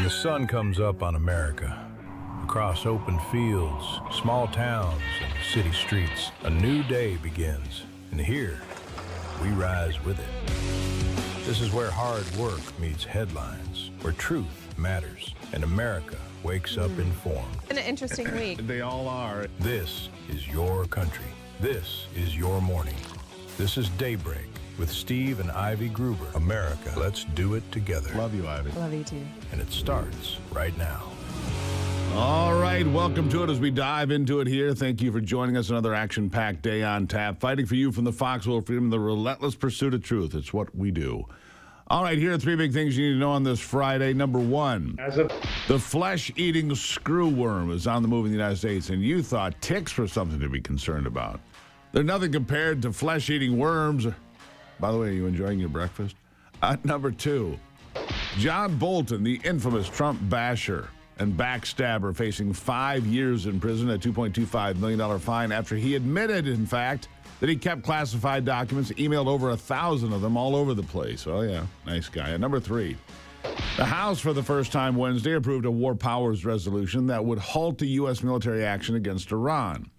the sun comes up on America, across open fields, small towns, and city streets, a new day begins. And here, we rise with it. This is where hard work meets headlines, where truth matters, and America wakes up informed. An interesting week. They all are. This is your country. This is your morning. This is Daybreak with Steve and Ivy Gruber. America, let's do it together. Love you, Ivy. Love you too. And it starts right now. All right, welcome to it as we dive into it here. Thank you for joining us. Another action-packed day on tap. Fighting for you from the Foxwell Freedom, the relentless pursuit of truth. It's what we do. All right, here are three big things you need to know on this Friday. Number one, the flesh-eating screwworm is on the move in the United States, and you thought ticks were something to be concerned about. They're nothing compared to flesh-eating worms. By the way, are you enjoying your breakfast? Number two, John Bolton, the infamous Trump basher and backstabber, facing 5 years in prison, a $2.25 million fine after he admitted, in fact, that he kept classified documents, emailed over 1,000 of them all over the place. Oh, yeah, nice guy. And number three, the House, for the first time Wednesday, approved a war powers resolution that would halt the U.S. military action against Iran,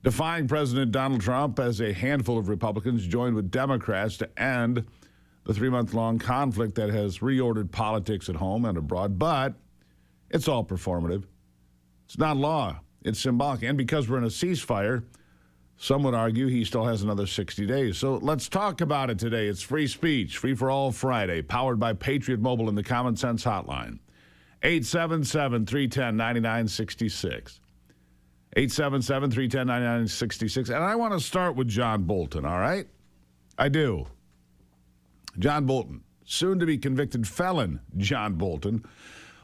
defying President Donald Trump as a handful of Republicans joined with Democrats to end the 3-month-long conflict that has reordered politics at home and abroad. But it's all performative. It's not law. It's symbolic. And because we're in a ceasefire, some would argue he still has another 60 days. So let's talk about it today. It's Free Speech, Free for All Friday, powered by Patriot Mobile and the Common Sense Hotline. 877-310-9966. 877-310-9966. And I want to start with John Bolton, all right? I do. John Bolton, soon to be convicted felon John Bolton,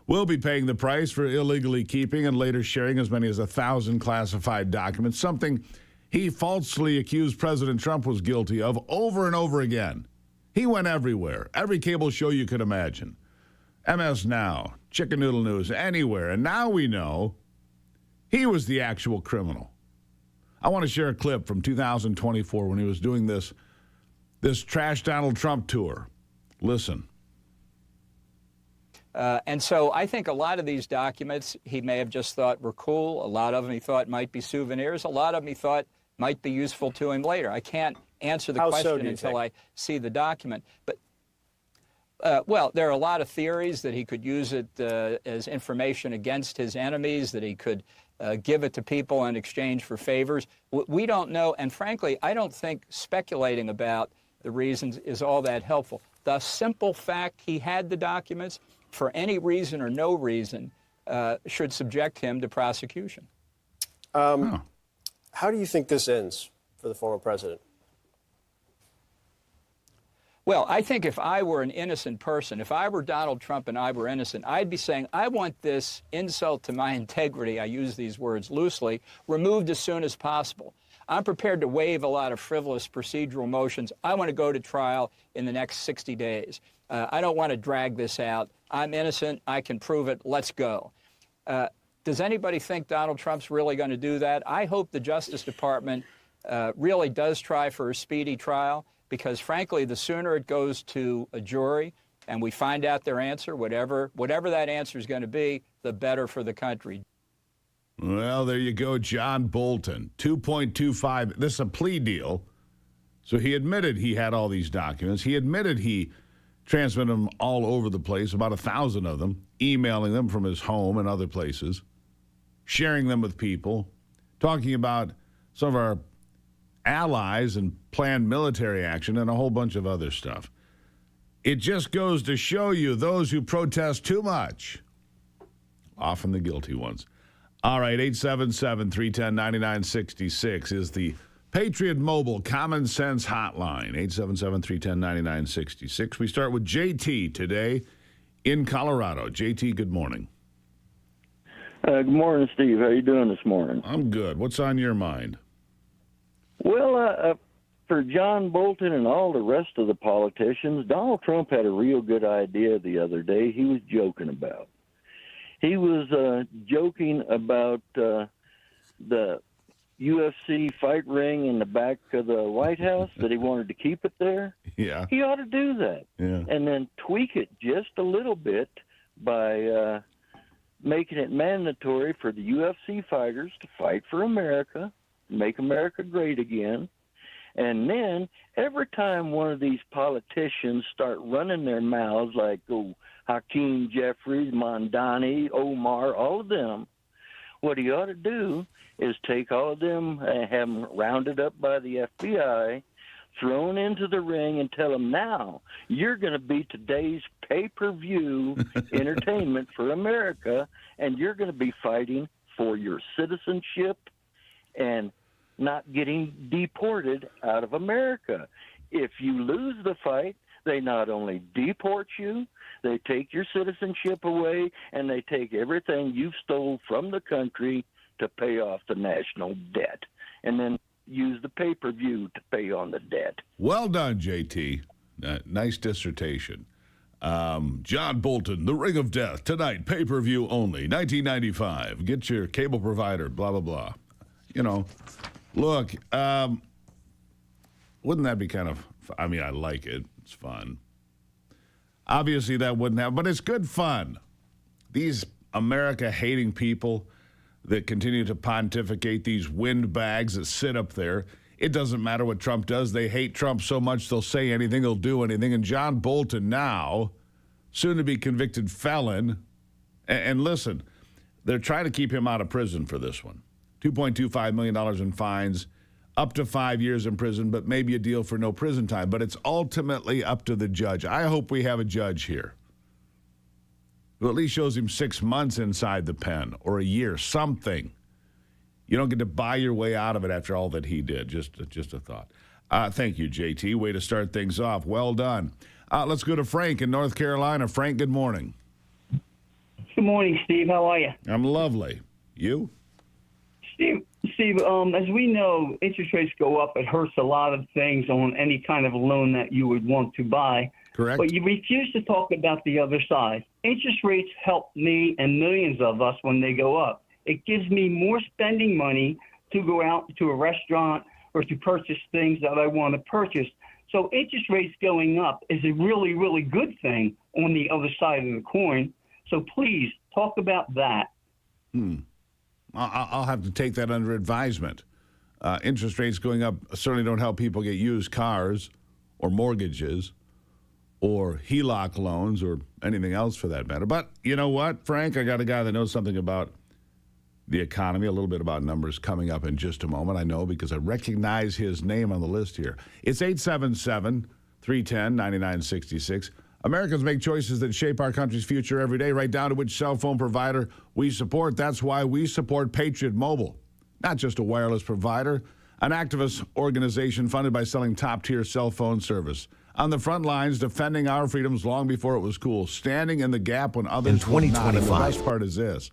will be paying the price for illegally keeping and later sharing as many as 1,000 classified documents, something he falsely accused President Trump was guilty of over and over again. He went everywhere, every cable show you could imagine. MS Now, Chicken Noodle News, anywhere. And now we know he was the actual criminal. I want to share a clip from 2024 when he was doing this Trash Donald Trump tour. Listen. And so I think a lot of these documents he may have just thought were cool. A lot of them he thought might be souvenirs. A lot of them he thought might be useful to him later. I can't answer the question until I see the document. But, well, there are a lot of theories that he could use it as information against his enemies, that he could give it to people in exchange for favors. We don't know. And frankly, I don't think speculating about the reasons is all that helpful. The simple fact he had the documents, for any reason or no reason, should subject him to prosecution. How do you think this ends for the former president? Well, I think if I were an innocent person, if I were Donald Trump and I were innocent, I'd be saying, I want this insult to my integrity, I use these words loosely, removed as soon as possible. I'm prepared to waive a lot of frivolous procedural motions. I want to go to trial in the next 60 days. I don't want to drag this out. I'm innocent. I can prove it. Let's go. Does anybody think Donald Trump's really going to do that? I hope the Justice Department really does try for a speedy trial, because, frankly, the sooner it goes to a jury and we find out their answer, whatever that answer is going to be, the better for the country. Well, there you go, John Bolton, 2.25. This is a plea deal. So he admitted he had all these documents. He admitted he transmitted them all over the place, about 1,000 of them, emailing them from his home and other places, sharing them with people, talking about some of our allies and planned military action and a whole bunch of other stuff. It just goes to show you those who protest too much, often the guilty ones. All right, 877-310-9966 is the Patriot Mobile Common Sense Hotline, 877-310-9966. We start with JT today in Colorado. JT, good morning. Good morning, Steve. How you doing this morning? I'm good. What's on your mind? Well, for John Bolton and all the rest of the politicians, Donald Trump had a real good idea the other day he was joking about. He was joking about the UFC fight ring in the back of the White House, that he wanted to keep it there. Yeah. He ought to do that. Yeah. And then tweak it just a little bit by making it mandatory for the UFC fighters to fight for America, make America great again. And then every time one of these politicians start running their mouths like Hakeem Jeffries, Mondani, Omar, all of them, what he ought to do is take all of them, have them rounded up by the FBI, thrown into the ring, and tell them, now you're going to be today's pay-per-view entertainment for America, and you're going to be fighting for your citizenship and not getting deported out of America. If you lose the fight, they not only deport you, they take your citizenship away, and they take everything you've stole from the country to pay off the national debt, and then use the pay-per-view to pay on the debt. Well done, JT. Nice dissertation. John Bolton, The Ring of Death, tonight, pay-per-view only, 1995. Get your cable provider, blah, blah, blah. You know, look, wouldn't that be kind of, I mean, I like it. It's fun. Obviously, that wouldn't happen, but it's good fun. These America-hating people that continue to pontificate, these windbags that sit up there, it doesn't matter what Trump does. They hate Trump so much they'll say anything, they'll do anything. And John Bolton now, soon to be convicted felon, and listen, they're trying to keep him out of prison for this one. $2.25 million in fines, up to 5 years in prison, but maybe a deal for no prison time. But it's ultimately up to the judge. I hope we have a judge here who at least shows him 6 months inside the pen or a year, something. You don't get to buy your way out of it after all that he did. Just a thought. Thank you, JT. Way to start things off. Well done. Let's go to Frank in North Carolina. Frank, good morning. Good morning, Steve. How are you? I'm lovely. You? Steve, as we know, interest rates go up. It hurts a lot of things on any kind of loan that you would want to buy. Correct. But you refuse to talk about the other side. Interest rates help me and millions of us when they go up. It gives me more spending money to go out to a restaurant or to purchase things that I want to purchase. So interest rates going up is a really, really good thing on the other side of the coin. So please talk about that. I'll have to take that under advisement. Interest rates going up certainly don't help people get used cars or mortgages or HELOC loans or anything else for that matter. But you know what, Frank? I got a guy that knows something about the economy, a little bit about numbers coming up in just a moment. I know because I recognize his name on the list here. It's 877-310-9966. Americans make choices that shape our country's future every day, right down to which cell phone provider we support. That's why we support Patriot Mobile. Not just a wireless provider, an activist organization funded by selling top-tier cell phone service. On the front lines, defending our freedoms long before it was cool, standing in the gap when others in 2025. And the best part is this.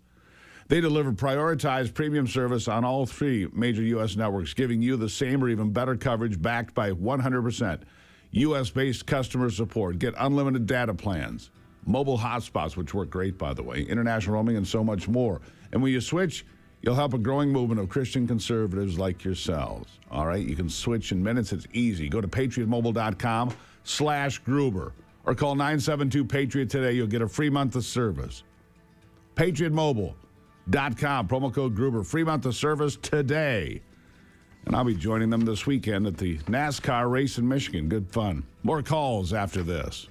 They deliver prioritized premium service on all three major U.S. networks, giving you the same or even better coverage backed by 100% U.S.-based customer support. Get unlimited data plans, mobile hotspots, which work great, by the way, international roaming, and so much more. And when you switch, you'll help a growing movement of Christian conservatives like yourselves. All right? You can switch in minutes. It's easy. Go to patriotmobile.com/Gruber or call 972-PATRIOT today. You'll get a free month of service. patriotmobile.com, promo code Gruber. Free month of service today. And I'll be joining them this weekend at the NASCAR race in Michigan. Good fun. More calls after this.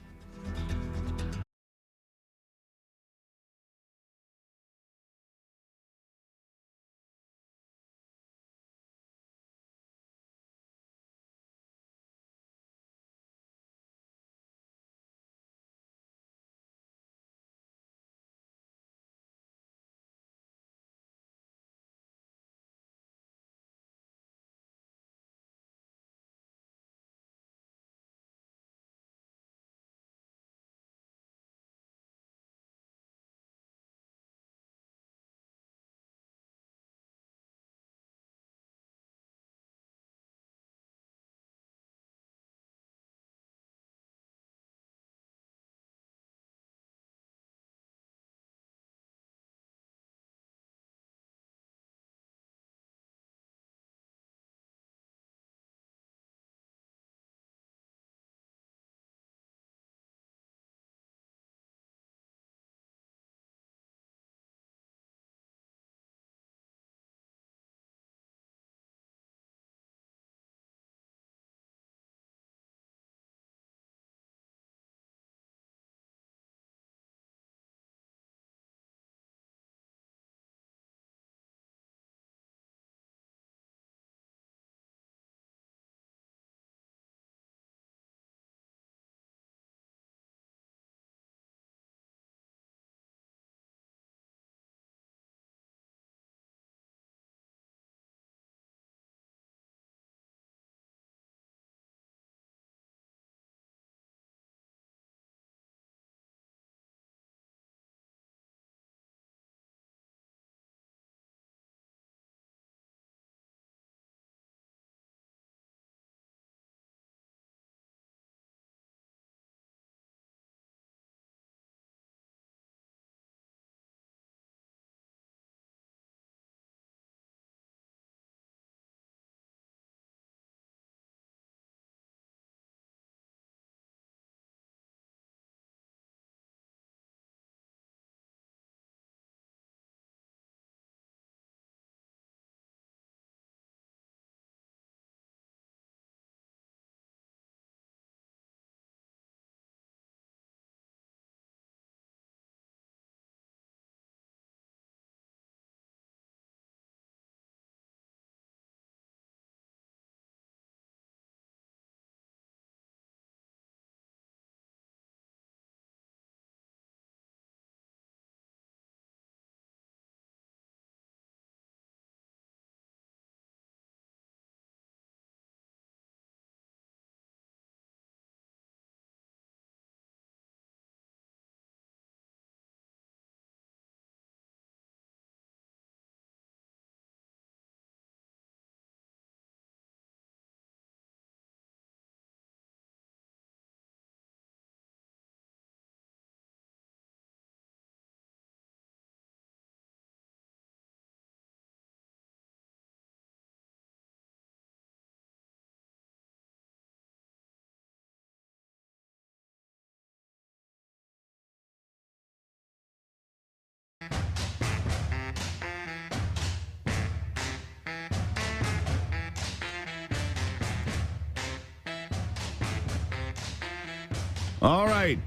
All right.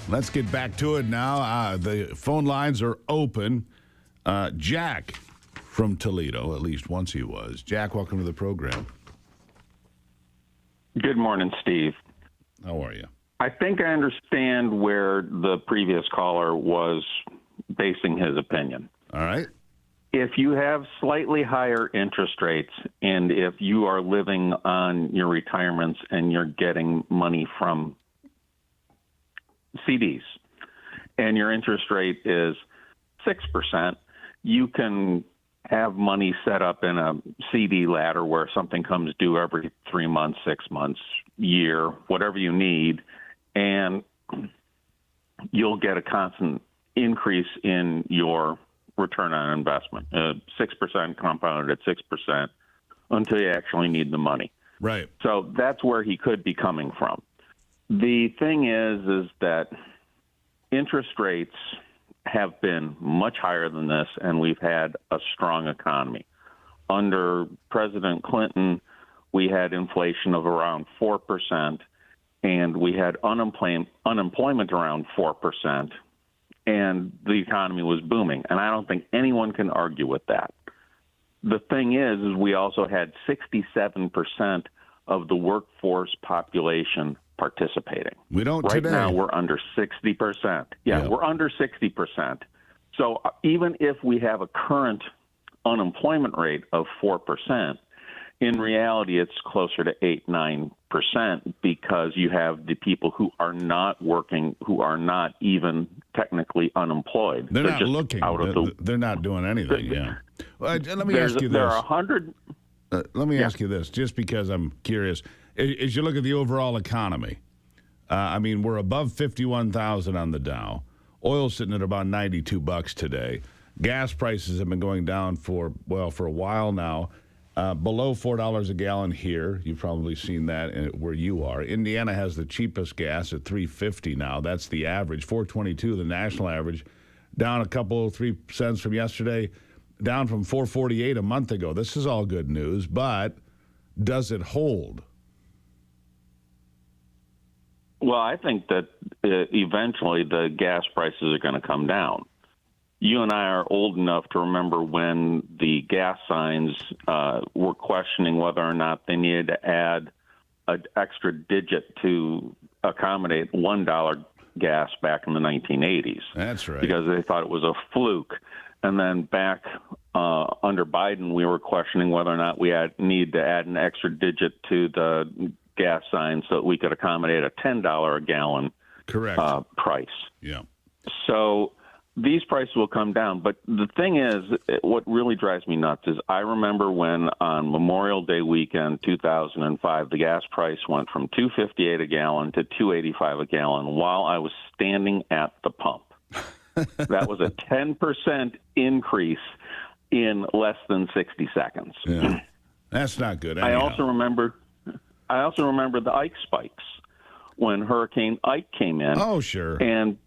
Let's get back to it now. The phone lines are open. Jack from Toledo, at least once he was. Jack, welcome to the program. Good morning, Steve. How are you? I think I understand where the previous caller was basing his opinion. All right. If you have slightly higher interest rates and if you are living on your retirements and you're getting money from CDs and your interest rate is 6%, you can have money set up in a CD ladder where something comes due every 3 months, 6 months, year, whatever you need, and you'll get a constant increase in your return on investment, 6% compounded at 6% until you actually need the money. Right. So that's where he could be coming from. The thing is that interest rates have been much higher than this, and we've had a strong economy. Under President Clinton, we had inflation of around 4%, and we had unemployment around 4%, and the economy was booming. And I don't think anyone can argue with that. The thing is we also had 67% of the workforce population participating. We don't right today. Now we're under 60%. Yeah, we're under 60%. So even if we have a current unemployment rate of 4%, in reality it's closer to 8-9% because you have the people who are not working, who are not even technically unemployed. They're not just looking. Out of they're not doing anything. Yeah. Well, let me ask you this. There are 100. Let me ask you this, just because I'm curious. As you look at the overall economy, I mean, we're above 51,000 on the Dow. Oil's sitting at about $92 today. Gas prices have been going down for a while now. Below $4 a gallon here. You've probably seen that where you are. Indiana has the cheapest gas at $3.50 now. That's the average. $4.22, the national average. Down a couple, 3 cents from yesterday. Down from $4.48 a month ago. This is all good news, but does it hold? Well, I think that eventually the gas prices are going to come down. You and I are old enough to remember when the gas signs were questioning whether or not they needed to add an extra digit to accommodate $1 gas back in the 1980s. That's right. Because they thought it was a fluke. And then back under Biden, we were questioning whether or not we need to add an extra digit to the gas sign so that we could accommodate a $10 a gallon price. Yeah. So these prices will come down. But the thing is, what really drives me nuts is I remember when on Memorial Day weekend 2005, the gas price went from $2.58 a gallon to $2.85 a gallon while I was standing at the pump. That was a 10% increase in less than 60 seconds. Yeah. That's not good. I also remember the Ike spikes when Hurricane Ike came in. Oh, sure. And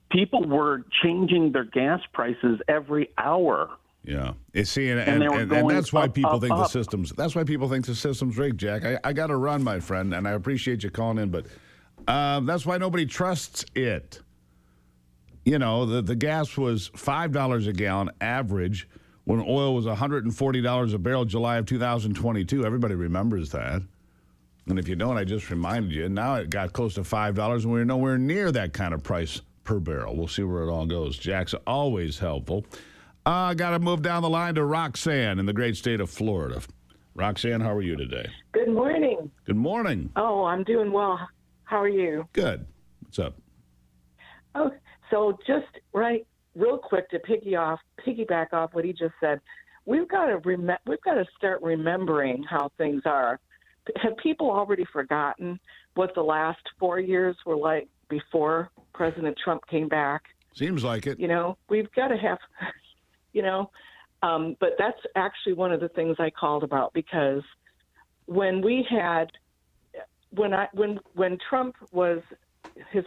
people were changing their gas prices every hour. Yeah. See, and that's why people think the system's. That's why people think the system's rigged, Jack. I got to run, my friend, and I appreciate you calling in, but that's why nobody trusts it. You know, the gas was $5 a gallon average when oil was $140 a barrel July of 2022. Everybody remembers that. And if you don't, I just reminded you. Now it got close to $5, and we're nowhere near that kind of price per barrel. We'll see where it all goes. Jack's always helpful. I got to move down the line to Roxanne in the great state of Florida. Roxanne, how are you today? Good morning. Good morning. Oh, I'm doing well. How are you? Good. What's up? Oh, so just real quick to piggyback off what he just said. We've got to start remembering how things are. Have people already forgotten what the last 4 years were like before President Trump came back? Seems like it. You know, we've got to have, but that's actually one of the things I called about, because when Trump was his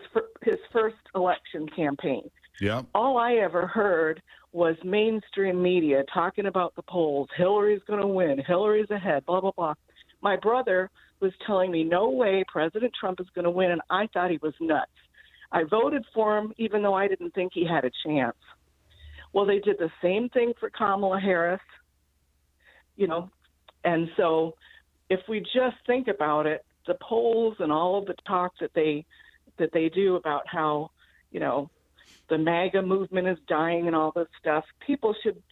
first election campaign, yeah, all I ever heard was mainstream media talking about the polls. Hillary's going to win. Hillary's ahead, blah, blah, blah. My brother was telling me, no way, President Trump is going to win, and I thought he was nuts. I voted for him even though I didn't think he had a chance. Well, they did the same thing for Kamala Harris, and so if we just think about it, the polls and all of the talk that they do about how, the MAGA movement is dying and all this stuff, people should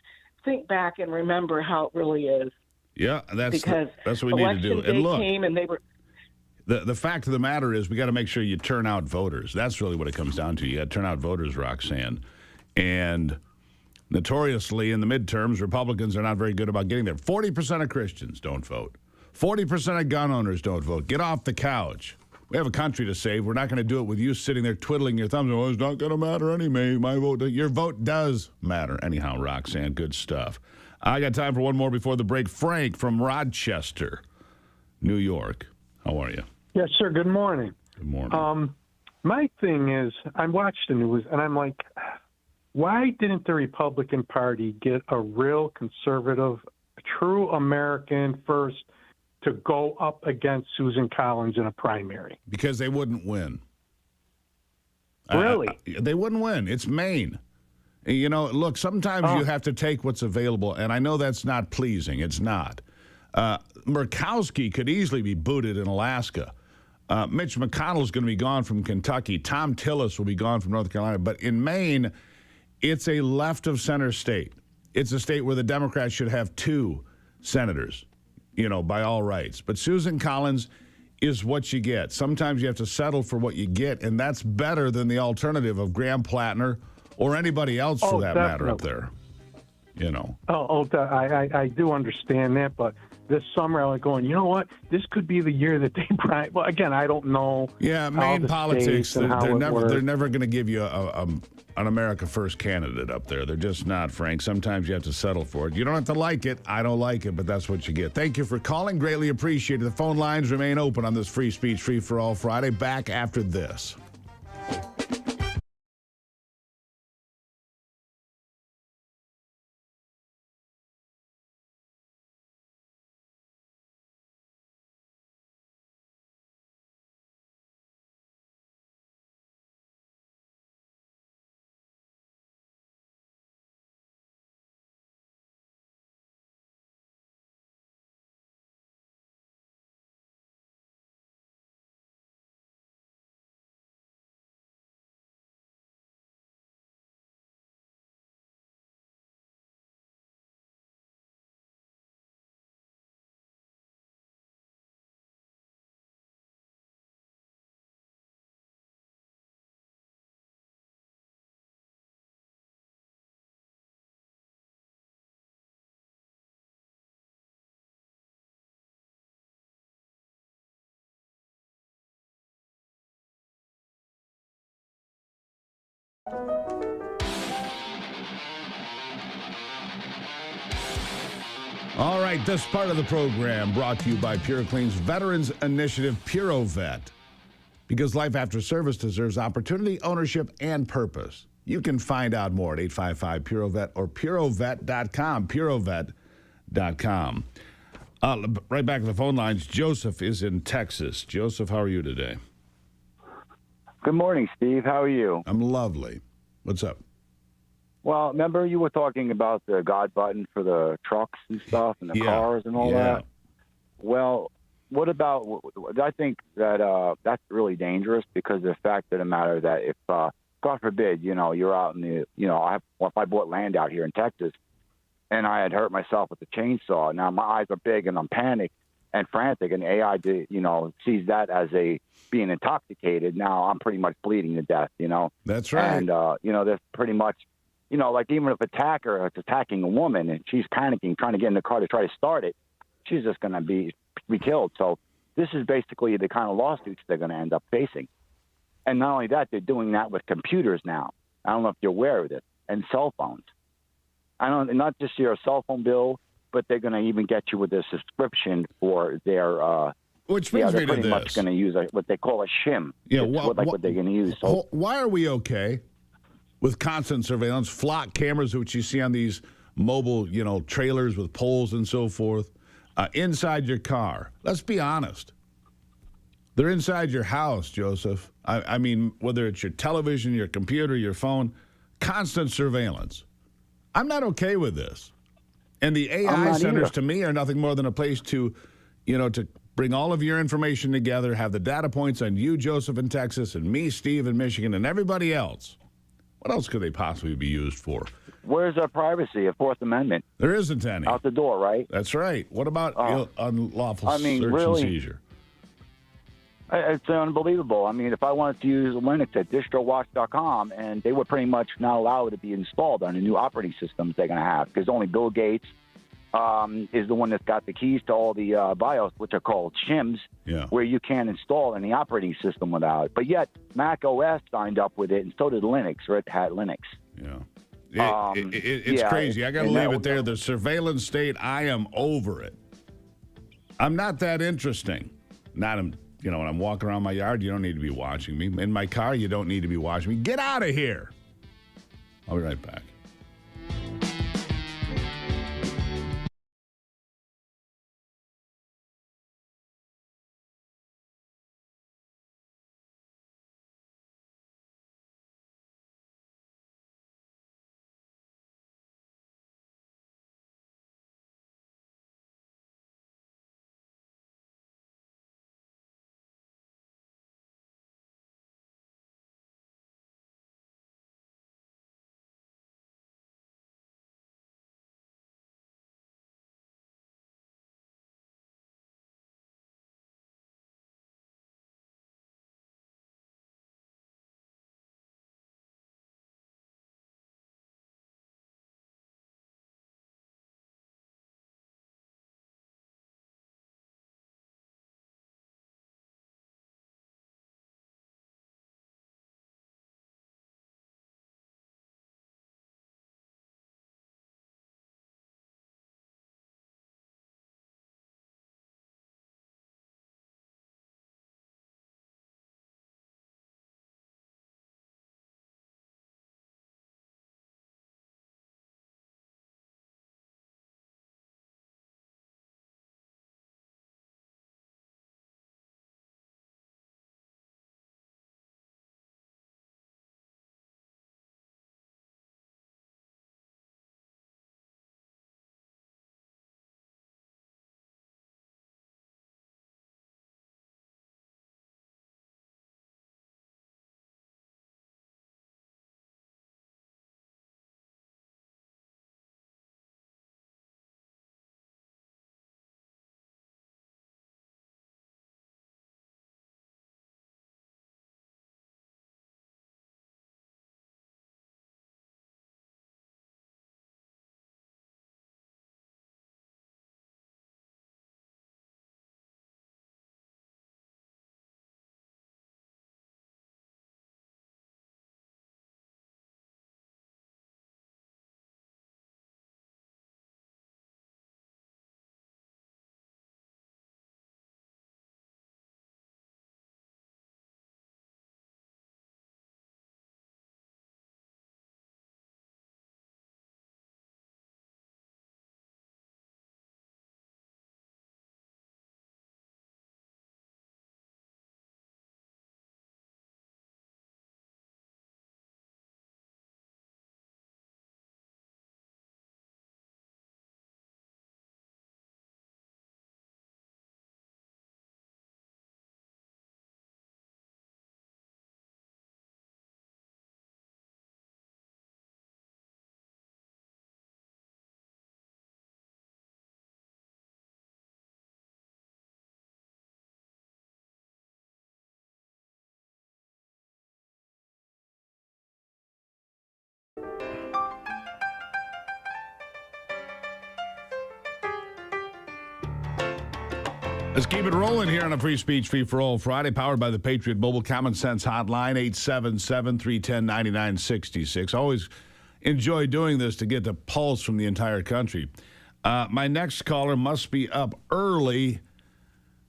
think back and remember how it really is. Yeah, that's what we need to do. And look, came and they were. The fact of the matter is we got to make sure you turn out voters. That's really what it comes down to. You got to turn out voters, Roxanne. And notoriously in the midterms, Republicans are not very good about getting there. 40% of Christians don't vote. 40% of gun owners don't vote. Get off the couch. We have a country to save. We're not going to do it with you sitting there twiddling your thumbs. Oh, it's not going to matter anyway. My vote. Your vote does matter. Anyhow, Roxanne, good stuff. I got time for one more before the break. Frank from Rochester, New York. How are you? Yes, sir. Good morning. Good morning. My thing is, I watch the news, and I'm like, why didn't the Republican Party get a real conservative, true American first to go up against Susan Collins in a primary? Because they wouldn't win. Really? They wouldn't win. It's Maine. Look, sometimes you have to take what's available, and I know that's not pleasing. It's not. Murkowski could easily be booted in Alaska. Mitch McConnell's going to be gone from Kentucky. Tom Tillis will be gone from North Carolina. But in Maine, it's a left-of-center state. It's a state where the Democrats should have 2 senators, by all rights. But Susan Collins is what you get. Sometimes you have to settle for what you get, and that's better than the alternative of Graham Plattner or anybody else for that matter up there. I do understand that, but this summer I was going, you know what? This could be the year that they prime. Well, again, I don't know. Yeah, Maine politics, they're never going to give you an America First candidate up there. They're just not, Frank. Sometimes you have to settle for it. You don't have to like it. I don't like it, but that's what you get. Thank you for calling. Greatly appreciated. The phone lines remain open on this Free Speech, Free for All Friday. Back after this. All right, this part of the program brought to you by PureClean's Veterans Initiative, PuroVet. Because life after service deserves opportunity, ownership, and purpose. You can find out more at 855-PuroVet or purovet.com, purovet.com. Right back to the phone lines. Joseph is in Texas. Joseph, how are you today? Good morning, Steve. How are you? I'm lovely. What's up? Well, remember you were talking about the God button for the trucks and stuff and the cars and all that? Well, what about – I think that that's really dangerous because of the fact of the matter that if, God forbid, you're out in the – if I bought land out here in Texas and I had hurt myself with a chainsaw, now my eyes are big and I'm panicked and frantic, and AI, sees that as being intoxicated. Now I'm pretty much bleeding to death, That's right. And, there's pretty much – like even if attacker is attacking a woman and she's panicking, trying to get in the car to try to start it, she's just going to be killed. So this is basically the kind of lawsuits they're going to end up facing. And not only that, they're doing that with computers now. I don't know if you're aware of this, and cell phones. Not just your cell phone bill, but they're going to even get you with a subscription for their which brings me to this. They're pretty much going to use what they call a shim. Yeah, what they're going to use. So why are we okay with constant surveillance, flock cameras, which you see on these mobile, trailers with poles and so forth? inside your car. Let's be honest. They're inside your house, Joseph. I mean, whether it's your television, your computer, your phone, constant surveillance. I'm not okay with this. And the AI centers, to me, are nothing more than a place to bring all of your information together, have the data points on you, Joseph, in Texas, and me, Steve, in Michigan, and everybody else. What else could they possibly be used for? Where's our privacy, a Fourth Amendment? There isn't any. Out the door, right? That's right. What about unlawful search really, and seizure? It's unbelievable. I mean, if I wanted to use Linux at distrowatch.com, and they would pretty much not allow it to be installed on the new operating systems they're going to have, because only Bill Gates is the one that's got the keys to all the BIOS, which are called shims, where you can't install any operating system without it. But yet, Mac OS signed up with it, and so did Linux, Red Hat Linux. Yeah. It's crazy. I got to leave it there. The surveillance state, I am over it. I'm not that interesting. When I'm walking around my yard, you don't need to be watching me. In my car, you don't need to be watching me. Get out of here. I'll be right back. Let's keep it rolling here on a Free Speech, Free for All Friday, powered by the Patriot Mobile Common Sense Hotline, 877-310-9966. Always enjoy doing this to get the pulse from the entire country. My next caller must be up early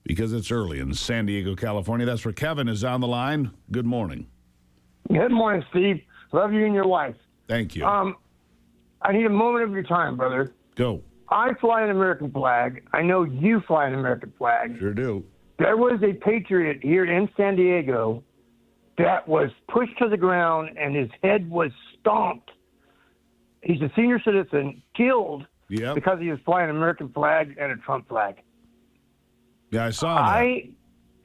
because it's early in San Diego, California. That's where Kevin is on the line. Good morning. Good morning, Steve. Love you and your wife. Thank you. I need a moment of your time, brother. Go. I fly an American flag. I know you fly an American flag. Sure do. There was a patriot here in San Diego that was pushed to the ground and his head was stomped. He's a senior citizen, killed because he was flying an American flag and a Trump flag. Yeah, I saw that. I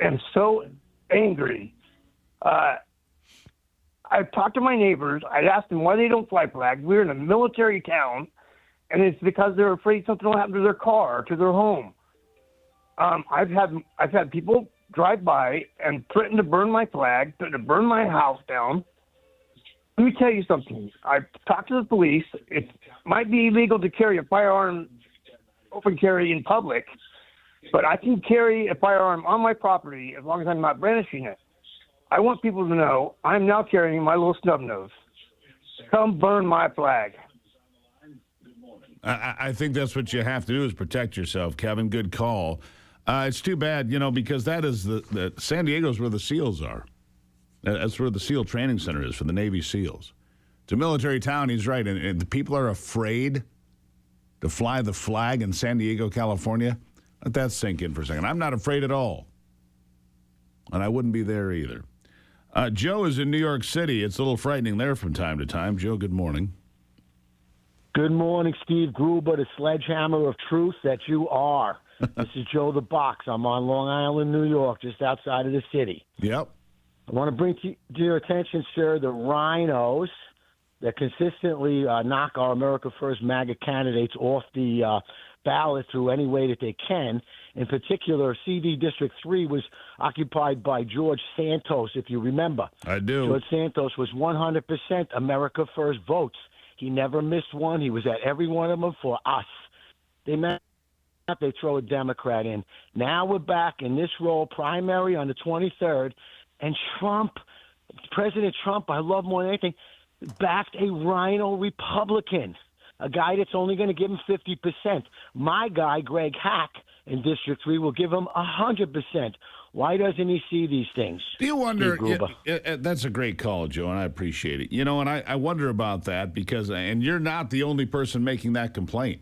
am so angry. I've talked to my neighbors. I asked them why they don't fly flags. We're in a military town, and it's because they're afraid something will happen to their car or to their home. I've had people drive by and threaten to burn my flag, threaten to burn my house down. Let me tell you something. I've talked to the police. It might be illegal to carry a firearm, open carry in public, but I can carry a firearm on my property as long as I'm not brandishing it. I want people to know I'm now carrying my little snub nose. Come burn my flag. I think that's what you have to do is protect yourself, Kevin. Good call. It's too bad, because that is the San Diego's where the SEALs are. That's where the SEAL training center is for the Navy SEALs. It's a military town. He's right. And the people are afraid to fly the flag in San Diego, California. Let that sink in for a second. I'm not afraid at all. And I wouldn't be there either. Joe is in New York City. It's a little frightening there from time to time. Joe, good morning. Good morning, Steve Gruber, the sledgehammer of truth that you are. This is Joe the Box. I'm on Long Island, New York, just outside of the city. Yep. I want to bring to your attention, sir, the rhinos that consistently knock our America First MAGA candidates off the ballot through any way that they can. In particular, CD District 3 was occupied by George Santos, if you remember. I do. George Santos was 100% America First votes. He never missed one. He was at every one of them for us. They throw a Democrat in. Now we're back in this role, primary on the 23rd, and President Trump, I love more than anything, backed a rhino Republican, a guy that's only going to give him 50%. My guy, Greg Hack, in District 3 will give him 100%. Why doesn't he see these things? Do you wonder? That's a great call, Joe, and I appreciate it. And I wonder about that because, and you're not the only person making that complaint.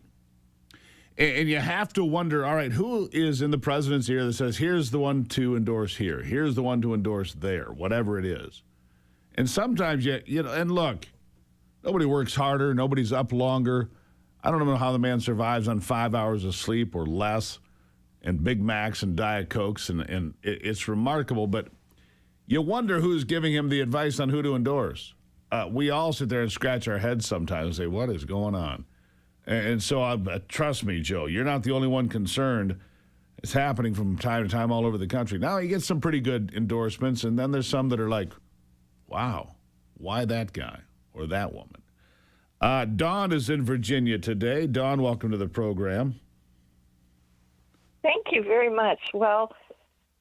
And you have to wonder, all right, who is in the president's ear that says, here's the one to endorse here, here's the one to endorse there, whatever it is. And sometimes, and look, nobody works harder, nobody's up longer. I don't know how the man survives on 5 hours of sleep or less and Big Macs and Diet Cokes, and it's remarkable. But you wonder who's giving him the advice on who to endorse. We all sit there and scratch our heads sometimes and say, what is going on? And so, trust me, Joe, you're not the only one concerned. It's happening from time to time all over the country. Now, he gets some pretty good endorsements, and then there's some that are like, wow, why that guy or that woman? Dawn is in Virginia today. Dawn, welcome to the program. Thank you very much. Well,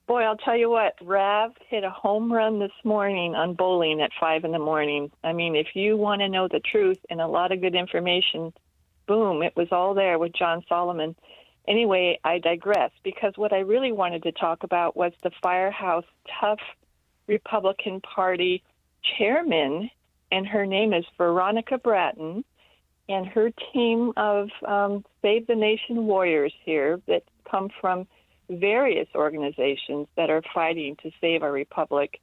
boy, I'll tell you what, Rav hit a home run this morning on bowling at 5 in the morning. I mean, if you want to know the truth and a lot of good information, boom, it was all there with John Solomon. Anyway, I digress because what I really wanted to talk about was the Firehouse Tough Republican Party chairman, and her name is Veronica Bratton, and her team of Save the Nation warriors here that come from various organizations that are fighting to save our republic.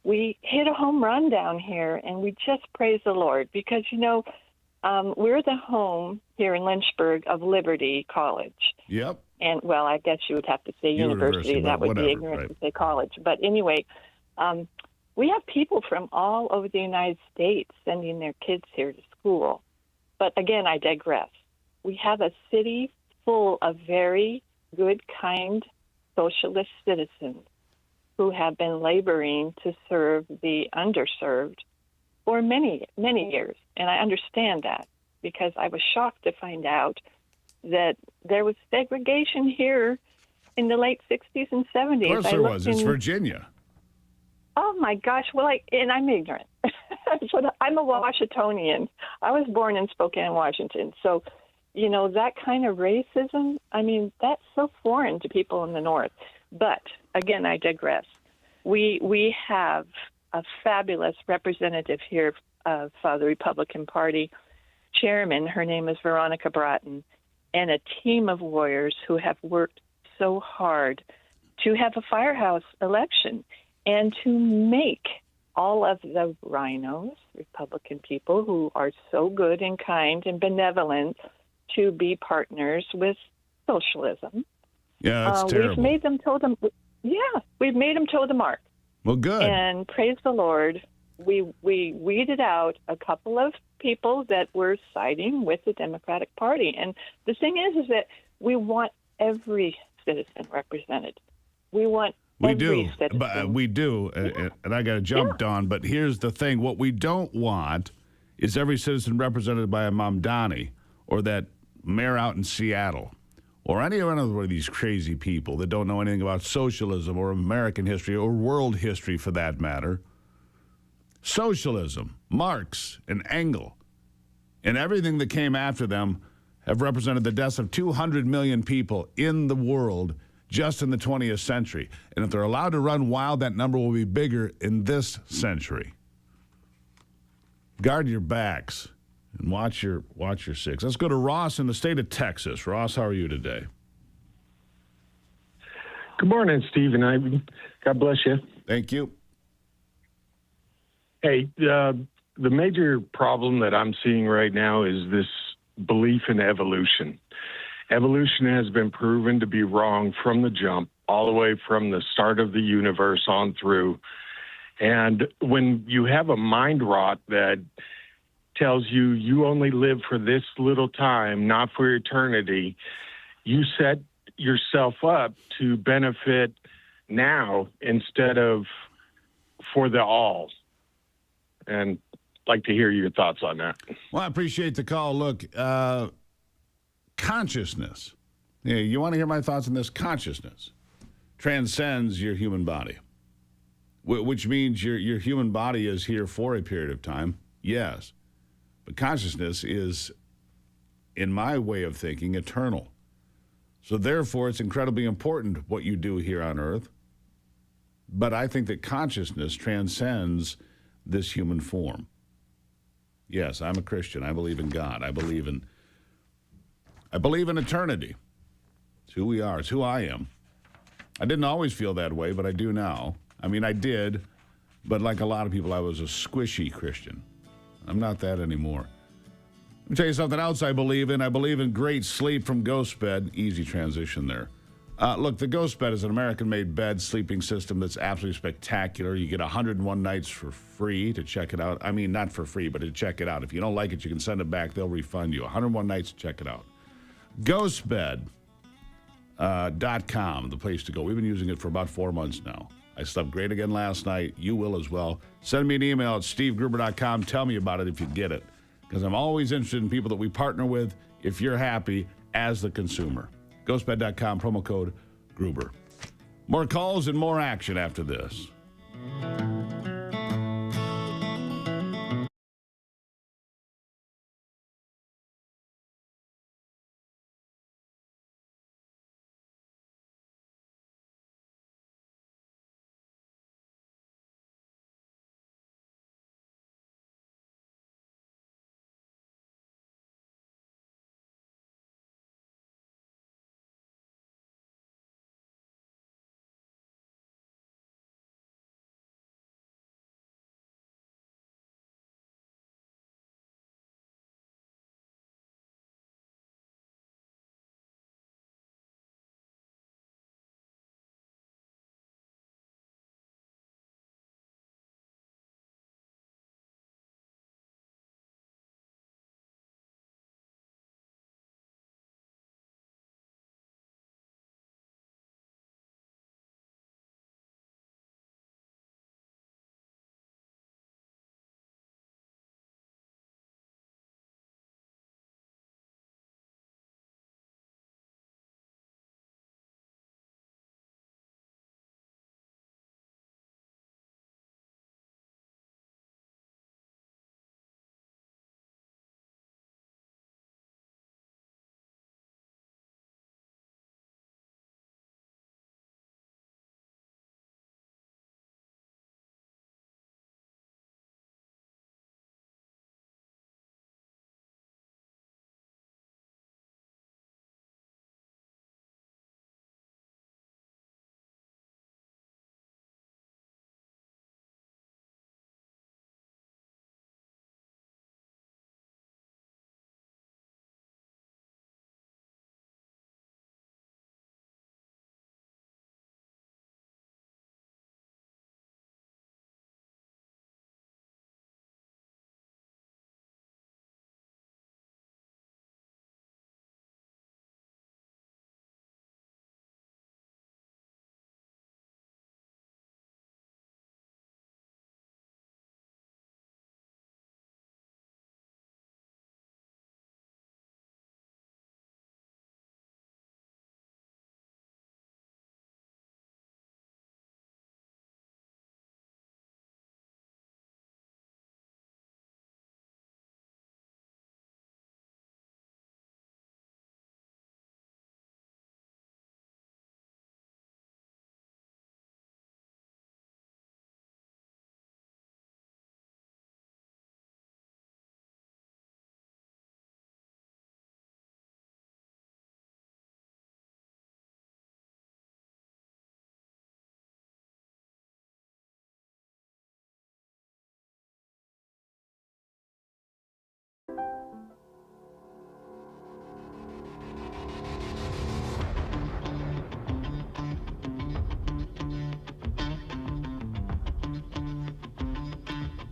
We hit a home run down here, and we just praise the Lord because, we're the home here in Lynchburg of Liberty College. Yep. And, well, I guess you would have to say university. That would be ignorant to say college. But anyway, we have people from all over the United States sending their kids here to school. But, again, I digress. We have a city full of very good, kind socialist citizens who have been laboring to serve the underserved for many, many years. And I understand that because I was shocked to find out that there was segregation here in the late 60s and 70s. Of course there was. It's Virginia. Oh, my gosh. Well, and I'm ignorant. I'm a Washingtonian. I was born in Spokane, Washington. So, that kind of racism, that's so foreign to people in the North. But, again, I digress. We have a fabulous representative here of the Republican Party. chairman, her name is Veronica Bratton, and a team of lawyers who have worked so hard to have a firehouse election and to make all of the rhinos, Republican people who are so good and kind and benevolent, to be partners with socialism. Yeah, that's terrible. We've made them toe the mark. Well, good. And praise the Lord, we weeded out a couple of people that were siding with the Democratic Party. And the thing is that we want every citizen represented. We want we do, and I got to jump, Dawn. But here's the thing: what we don't want is every citizen represented by a Mamdani or that mayor out in Seattle, or any other one of these crazy people that don't know anything about socialism or American history or world history, for that matter. Socialism, Marx and Engels, and everything that came after them have represented the deaths of 200 million people in the world just in the 20th century. And if they're allowed to run wild, that number will be bigger in this century. Guard your backs and watch your six. Let's go to Ross in the state of Texas. Ross, how are you today? Good morning, Steve and Ivan. God bless you. Thank you. Hey, the major problem that I'm seeing right now is this belief in evolution. Evolution has been proven to be wrong from the jump, all the way from the start of the universe on through. And when you have a mind rot that tells you only live for this little time, not for eternity, you set yourself up to benefit now instead of for the all. And I'd like to hear your thoughts on that. Well, I appreciate the call. Look, consciousness. Yeah, you want to hear my thoughts on this? Consciousness transcends your human body, which means your human body is here for a period of time, yes. But consciousness is, in my way of thinking, eternal. So therefore, it's incredibly important what you do here on Earth. But I think that consciousness transcends this human form. Yes, I'm a Christian. I believe in God. I believe in eternity. It's who we are. It's who I am. I didn't always feel that way, but I do now. I mean, I did, but like a lot of people, I was a squishy Christian. I'm not that anymore. Let me tell you something else I believe in. I believe in great sleep from GhostBed. Easy transition there. Look, the GhostBed is an American-made bed sleeping system that's absolutely spectacular. You get 101 nights for free to check it out. I mean, not for free, but to check it out. If you don't like it, you can send it back. They'll refund you. 101 nights to check it out. GhostBed.com, the place to go. We've been using it for about 4 months now. I slept great again last night. You will as well. Send me an email at stevegruber.com. Tell me about it if you get it, because I'm always interested in people that we partner with if you're happy as the consumer. GhostBed.com, promo code Gruber. More calls and more action after this.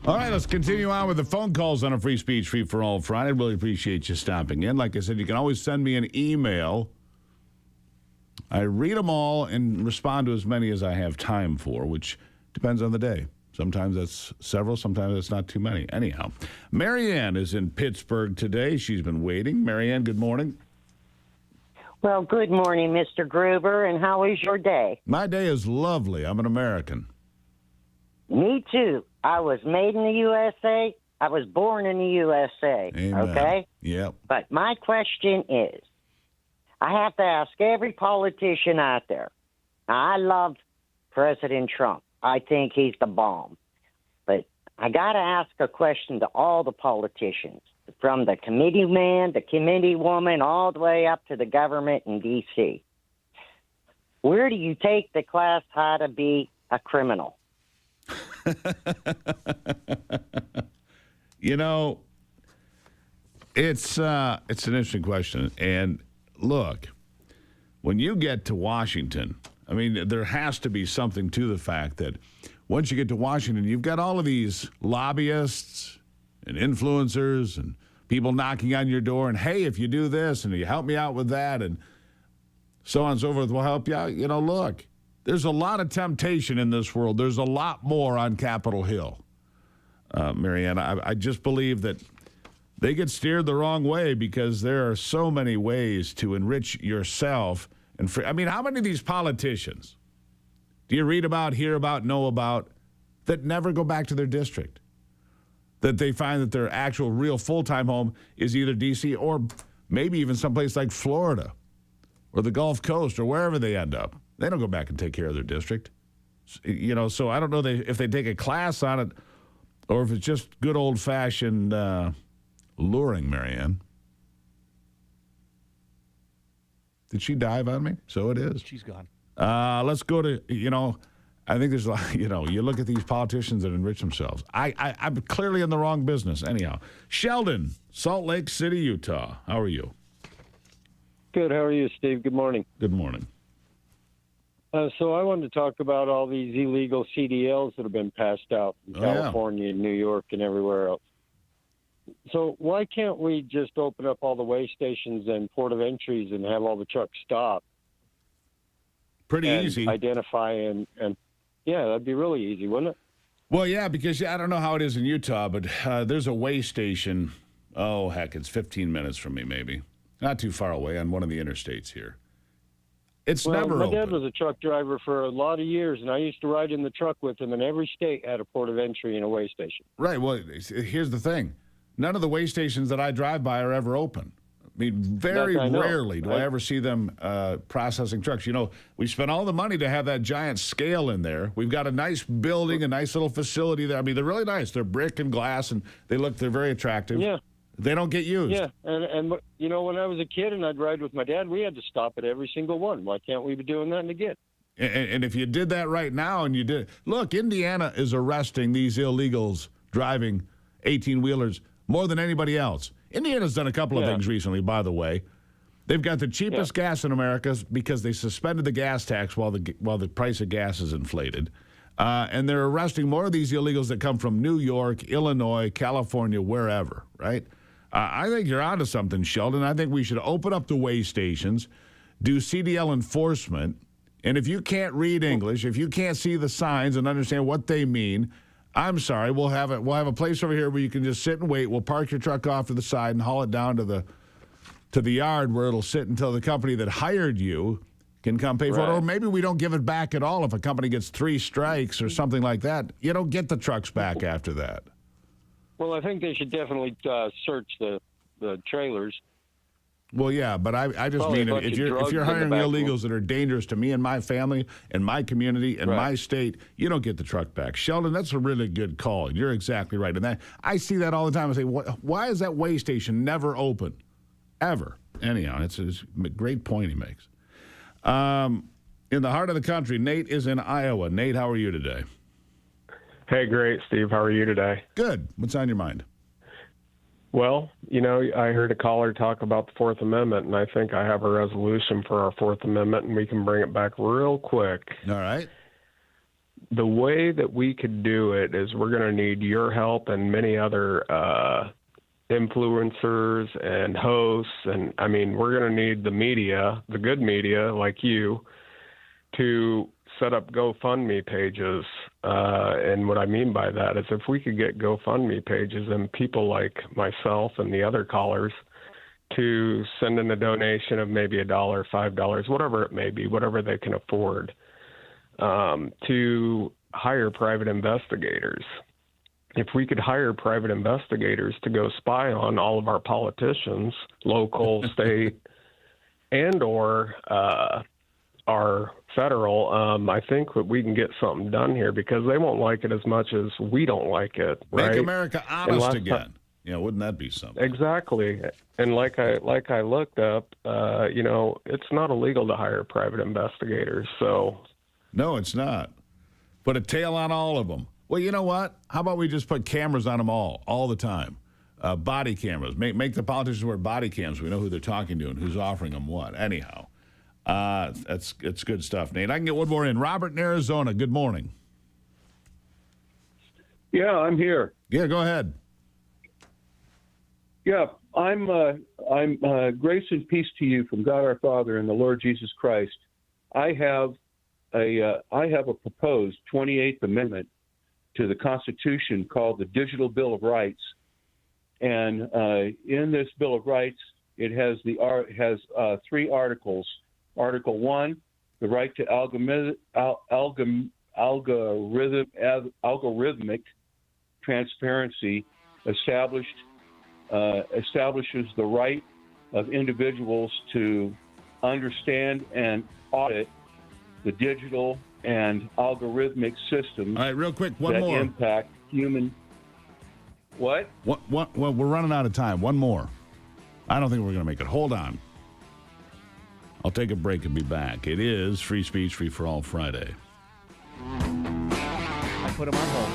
All right, let's continue on with the phone calls on a Free Speech, Free for All Friday. I really appreciate you stopping in. Like I said, you can always send me an email. I read them all and respond to as many as I have time for, which depends on the day. Sometimes that's several, sometimes it's not too many. Anyhow, Marianne is in Pittsburgh today. She's been waiting. Marianne, good morning. Well, good morning, Mr. Gruber, and how is your day? My day is lovely. I'm an American. Me too. I was made in the USA. I was born in the USA. Amen. Okay? Yep. But my question is, I have to ask every politician out there. Now, I love President Trump. I think he's the bomb. But I got to ask a question to all the politicians, from the committee man, the committee woman, all the way up to the government in D.C. Where do you take the class how to be a criminal? You know, it's an interesting question. And look, when you get to Washington, I mean, there has to be something to the fact that once you get to Washington, you've got all of these lobbyists and influencers and people knocking on your door and, hey, if you do this and you help me out with that and so on and so forth, we'll help you out. You know, look, there's a lot of temptation in this world. There's a lot more on Capitol Hill. Marianne, I just believe that they get steered the wrong way because there are so many ways to enrich yourself. And I mean, how many of these politicians do you read about, hear about, know about that never go back to their district? That they find that their actual real full-time home is either D.C. or maybe even someplace like Florida or the Gulf Coast or wherever they end up. They don't go back and take care of their district. You know, so I don't know if they take a class on it or if it's just good old-fashioned luring, Marianne. Did she dive on me? So it is. She's gone. Let's go to, I think there's, you look at these politicians that enrich themselves. I'm clearly in the wrong business. Anyhow, Sheldon, Salt Lake City, Utah. How are you? Good. How are you, Steve? Good morning. Good morning. So I wanted to talk about all these illegal CDLs that have been passed out in California and New York and everywhere else. So why can't we just open up all the weigh stations and port of entries and have all the trucks stop? Pretty easy. Identify and yeah, that'd be really easy, wouldn't it? Well, yeah, because I don't know how it is in Utah, but there's a weigh station. Oh, heck, it's 15 minutes from me, maybe. Not too far away on one of the interstates here. It's never my open. dad was a truck driver for a lot of years, and I used to ride in the truck with him, and every state had a port of entry and a weigh station. Right. Well, here's the thing. None of the weigh stations that I drive by are ever open. I mean, very rarely do I ever see them processing trucks. You know, we spent all the money to have that giant scale in there. We've got a nice building, a nice little facility there. I mean, they're really nice. They're brick and glass, and they're very attractive. Yeah. They don't get used. Yeah, and when I was a kid and I'd ride with my dad, we had to stop at every single one. Why can't we be doing that again? And if you did that right now and you did, look, Indiana is arresting these illegals driving 18-wheelers more than anybody else. Indiana's done a couple of things recently, by the way. They've got the cheapest gas in America because they suspended the gas tax while the price of gas is inflated. And they're arresting more of these illegals that come from New York, Illinois, California, wherever, right? I think you're onto something, Sheldon. I think we should open up the weigh stations, do CDL enforcement, and if you can't read English, if you can't see the signs and understand what they mean, I'm sorry, we'll have a place over here where you can just sit and wait. We'll park your truck off to the side and haul it down to the yard where it'll sit until the company that hired you can come pay for it. Or maybe we don't give it back at all if a company gets 3 strikes or something like that. You don't get the trucks back after that. Well, I think they should definitely search the trailers. Well, yeah, but I just Probably mean if you're hiring illegals that are dangerous to me and my family and my community and my state, you don't get the truck back. Sheldon, that's a really good call. You're exactly right. And I see that all the time. I say, why is that weigh station never open? Ever. Anyhow, it's a great point he makes. In the heart of the country, Nate is in Iowa. Nate, how are you today? Hey, great, Steve. How are you today? Good. What's on your mind? Well, I heard a caller talk about the Fourth Amendment, and I think I have a resolution for our Fourth Amendment, and we can bring it back real quick. All right. the way that we could do it is we're going to need your help and many other influencers and hosts. And I mean, we're going to need the media, the good media like you, to set up GoFundMe pages. And what I mean by that is if we could get GoFundMe pages and people like myself and the other callers to send in a donation of maybe $1, $5, whatever it may be, whatever they can afford, to hire private investigators. If we could hire private investigators to go spy on all of our politicians, local, state, and or our federal, I think that we can get something done here because they won't like it as much as we don't like it. Make right? America honest again. Wouldn't that be something? Exactly. And like I looked up, it's not illegal to hire private investigators. So no, it's not. Put a tail on all of them. Well, you know what? How about we just put cameras on them all the time? Body cameras. Make the politicians wear body cams. We know who they're talking to and who's offering them what. Anyhow, it's good stuff, Nate. I can get one more in. Robert in Arizona. Good morning. Yeah, I'm here. Yeah, go ahead. Yeah, I'm grace and peace to you from God our Father and the Lord Jesus Christ. I have a proposed 28th Amendment to the Constitution called the Digital Bill of Rights, and in this Bill of Rights, it has three articles. Article 1, the right to algorithmic transparency establishes the right of individuals to understand and audit the digital and algorithmic systems. All right, real quick, one that more. Impact human. What? Well, we're running out of time. One more. I don't think we're going to make it. Hold on. I'll take a break and be back. It is Free Speech, Free for All Friday. I put him on hold.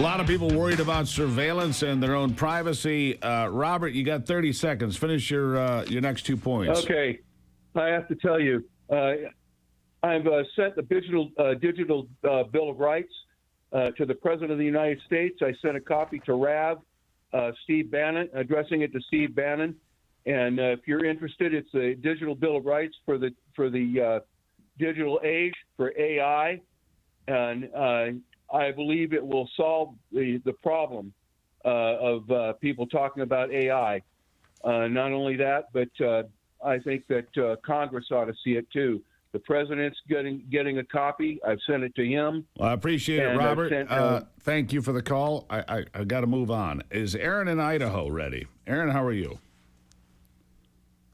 lot of people worried about surveillance and their own privacy. Robert, you got 30 seconds. Finish your next 2 points. Okay. I have to tell you, I've sent the digital Bill of Rights to the President of the United States. I sent a copy to Rav, Steve Bannon, addressing it to Steve Bannon. And if you're interested, it's a digital Bill of Rights for the digital age, for AI. And I believe it will solve the problem of people talking about AI. Not only that, but I think that Congress ought to see it too. The president's getting a copy. I've sent it to him. Well, I appreciate it, Robert. Thank you for the call. I got to move on. Is Aaron in Idaho ready? Aaron, how are you?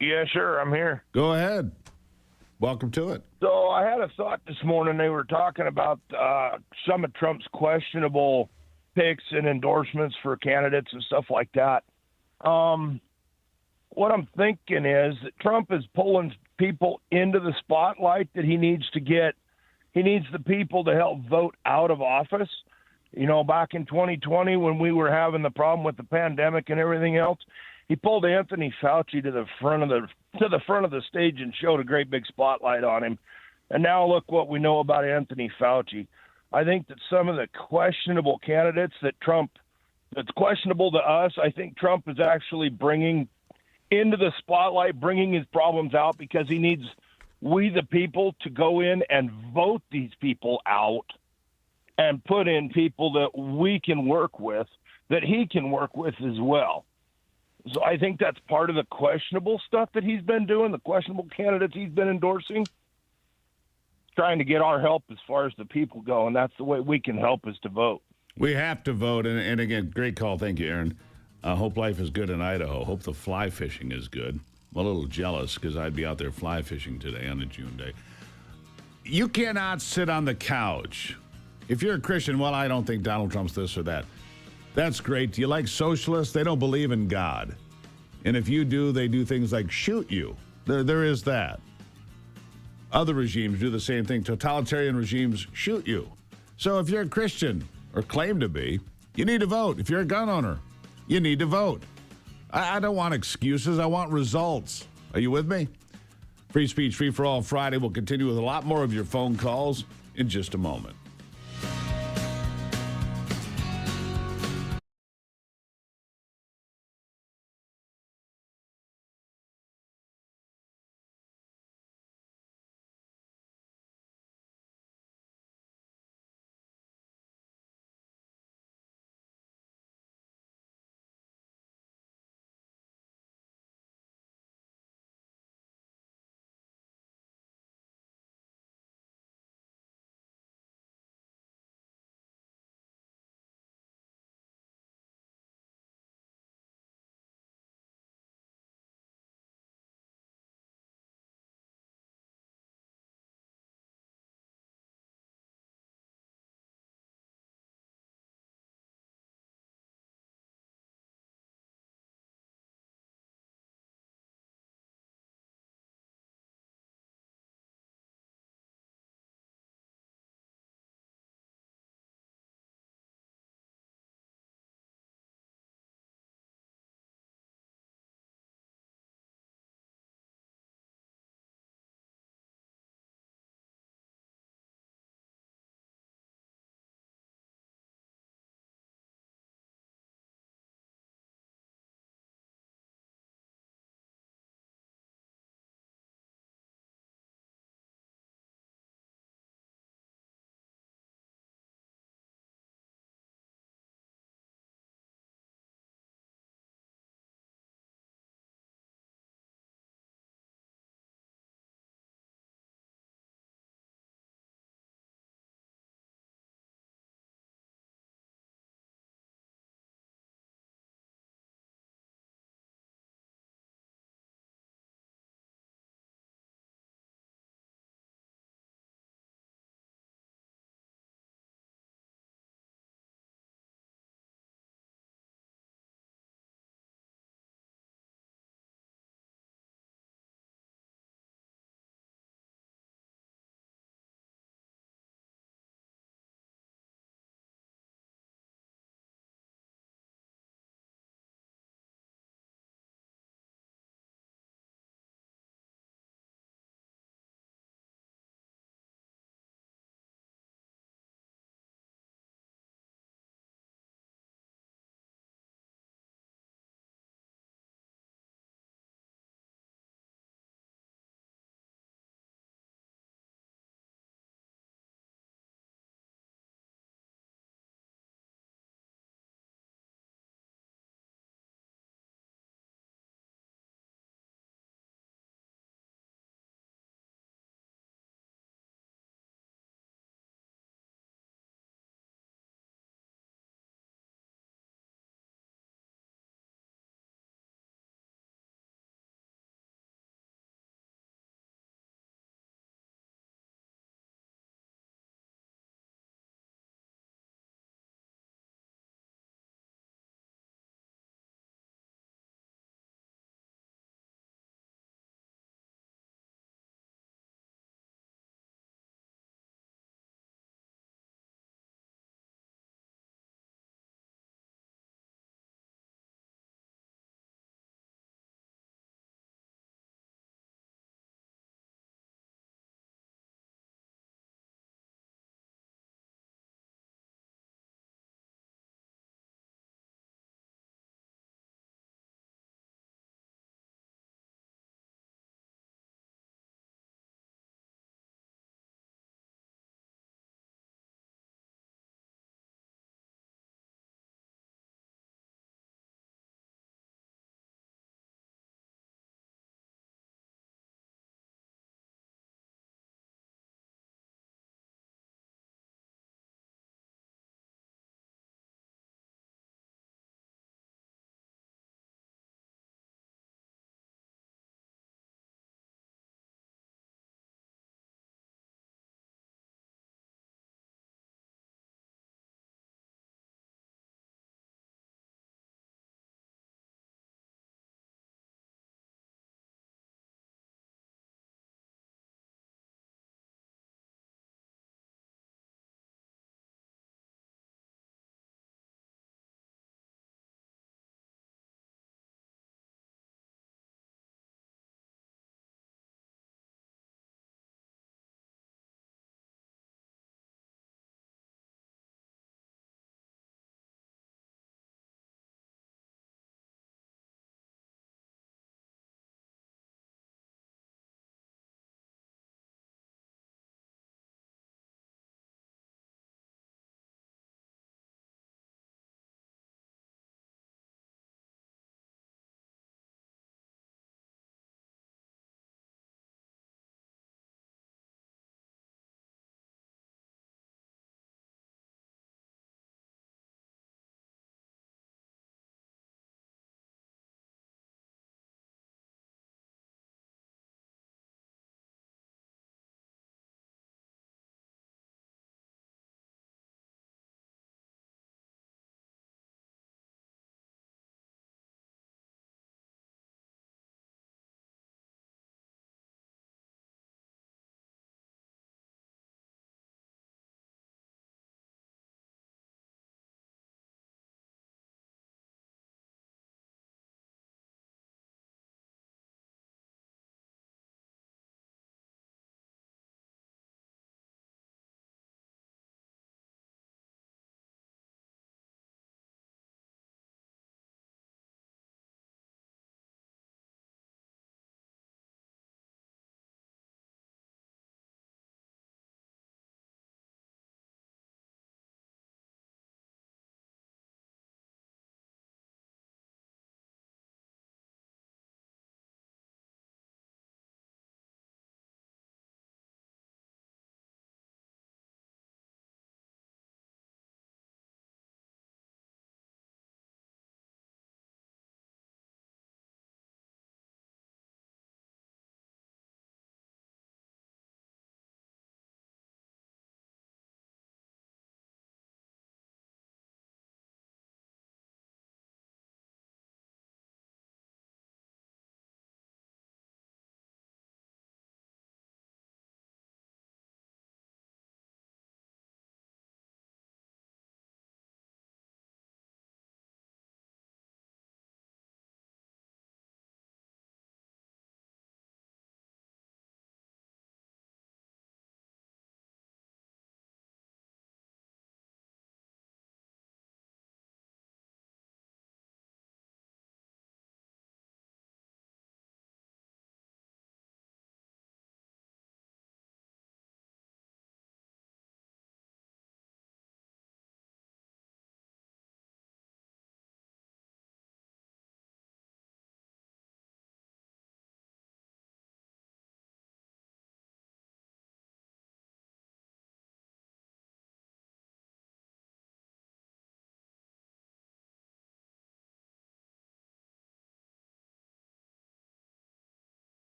Yeah, sure. I'm here. Go ahead. Welcome to it. So I had a thought this morning. They were talking about some of Trump's questionable picks and endorsements for candidates and stuff like that. What I'm thinking is that Trump is pulling people into the spotlight that he needs to get. He needs the people to help vote out of office. You know, back in 2020 when we were having the problem with the pandemic and everything else, he pulled Anthony Fauci to the front of the stage and showed a great big spotlight on him. And now look what we know about Anthony Fauci. I think that some of the questionable candidates that's questionable to us, I think Trump is actually bringing into the spotlight, bringing his problems out because he needs we the people to go in and vote these people out and put in people that we can work with, that he can work with as well. So I think that's part of the questionable stuff that he's been doing, the questionable candidates he's been endorsing, trying to get our help as far as the people go, and that's the way we can help is to vote. We have to vote, and again, great call. Thank you, Aaron. Hope life is good in Idaho. Hope the fly fishing is good. I'm a little jealous because I'd be out there fly fishing today on a June day. You cannot sit on the couch. If you're a Christian, well, I don't think Donald Trump's this or that. That's great. Do you like socialists? They don't believe in God. And if you do, they do things like shoot you. There is that. Other regimes do the same thing. Totalitarian regimes shoot you. So if you're a Christian or claim to be, you need to vote. If you're a gun owner, you need to vote. I don't want excuses. I want results. Are you with me? Free Speech, Free for All Friday. We'll continue with a lot more of your phone calls in just a moment.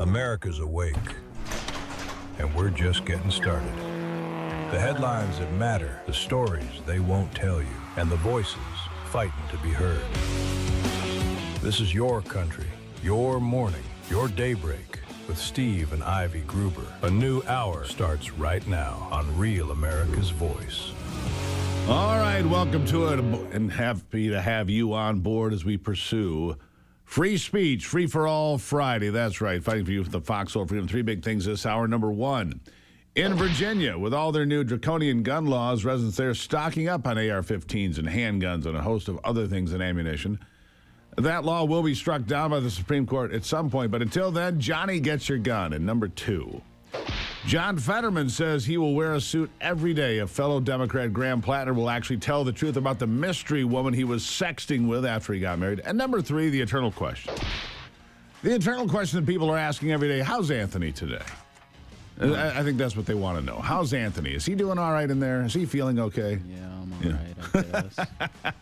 America's awake, and we're just getting started. The headlines that matter, the stories they won't tell you, and the voices fighting to be heard. This is your country, your morning, your daybreak with Steve and Ivy Gruber. A new hour starts right now on Real America's Voice. All right, welcome to it, and happy to have you on board as we pursue free speech, free for all Friday. That's right, fighting for you for the Foxhole Freedom. Three big things this hour. Number one, in Virginia, with all their new draconian gun laws, residents there stocking up on AR-15s and handguns and a host of other things and ammunition. That law will be struck down by the Supreme Court at some point, but until then, Johnny gets your gun. And number two, John Fetterman says he will wear a suit every day if fellow Democrat Graham Plattner will actually tell the truth about the mystery woman he was sexting with after he got married. And number three, the eternal question. The eternal question that people are asking every day, how's Anthony today? I think that's what they want to know. How's Anthony? Is he doing all right in there? Is he feeling okay? Yeah, I'm all right,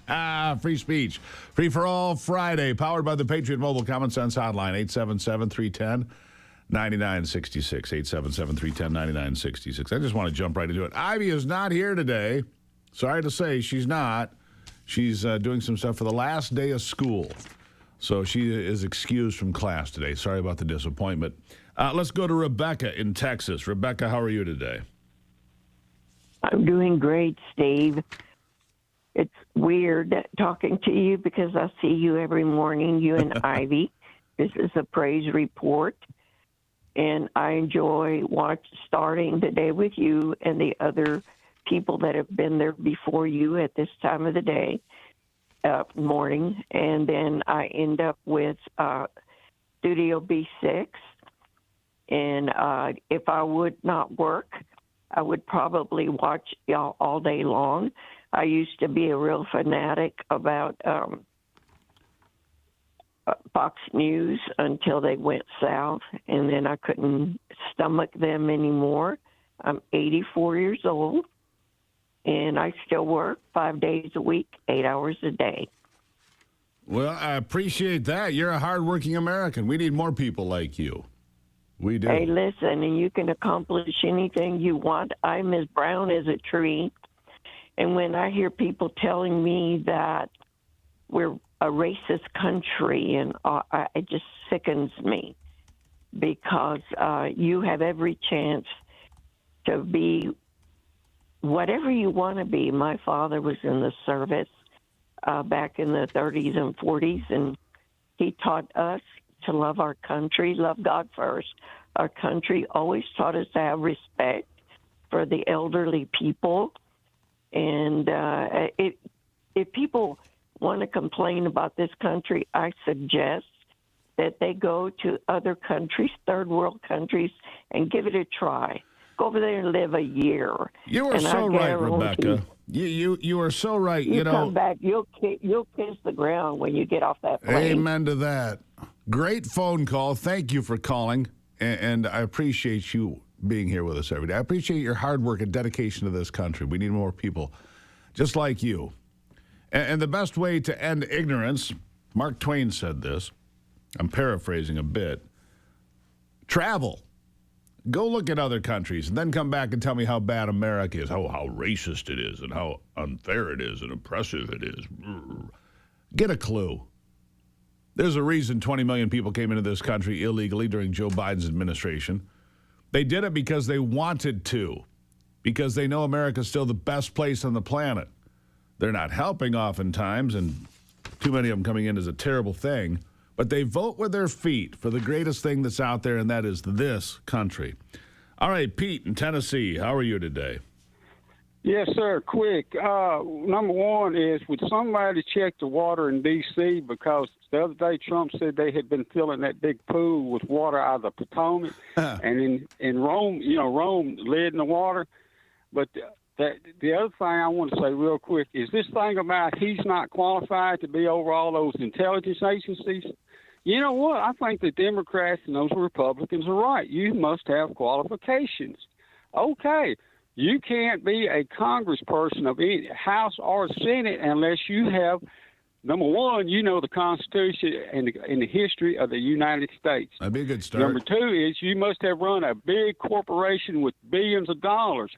I guess. Free speech. Free for all Friday. Powered by the Patriot Mobile Common Sense Hotline. 877-310-9966. 877-310-9966. I just want to jump right into it. Ivy is not here today. Sorry to say, she's not. She's doing some stuff for the last day of school. So she is excused from class today. Sorry about the disappointment. Let's go to Rebecca in Texas. Rebecca, how are you today? I'm doing great, Steve. It's weird talking to you because I see you every morning, you and Ivy. This is a praise report, and I enjoy starting the day with you and the other people that have been there before you at this time of the day, morning, and then I end up with Studio B6. And if I would not work, I would probably watch y'all all day long. I used to be a real fanatic about Fox News until they went south, and then I couldn't stomach them anymore. I'm 84 years old, and I still work 5 days a week, 8 hours a day. Well, I appreciate that. You're a hardworking American. We need more people like you. We do. Hey, listen, and you can accomplish anything you want. I'm as brown as a tree. And when I hear people telling me that we're a racist country, and it just sickens me because you have every chance to be whatever you want to be. My father was in the service back in the 30s and 40s, and he taught us to love our country, love God first. Our country always taught us to have respect for the elderly people. And if people want to complain about this country, I suggest that they go to other countries, third world countries, and give it a try. Go over there and live a year. You are so right, Rebecca. You are so right. You know, come back, you'll kiss the ground when you get off that plane. Amen to that. Great phone call. Thank you for calling, and I appreciate you being here with us every day. I appreciate your hard work and dedication to this country. We need more people just like you. And the best way to end ignorance, Mark Twain said this, I'm paraphrasing a bit, travel. Go look at other countries and then come back and tell me how bad America is, how racist it is, and how unfair it is and oppressive it is. Get a clue. There's a reason 20 million people came into this country illegally during Joe Biden's administration. They did it because they wanted to, because they know America's still the best place on the planet. They're not helping oftentimes, and too many of them coming in is a terrible thing, but they vote with their feet for the greatest thing that's out there, and that is this country. All right, Pete in Tennessee, how are you today? Yes, sir. Quick. Number one is, would somebody check the water in D.C. because the other day Trump said they had been filling that big pool with water out of the Potomac, and in Rome, Rome led in the water. But the other thing I want to say real quick is this thing about he's not qualified to be over all those intelligence agencies. You know what? I think the Democrats and those Republicans are right. You must have qualifications. Okay. You can't be a congressperson of any House or Senate unless you have Number one, you know the Constitution and the history of the United States. That'd be a good start. Number two is you must have run a big corporation with billions of dollars.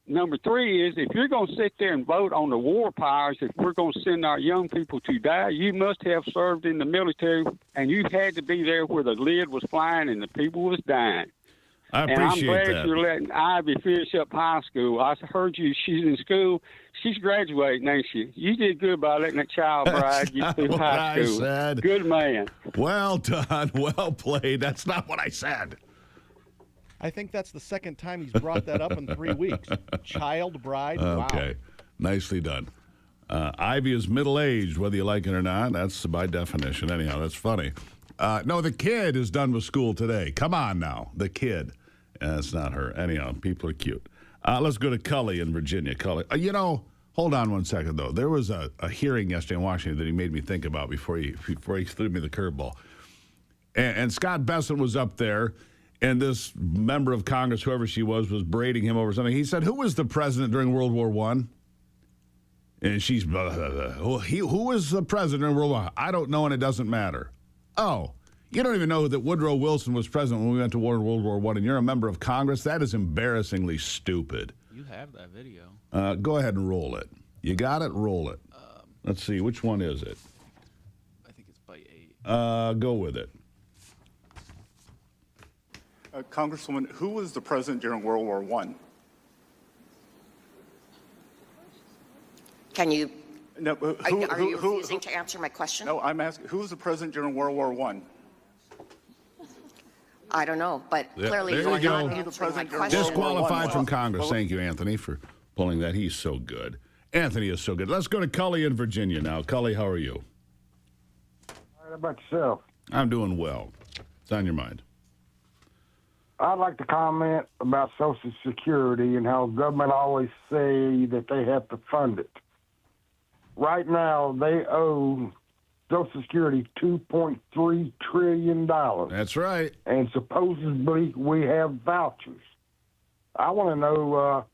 Number three is if you're going to sit there and vote on the war powers, if we're going to send our young people to die, you must have served in the military, and you had to be there where the lid was flying and the people was dying. I appreciate and I'm glad that. you're letting Ivy finish up high school. I heard you. She's in school. She's graduating, ain't she? You did good by letting that child bride get through high school. I said. Good man. Well done. Well played. That's not what I said. I think that's the second time he's brought that up in 3 weeks. Child bride. Okay. Nicely done. Ivy is middle-aged, whether you like it or not. That's by definition. Anyhow, that's funny. No, the kid is done with school today. Come on now. The kid. It's not her. Anyhow, people are cute. Let's go to Cully in Virginia. Cully. Hold on one second, though. There was a hearing yesterday in Washington that he made me think about before he threw me the curveball. And Scott Bessent was up there, and this member of Congress, whoever she was braiding him over something. He said, who was the president during World War I? And she's, who was the president during World War I? I don't know, and it doesn't matter. Oh, you don't even know that Woodrow Wilson was president when we went to war in World War I, and you're a member of Congress? That is embarrassingly stupid. You have that video. Go ahead and roll it. You got it? Roll it. Let's see. Which one is it? I think it's by 8. Go with it. Congresswoman, who was the president during World War I? Can you? No, are you refusing to answer my question? No, I'm asking, who was the president during World War I? I don't know, but clearly there you're you not go. answering my question. Disqualified from Congress. Thank you, Anthony, for pulling that. He's so good. Anthony is so good. Let's go to Cully in Virginia now. Cully, how are you? How about yourself? I'm doing well. It's on your mind. I'd like to comment about Social Security and how government always say that they have to fund it. Right now, they owe Social Security $2.3 trillion. That's right. And supposedly we have vouchers. I want to know,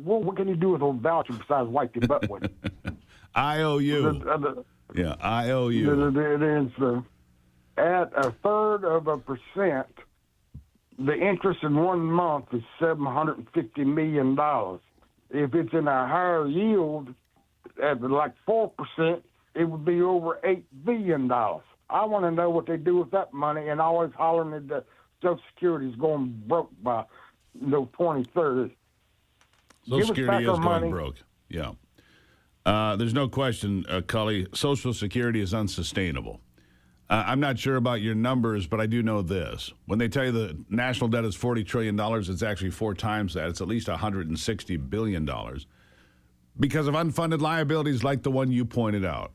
what can you do with those vouchers besides wipe your butt with it? IOU. Yeah, IOU. There's at 1/3%, the interest in 1 month is $750 million. If it's in a higher yield, at like 4%, it would be over $8 billion. I want to know what they do with that money, and always hollering that the Social Security is going broke by 2030. Social Security is going broke. Yeah. There's no question, Cully, Social Security is unsustainable. I'm not sure about your numbers, but I do know this. When they tell you the national debt is $40 trillion, it's actually 4 times that. It's at least $160 billion because of unfunded liabilities like the one you pointed out.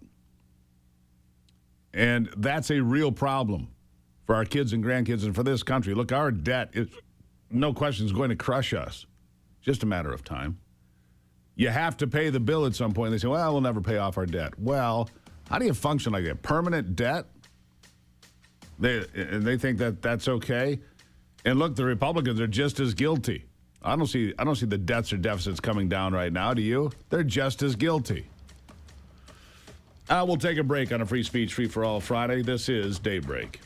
And that's a real problem for our kids and grandkids and for this country. Look, our debt, is, no question, is going to crush us. Just a matter of time. You have to pay the bill at some point. They say, well, we'll never pay off our debt. Well, how do you function like that? Permanent debt? They think that that's okay. And look, the Republicans are just as guilty. I don't see the debts or deficits coming down right now. Do you? They're just as guilty. We'll take a break on a Free Speech, Free for All Friday. This is Daybreak.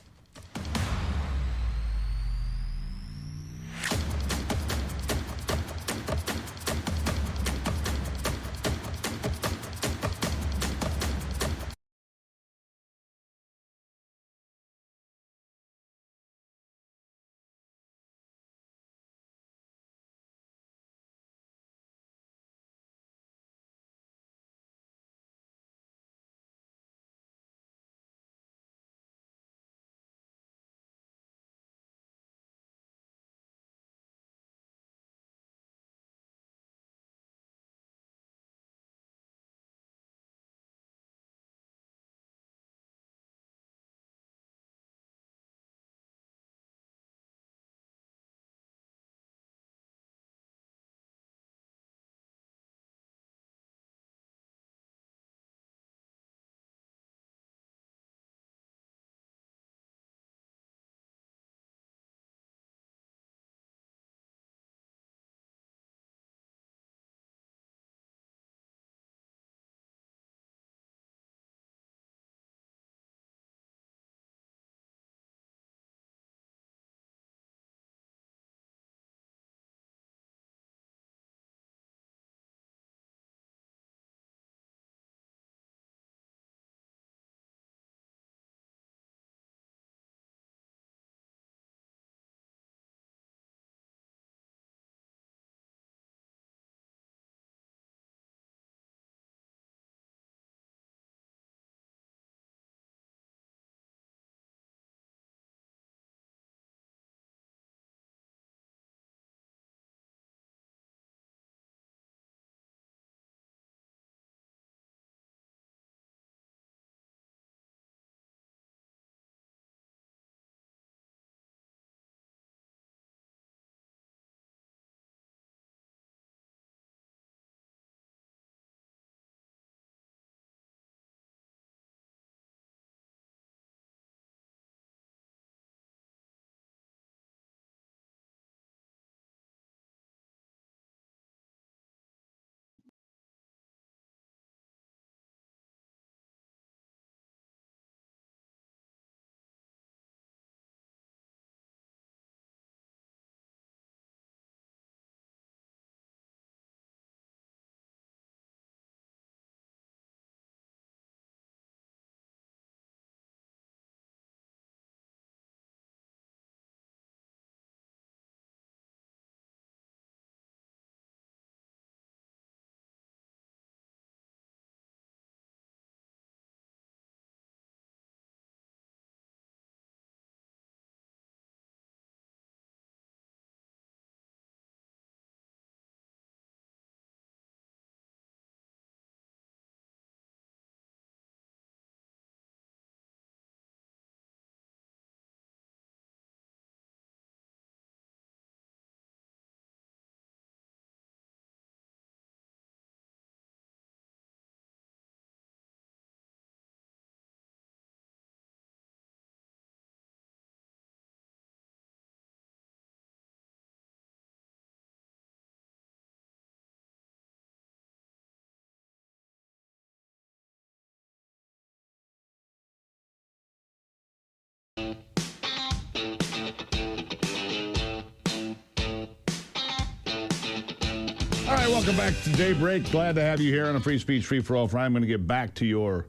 right, welcome back to Daybreak. Glad to have you here on a Free Speech Free for All. I'm going to get back to your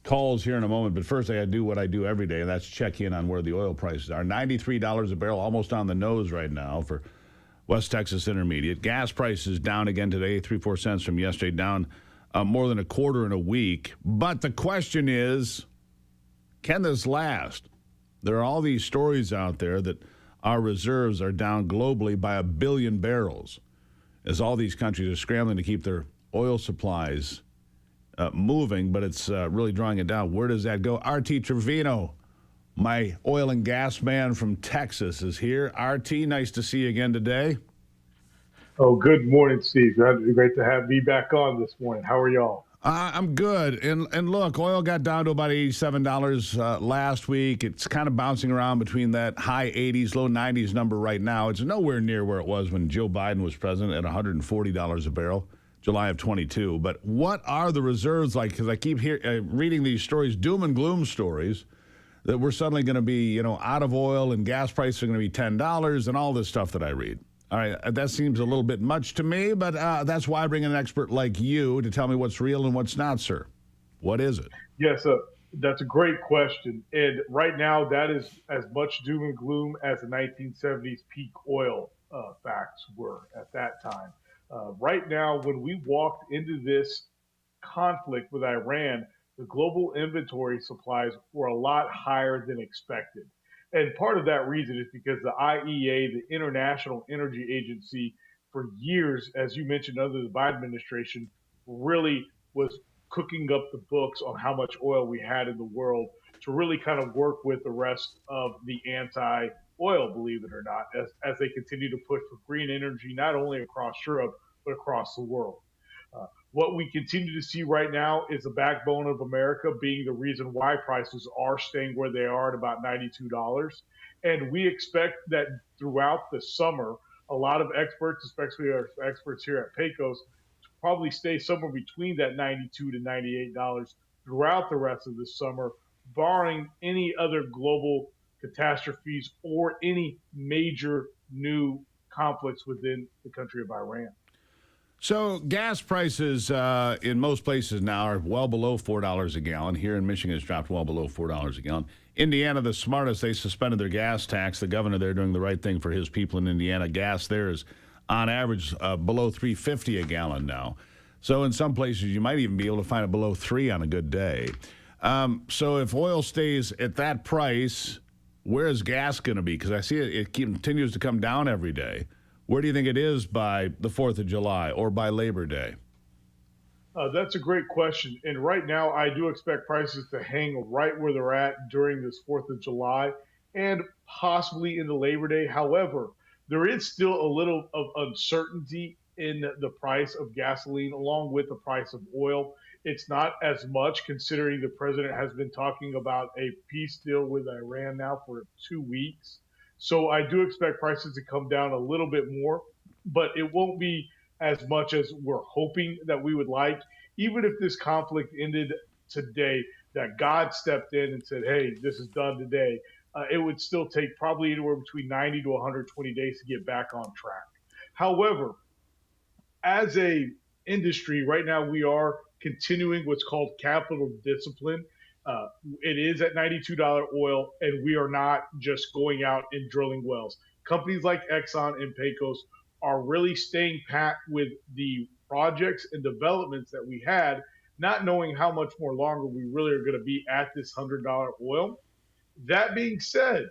calls here in a moment, but first I got to do what I do every day, and that's check in on where the oil prices are. $93 a barrel, almost on the nose right now for West Texas Intermediate. Gas prices down again today, 3-4 cents from yesterday, down more than a quarter in a week. But the question is, can this last? There are all these stories out there that our reserves are down globally by 1 billion barrels as all these countries are scrambling to keep their oil supplies moving, but it's really drawing it down. Where does that go? RT Trevino, my oil and gas man from Texas, is here. RT, nice to see you again today. Oh, good morning, Steve. Great to have me back on this morning. How are y'all? I'm good. And look, oil got down to about $87 last week. It's kind of bouncing around between that high 80s, low 90s number right now. It's nowhere near where it was when Joe Biden was president at $140 a barrel, July of 22. But what are the reserves like? Because I keep reading these stories, doom and gloom stories, that we're suddenly going to be, out of oil and gas prices are going to be $10 and all this stuff that I read. All right, that seems a little bit much to me, but that's why I bring in an expert like you to tell me what's real and what's not, sir. What is it? Yes, that's a great question. And right now, that is as much doom and gloom as the 1970s peak oil facts were at that time. Right now, when we walked into this conflict with Iran, the global inventory supplies were a lot higher than expected. And part of that reason is because the IEA, the International Energy Agency, for years, as you mentioned, under the Biden administration, really was cooking up the books on how much oil we had in the world to really kind of work with the rest of the anti-oil, believe it or not, as they continue to push for green energy, not only across Europe, but across the world. What we continue to see right now is the backbone of America being the reason why prices are staying where they are at about $92. And we expect that throughout the summer, a lot of experts, especially our experts here at Pecos, to probably stay somewhere between that $92 to $98 throughout the rest of the summer, barring any other global catastrophes or any major new conflicts within the country of Iran. So gas prices in most places now are well below $4 a gallon. Here in Michigan, it's dropped well below $4 a gallon. Indiana, the smartest, they suspended their gas tax. The governor there doing the right thing for his people in Indiana. Gas there is, on average, below $3.50 a gallon now. So in some places, you might even be able to find it below $3 on a good day. So if oil stays at that price, where is gas going to be? Because I see it continues to come down every day. Where do you think it is by the 4th of July or by Labor Day? That's a great question. And right now, I do expect prices to hang right where they're at during this 4th of July and possibly into Labor Day. However, there is still a little of uncertainty in the price of gasoline along with the price of oil. It's not as much considering the president has been talking about a peace deal with Iran now for 2 weeks. So I do expect prices to come down a little bit more, but it won't be as much as we're hoping that we would like. Even if this conflict ended today, that God stepped in and said, hey, this is done today, it would still take probably anywhere between 90 to 120 days to get back on track. However, as a industry, right now we are continuing what's called capital discipline. It is at $92 oil, and we are not just going out and drilling wells. Companies like Exxon and Pecos are really staying pat with the projects and developments that we had, not knowing how much more longer we really are going to be at this $100 oil. That being said,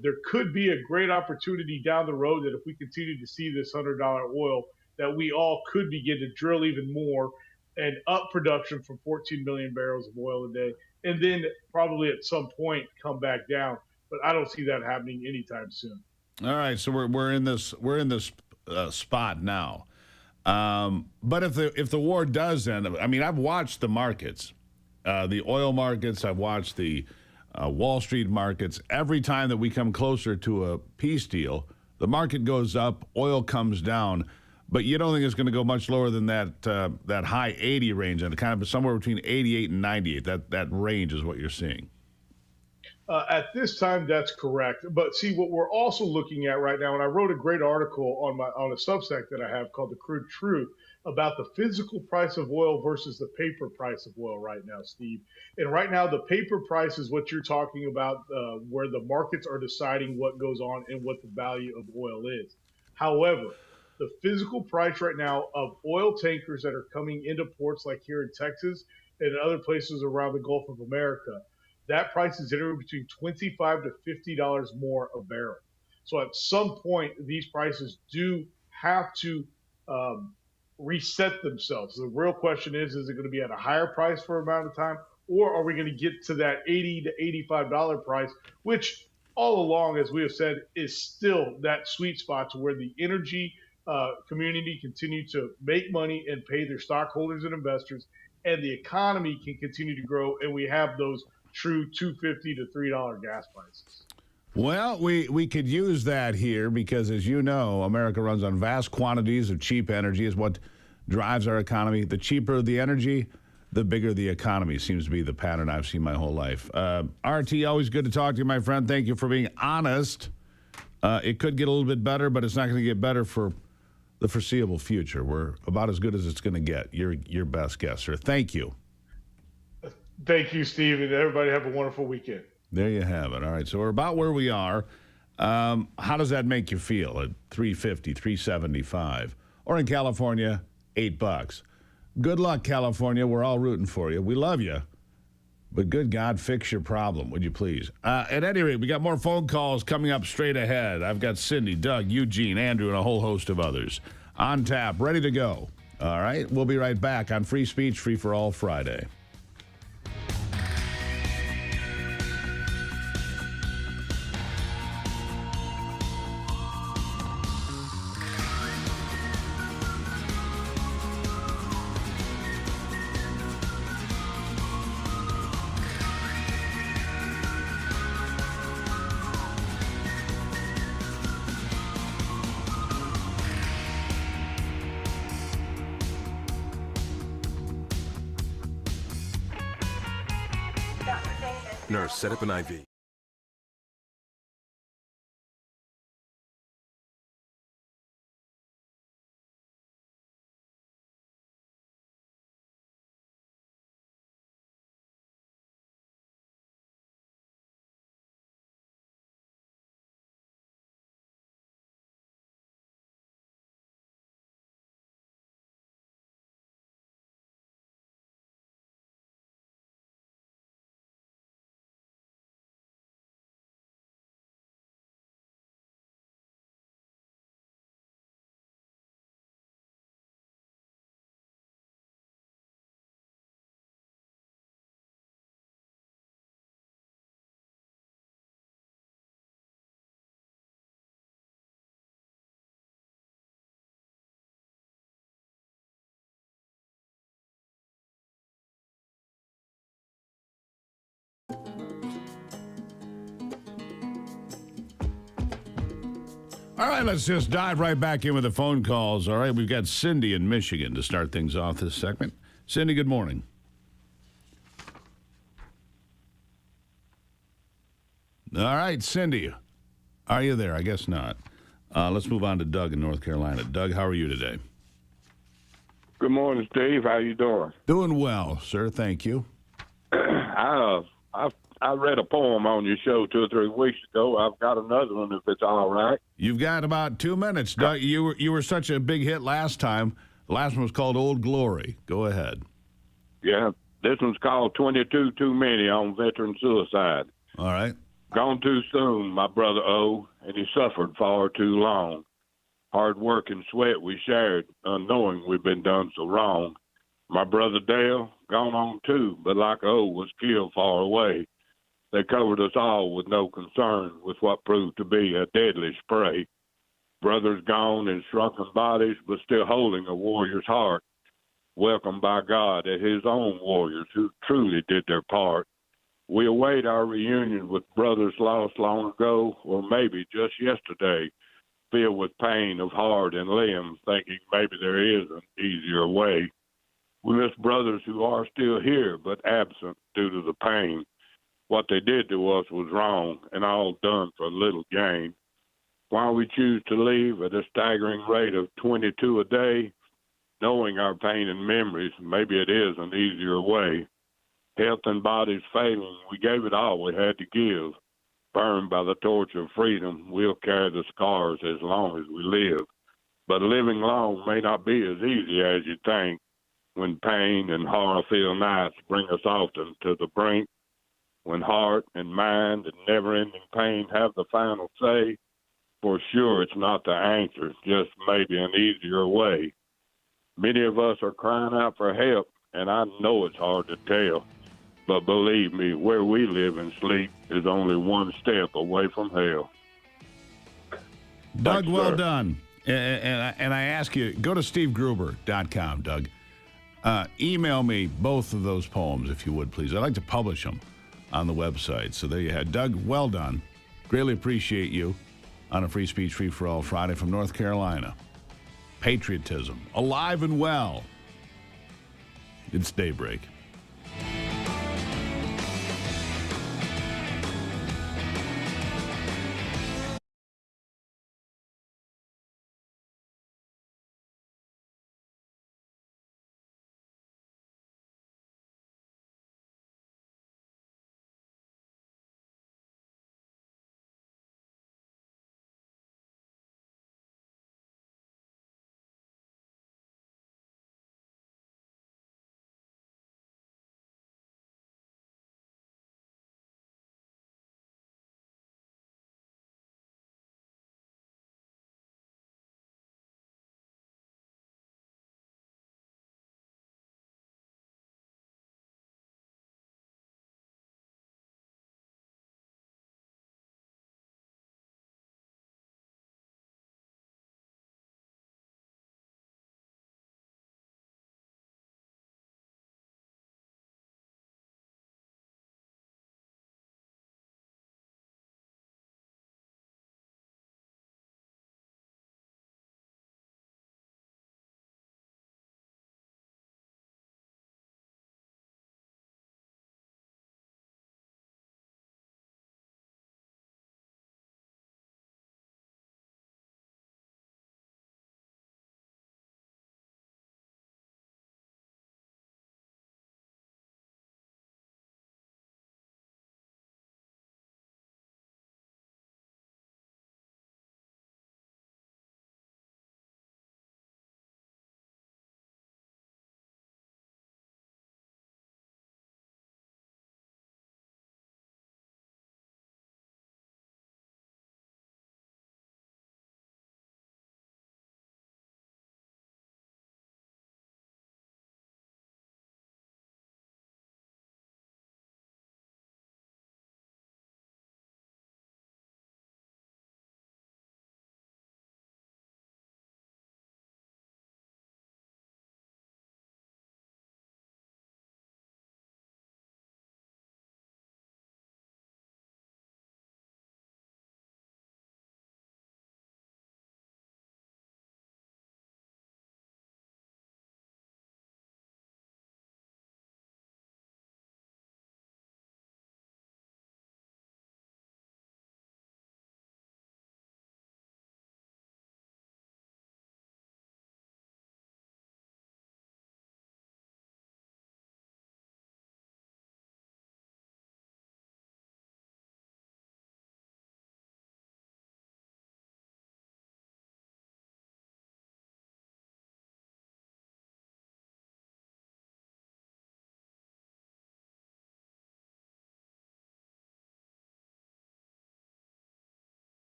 there could be a great opportunity down the road that if we continue to see this $100 oil, that we all could begin to drill even more and up production from 14 million barrels of oil a day, and then probably at some point come back down. But I don't see that happening anytime soon. All right, so we're in this spot now. But if the war does end, I mean, I've watched the markets, the oil markets. I've watched the Wall Street markets. Every time that we come closer to a peace deal, the market goes up, oil comes down. But you don't think it's going to go much lower than that high 80 range, and kind of somewhere between 88 and 98. That range is what you're seeing. At this time, that's correct. But see, what we're also looking at right now, and I wrote a great article on a Substack that I have called The Crude Truth about the physical price of oil versus the paper price of oil right now, Steve. And right now, the paper price is what you're talking about, where the markets are deciding what goes on and what the value of oil is. However, the physical price right now of oil tankers that are coming into ports like here in Texas and other places around the Gulf of America, that price is anywhere between $25 to $50 more a barrel. So at some point, these prices do have to reset themselves. The real question is it going to be at a higher price for an amount of time, or are we going to get to that $80 to $85 price, which all along, as we have said, is still that sweet spot to where the energy community continue to make money and pay their stockholders and investors, and the economy can continue to grow, and we have those true $2.50 to $3 gas prices. Well, we could use that here because, as you know, America runs on vast quantities of cheap energy is what drives our economy. The cheaper the energy, the bigger the economy seems to be the pattern I've seen my whole life. RT, always good to talk to you, my friend. Thank you for being honest. It could get a little bit better, but it's not going to get better for the foreseeable future. We're about as good as it's going to get. You're your best guess, sir. Thank you. Thank you, Steve, and everybody have a wonderful weekend. There you have it. All right, so we're about where we are. How does that make you feel at $3.50, $3.75? Or in California, $8? Good luck, California. We're all rooting for you. We love you. But good God, fix your problem, would you please? At any rate, we got more phone calls coming up straight ahead. I've got Cindy, Doug, Eugene, Andrew, and a whole host of others on tap, ready to go. All right, we'll be right back on Free Speech, Free for All Friday. Nurse, set up an IV. All right, let's just dive right back in with the phone calls. All right, we've got Cindy in Michigan to start things off this segment. Cindy, good morning. All right, Cindy, are you there? I guess not. Let's move on to Doug in North Carolina. Doug, how are you today? Good morning, Steve. How you doing? Doing well, sir. Thank you. I read a poem on your show 2 or 3 weeks ago. I've got another one if it's all right. You've got about 2 minutes, Doug. You were such a big hit last time. The last one was called Old Glory. Go ahead. Yeah, this one's called 22 Too Many on veteran suicide. All right. Gone too soon, my brother O, and he suffered far too long. Hard work and sweat we shared, unknowing we'd been done so wrong. My brother Dale, gone on too, but like O, was killed far away. They covered us all with no concern with what proved to be a deadly spray. Brothers gone in shrunken bodies, but still holding a warrior's heart. Welcomed by God as his own warriors who truly did their part. We await our reunion with brothers lost long ago, or maybe just yesterday, filled with pain of heart and limb, thinking maybe there is an easier way. We miss brothers who are still here, but absent due to the pain. What they did to us was wrong and all done for a little gain. Why we choose to leave at a staggering rate of 22 a day, knowing our pain and memories, maybe it is an easier way. Health and bodies failing, we gave it all we had to give. Burned by the torch of freedom, we'll carry the scars as long as we live. But living long may not be as easy as you think. When pain and horror-filled nights bring us often to the brink, when heart and mind and never-ending pain have the final say, for sure it's not the answer, just maybe an easier way. Many of us are crying out for help, and I know it's hard to tell. But believe me, where we live and sleep is only one step away from hell. Doug, Thanks, well sir. done. And I ask you, go to stevegruber.com, Doug. Email me both of those poems, if you would, please. I'd like to publish them on the website. So there you have. Doug, well done. Greatly appreciate you on a Free Speech, Free for All Friday from North Carolina. Patriotism, alive and well. It's daybreak.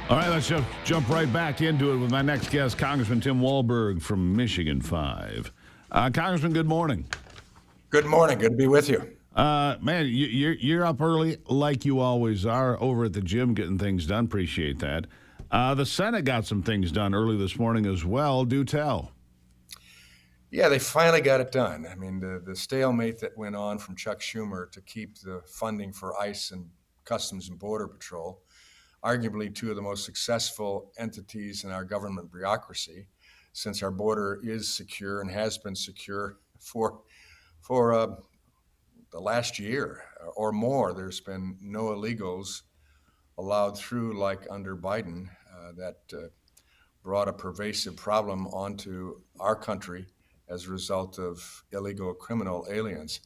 All right, let's jump right back into it with my next guest, Congressman Tim Walberg from Michigan 5. Congressman, good morning. Good morning. Good to be with you. Man, you're up early like you always are, over at the gym getting things done. Appreciate that. The Senate got some things done early this morning as well. Do tell. Yeah, they finally got it done. I mean, the stalemate that went on from Chuck Schumer to keep the funding for ICE and Customs and Border Patrol, arguably two of the most successful entities in our government bureaucracy, since our border is secure and has been secure for the last year or more. There's been no illegals allowed through like under Biden that brought a pervasive problem onto our country as a result of illegal criminal aliens.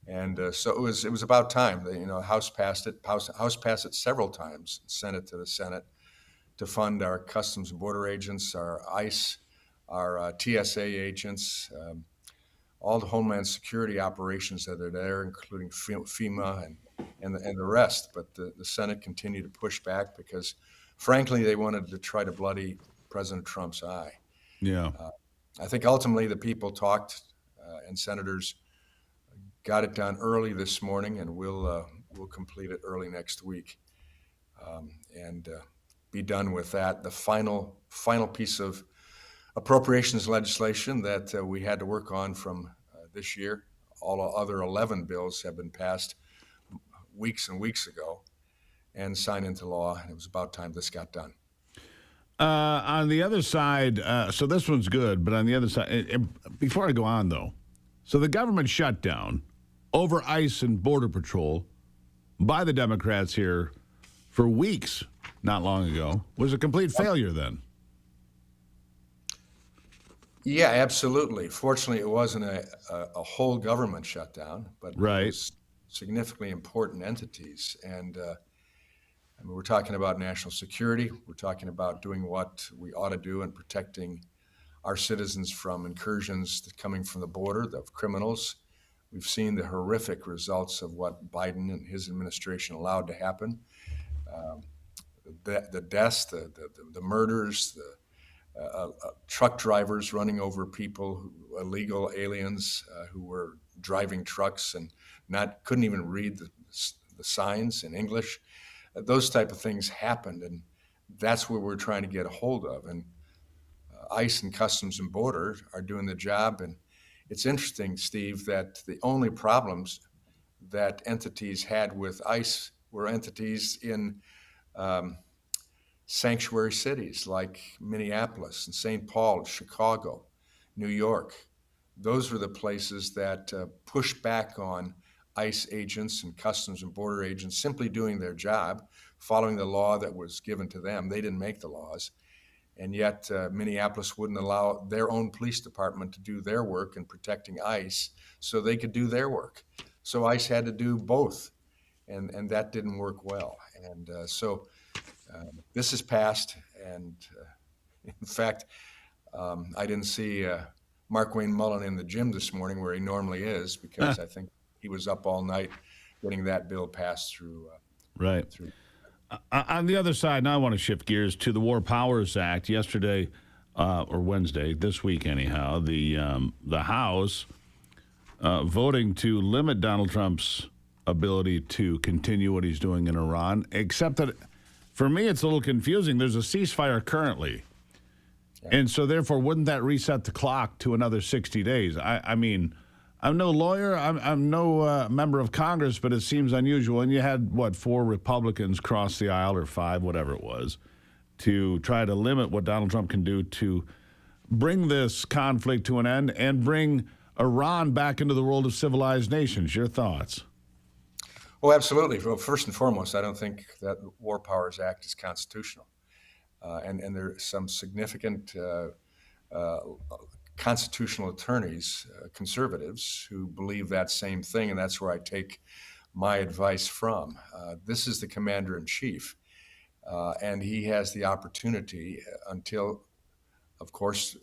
And so it was about time. House passed it. House passed it several times, Senate to the Senate, to fund our Customs and Border agents, our ICE, our TSA agents, all the Homeland Security operations that are there, including FEMA and the rest. But the Senate continued to push back because, frankly, they wanted to try to bloody President Trump's eye. Yeah. I think ultimately the people talked, and senators got it done early this morning, and we'll complete it early next week, and be done with that. The final piece of appropriations legislation that we had to work on from this year. All other 11 bills have been passed weeks and weeks ago and signed into law, and it was about time this got done. On the other side, so this one's good, but on the other side, before I go on, though, so the government shutdown over ICE and Border Patrol by the Democrats here for weeks not long ago was a complete failure then. Yeah, absolutely. Fortunately, it wasn't a whole government shutdown, but right. It was significantly important entities. And I mean, we're talking about national security. We're talking about doing what we ought to do in protecting our citizens from incursions coming from the border, of criminals. We've seen the horrific results of what Biden and his administration allowed to happen. The deaths, the murders, the truck drivers running over people, illegal aliens who were driving trucks and couldn't even read the signs in English. Those type of things happened, and that's what we're trying to get a hold of. And ICE and Customs and Border are doing the job. And it's interesting, Steve, that the only problems that entities had with ICE were entities in sanctuary cities like Minneapolis and St. Paul, Chicago, New York. Those were the places that pushed back on ICE agents and Customs and Border agents simply doing their job, following the law that was given to them. They didn't make the laws. And yet Minneapolis wouldn't allow their own police department to do their work in protecting ICE so they could do their work. So ICE had to do both, and that didn't work well. And so this is passed, and in fact, I didn't see Mark Wayne Mullen in the gym this morning where he normally is, because I think he was up all night getting that bill passed through. Right. On the other side, now I want to shift gears to the War Powers Act. Yesterday, or Wednesday, this week anyhow, the House voting to limit Donald Trump's ability to continue what he's doing in Iran, except that for me it's a little confusing. There's a ceasefire currently. And so therefore, wouldn't that reset the clock to another 60 days? I mean, I'm no lawyer, I'm no member of Congress, but it seems unusual. And you had, 4 Republicans cross the aisle, or 5, whatever it was, to try to limit what Donald Trump can do to bring this conflict to an end and bring Iran back into the world of civilized nations. Your thoughts? Well, absolutely. Well, first and foremost, I don't think that the War Powers Act is constitutional. And there's some significant constitutional attorneys, conservatives, who believe that same thing, and that's where I take my advice from. This is the commander-in-chief, and he has the opportunity until, of course,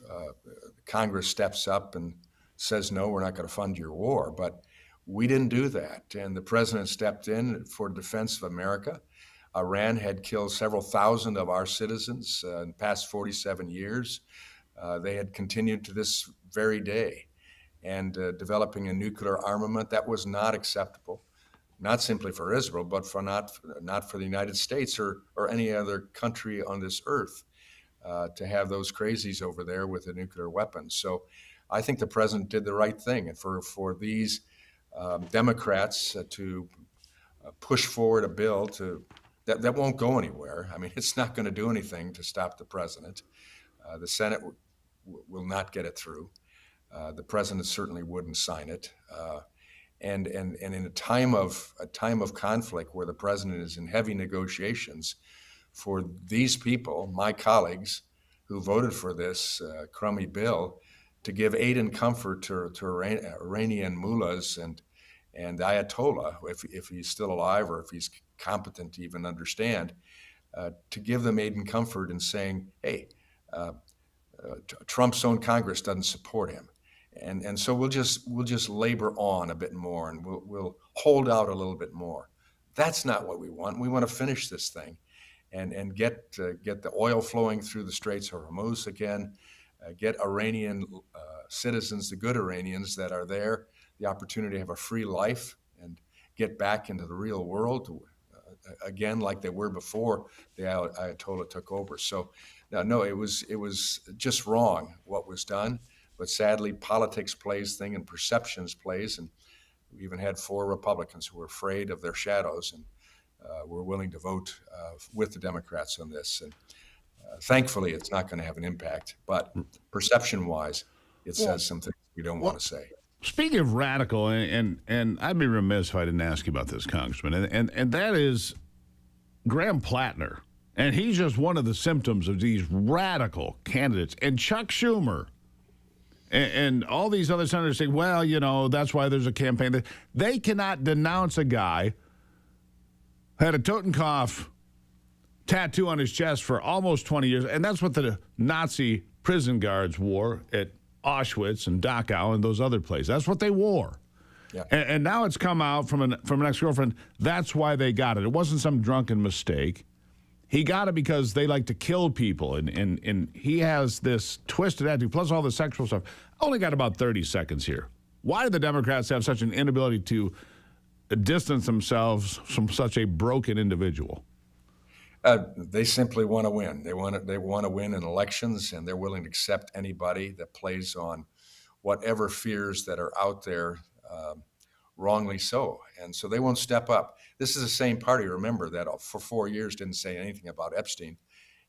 Congress steps up and says, no, we're not going to fund your war. But we didn't do that, and the president stepped in for defense of America. Iran had killed several thousand of our citizens in the past 47 years. They had continued to this very day, and developing a nuclear armament that was not acceptable, not simply for Israel, but for not for the United States or any other country on this earth, to have those crazies over there with a nuclear weapon. So I think the president did the right thing. And for these Democrats to push forward a bill that won't go anywhere. I mean, it's not going to do anything to stop the president. The Senate will not get it through. The president certainly wouldn't sign it. And in a time of conflict where the president is in heavy negotiations, for these people, my colleagues who voted for this crummy bill, to give aid and comfort to Iranian mullahs and Ayatollah, if he's still alive or if he's competent to even understand, to give them aid and comfort and saying, hey, Trump's own Congress doesn't support him. And so we'll just labor on a bit more, and we'll hold out a little bit more. That's not what we want. We want to finish this thing and get the oil flowing through the Straits of Hormuz again, get Iranian citizens, the good Iranians that are there, the opportunity to have a free life and get back into the real world again like they were before the Ayatollah took over. So no, it was just wrong what was done. But sadly, politics plays thing and perceptions plays. And we even had 4 Republicans who were afraid of their shadows and were willing to vote with the Democrats on this. And thankfully, it's not going to have an impact. But perception-wise, it says some things we don't want to say. Speaking of radical, and I'd be remiss if I didn't ask you about this, Congressman, and that is Graham Plattner. And he's just one of the symptoms of these radical candidates. And Chuck Schumer and all these other senators say, well, you know, that's why there's a campaign. They cannot denounce a guy who had a Totenkopf tattoo on his chest for almost 20 years, and that's what the Nazi prison guards wore at Auschwitz and Dachau and those other places. That's what they wore. Yeah. And now it's come out from an ex-girlfriend. That's why they got it. It wasn't some drunken mistake. He got it because they like to kill people, and he has this twisted attitude, plus all the sexual stuff. I only got about 30 seconds here. Why do the Democrats have such an inability to distance themselves from such a broken individual? They simply want to win. They want to win in elections, and they're willing to accept anybody that plays on whatever fears that are out there, wrongly so. And so they won't step up. This is the same party, remember, that for 4 years didn't say anything about Epstein.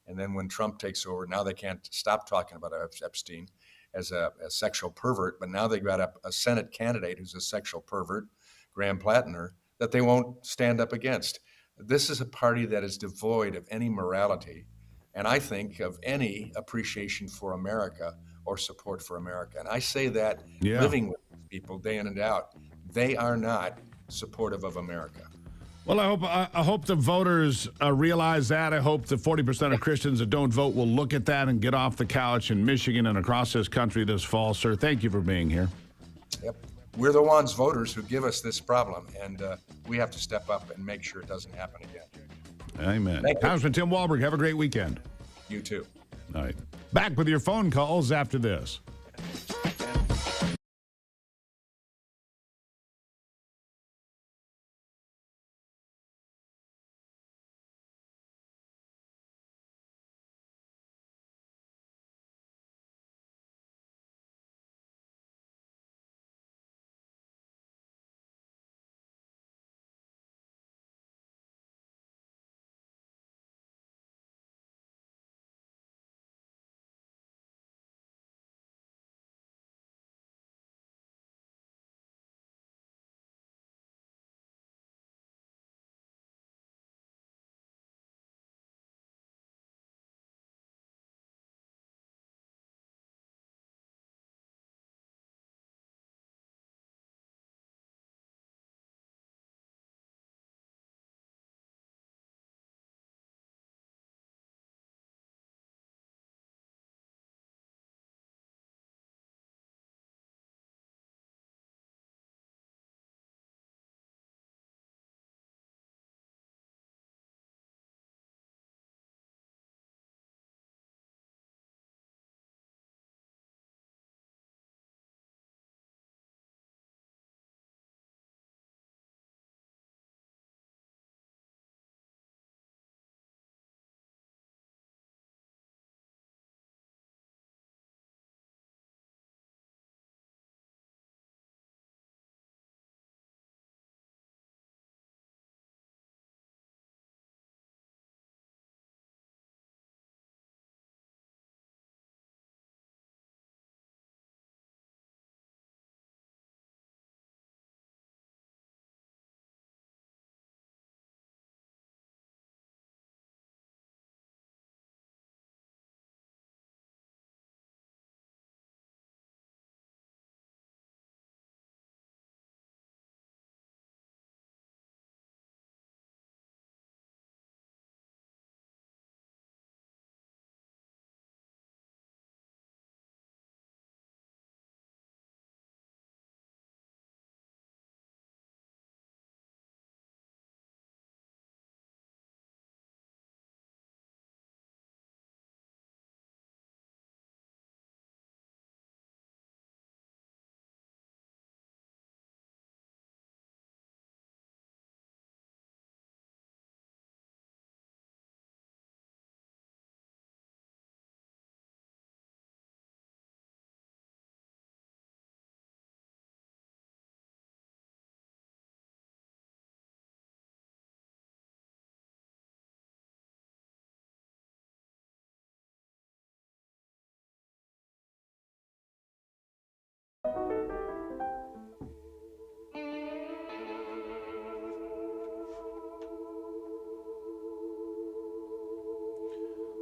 And then when Trump takes over, now they can't stop talking about Epstein as a sexual pervert. But now they've got a Senate candidate who's a sexual pervert, Graham Plattner, that they won't stand up against. This is a party that is devoid of any morality, and I think of any appreciation for America or support for America. And I say that living with people day in and out, they are not supportive of America. Well, I hope the voters realize that. I hope the 40% of Christians that don't vote will look at that and get off the couch in Michigan and across this country this fall. Sir, thank you for being here. Yep. We're the ones, voters, who give us this problem, and we have to step up and make sure it doesn't happen again. Amen. Congressman Tim Walberg, have a great weekend. You too. All right. Back with your phone calls after this.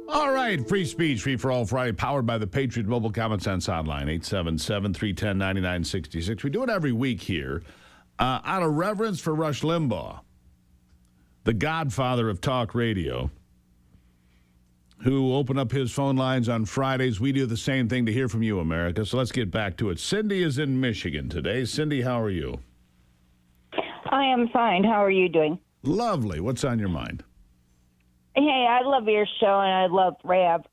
All right, free speech, free for all Friday, powered by the Patriot Mobile Common Sense Hotline, 877-310-9966. We do it every week here out of reverence for Rush Limbaugh, the godfather of talk radio, who opened up his phone lines on Fridays. We do the same thing to hear from you, America. So let's get back to it. Cindy is in Michigan today. Cindy, how are you? I am fine. How are you doing? Lovely. What's on your mind? Hey, I love your show and I love Rav.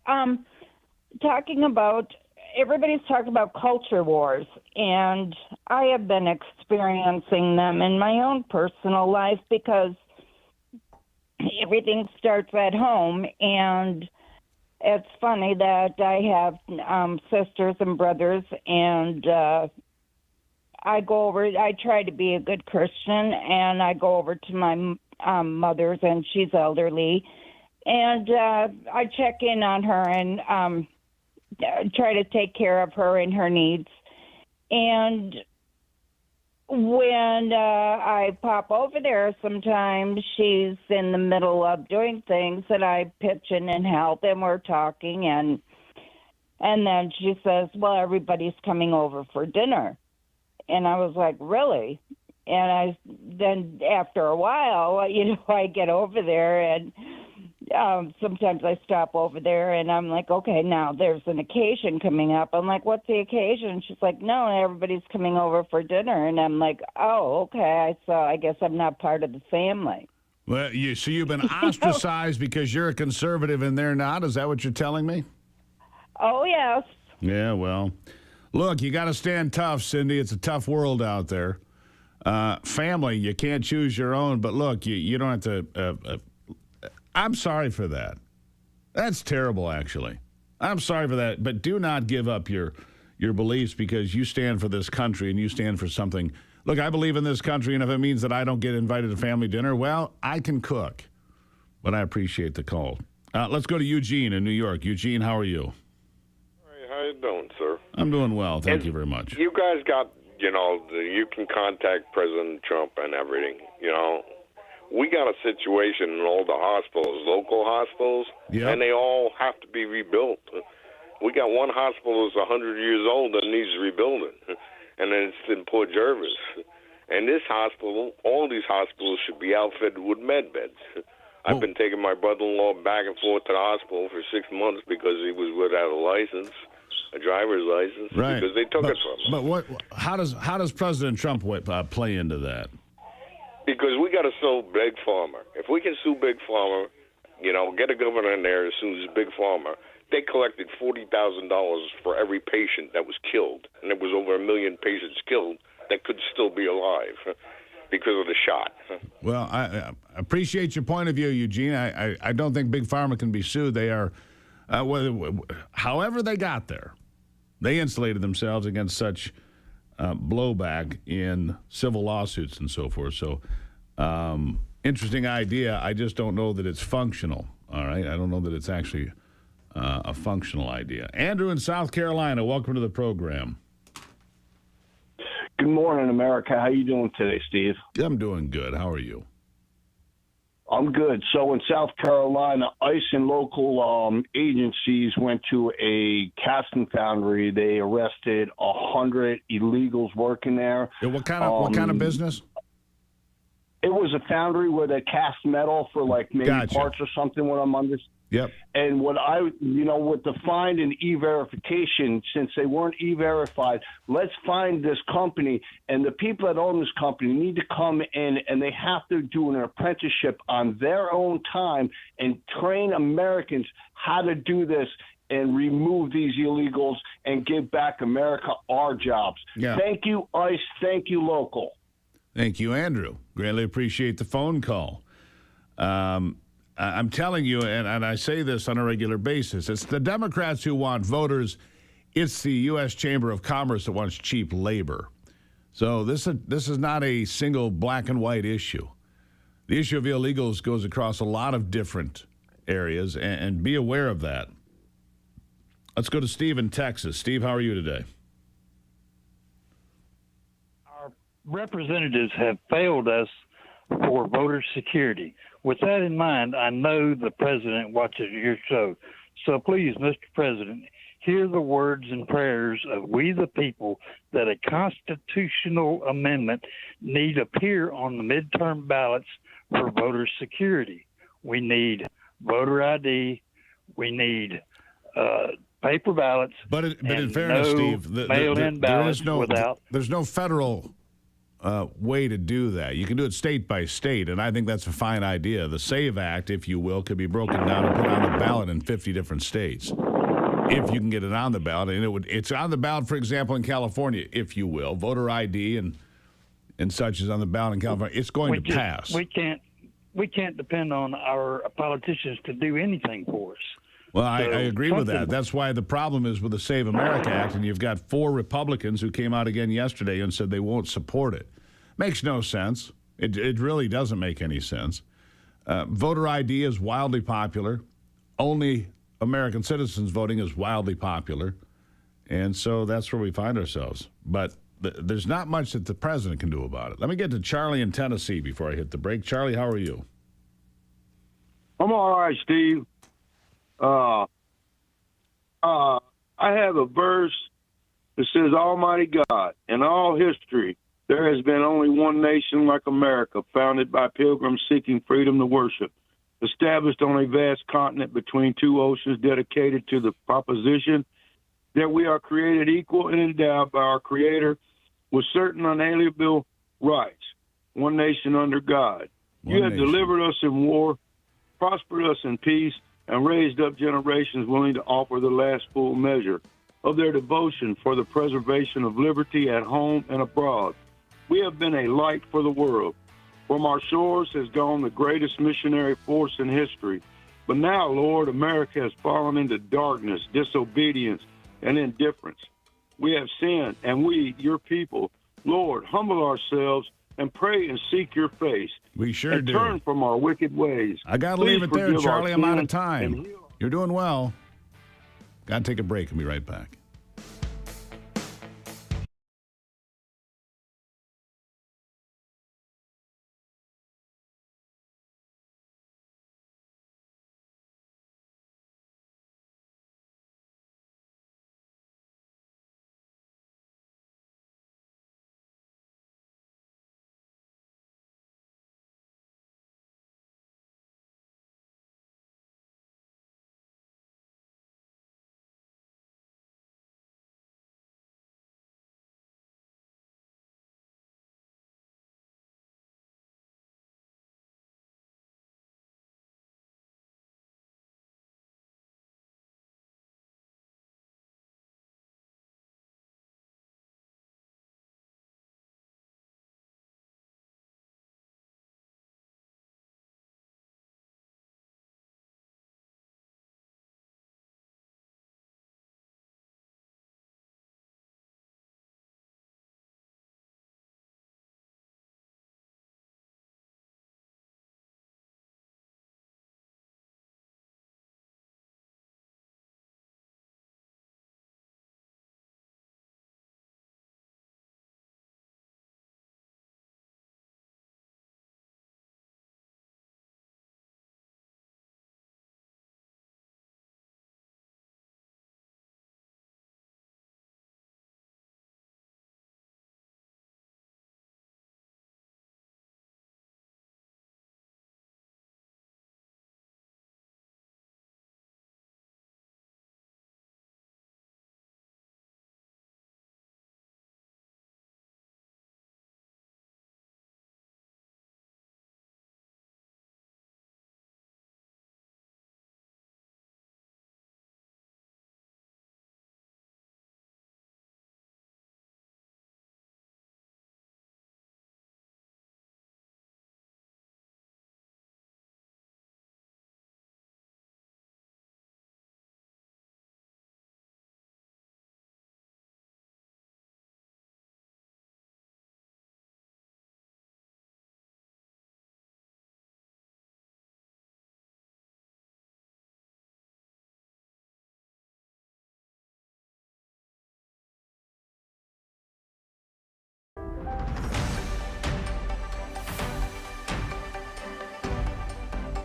Everybody's talking about culture wars, and I have been experiencing them in my own personal life because everything starts at home. And it's funny that I have sisters and brothers, and I try to be a good Christian, and I go over to my mother's, and she's elderly, and I check in on her and try to take care of her and her needs. And when I pop over there, sometimes she's in the middle of doing things, and I pitch in and help, and we're talking, and then she says, well, everybody's coming over for dinner. And I was like, really? And then after a while, I get over there, and sometimes I stop over there, and I'm like, okay, now there's an occasion coming up. I'm like, what's the occasion? She's like, no, everybody's coming over for dinner. And I'm like, oh, okay, I guess I'm not part of the family. Well, so you've been ostracized because you're a conservative and they're not? Is that what you're telling me? Oh, yes. Yeah, well, look, you got to stand tough, Cindy. It's a tough world out there. Family, you can't choose your own, but look, you don't have to... I'm sorry for that. That's terrible, actually. I'm sorry for that, but do not give up your beliefs because you stand for this country and you stand for something. Look, I believe in this country, and if it means that I don't get invited to family dinner, well, I can cook. But I appreciate the call. Let's go to Eugene in New York. Eugene, how are you? Hey, how you doing, sir? I'm doing well. Thank you very much. You guys got, you can contact President Trump and everything, We got a situation in all the hospitals, local hospitals, and they all have to be rebuilt. We got one hospital that's 100 years old that needs rebuilding, and then it's in Port Jervis. And this hospital, all these hospitals should be outfitted with med beds. I've been taking my brother-in-law back and forth to the hospital for 6 months because he was without a license, a driver's license, because they took it from him. But how does President Trump play into that? Because we got to sue Big Pharma. If we can sue Big Pharma, get a governor in there as soon as Big Pharma, they collected $40,000 for every patient that was killed. And there was over 1 million patients killed that could still be alive because of the shot. Well, I appreciate your point of view, Eugene. I don't think Big Pharma can be sued. They are, however they got there, they insulated themselves against such blowback in civil lawsuits and so forth. So, interesting idea. I just don't know that it's functional. All right, I don't know that it's actually a functional idea. Andrew in South Carolina, welcome to the program. Good morning, America. How you doing today, Steve? I'm doing good. How are you? I'm good. So in South Carolina, ICE and local agencies went to a casting foundry. They arrested 100 illegals working there. Yeah, what kind of business? It was a foundry where they cast metal for maybe parts or something. What I'm understanding. Yep. And with the find and e-verification, since they weren't e-verified, let's find this company, and the people that own this company need to come in, and they have to do an apprenticeship on their own time and train Americans how to do this and remove these illegals and give back America our jobs. Yeah. Thank you, ICE. Thank you, local. Thank you, Andrew. Greatly appreciate the phone call. I'm telling you, and I say this on a regular basis, it's the Democrats who want voters. It's the U.S. Chamber of Commerce that wants cheap labor. So this is not a single black and white issue. The issue of illegals goes across a lot of different areas, and be aware of that. Let's go to Steve in Texas. Steve, how are you today? Our representatives have failed us for voter security. With that in mind, I know the president watches your show. So please, Mr. President, hear the words and prayers of we the people that a constitutional amendment need appear on the midterm ballots for voter security. We need voter ID. We need paper ballots. But in fairness, no Steve, mail-in ballots there's no federal way to do that. You can do it state by state, and I think that's a fine idea. The SAVE Act, if you will, could be broken down and put on the ballot in 50 different states. If you can get it on the ballot, and it's on the ballot, for example, in California, if you will, voter ID and such is on the ballot in California. It's going to pass. We can't depend on our politicians to do anything for us. Well, I agree with that. That's why the problem is with the Save America Act, and you've got 4 Republicans who came out again yesterday and said they won't support it. Makes no sense. It really doesn't make any sense. Voter ID is wildly popular. Only American citizens voting is wildly popular. And so that's where we find ourselves. But there's not much that the president can do about it. Let me get to Charlie in Tennessee before I hit the break. Charlie, how are you? I'm all right, Steve. I have a verse that says, Almighty God, in all history, there has been only one nation like America, founded by pilgrims seeking freedom to worship, established on a vast continent between 2 oceans, dedicated to the proposition that we are created equal and endowed by our Creator with certain unalienable rights, one nation under God. You have delivered us in war, prospered us in peace, and raised up generations willing to offer the last full measure of their devotion for the preservation of liberty at home and abroad. We have been a light for the world. From our shores has gone the greatest missionary force in history. But now, Lord, America has fallen into darkness, disobedience, and indifference. We have sinned, and we, your people, Lord, humble ourselves and pray and seek your face. We sure do. Turn from our wicked ways. I got to leave it there, Charlie. I'm out of time. You're doing well. Got to take a break and be right back.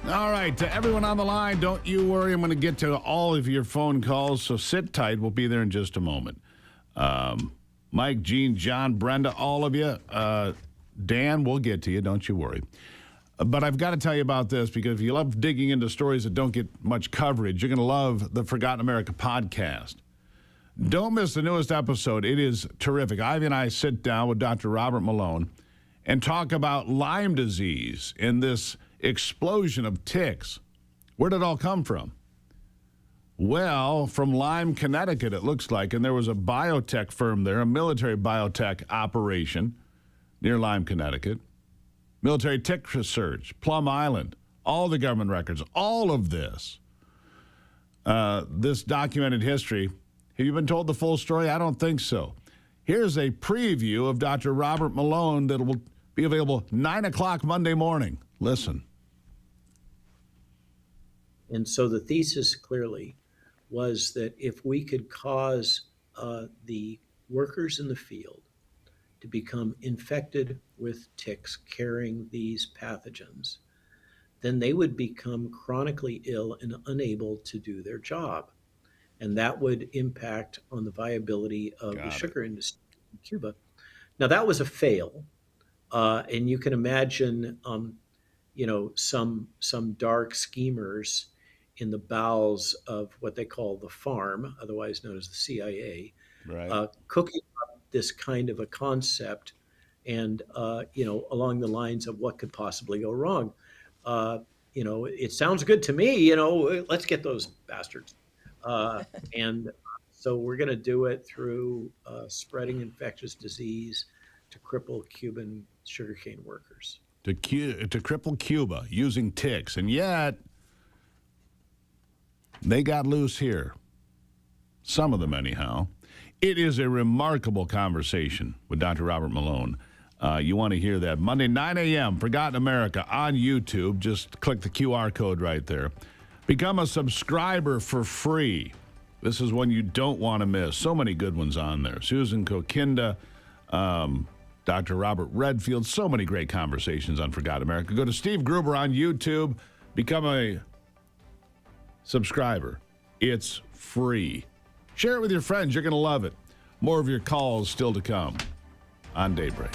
All right, to everyone on the line, don't you worry. I'm going to get to all of your phone calls, so sit tight. We'll be there in just a moment. Mike, Gene, John, Brenda, all of you. Dan, we'll get to you. Don't you worry. But I've got to tell you about this, because if you love digging into stories that don't get much coverage, you're going to love the Forgotten America podcast. Don't miss the newest episode. It is terrific. Ivy and I sit down with Dr. Robert Malone and talk about Lyme disease and this explosion of ticks. Where did it all come from? Well, from Lyme, Connecticut, it looks like. And there was a biotech firm there, a military biotech operation near Lyme, Connecticut. Military tick research, Plum Island, all the government records, all of this. This documented history. Have you been told the full story? I don't think so. Here's a preview of Dr. Robert Malone that will be available 9 o'clock Monday morning. Listen. And so the thesis clearly was that if we could cause the workers in the field to become infected with ticks carrying these pathogens, then they would become chronically ill and unable to do their job. And that would impact on the viability of the sugar industry in Cuba. Now, that was a fail. And you can imagine, some dark schemers in the bowels of what they call the farm, otherwise known as the CIA, right. Cooking up this kind of a concept and, along the lines of what could possibly go wrong. It sounds good to me, let's get those bastards. And so we're going to do it through spreading infectious disease to cripple Cuban sugarcane workers. To cripple Cuba using ticks. And yet, they got loose here. Some of them, anyhow. It is a remarkable conversation with Dr. Robert Malone. You want to hear that. Monday, 9 a.m., Forgotten America on YouTube. Just click the QR code right there. Become a subscriber for free. This is one you don't want to miss. So many good ones on there. Susan Kokinda, Dr. Robert Redfield. So many great conversations on Forgotten America. Go to Steve Gruber on YouTube. Become a subscriber. It's free. Share it with your friends. You're going to love it. More of your calls still to come on Daybreak.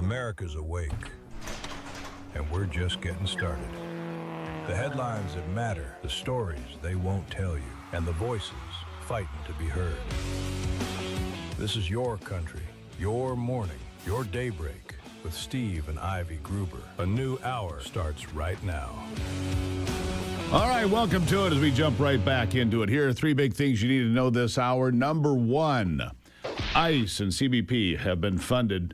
America's awake, and we're just getting started. The headlines that matter, the stories they won't tell you, and the voices fighting to be heard. This is your country, your morning, your daybreak with Steve and Ivy Gruber. A new hour starts right now. All right, welcome to it as we jump right back into it. Here are three big things you need to know this hour. Number one, ICE and CBP have been funded,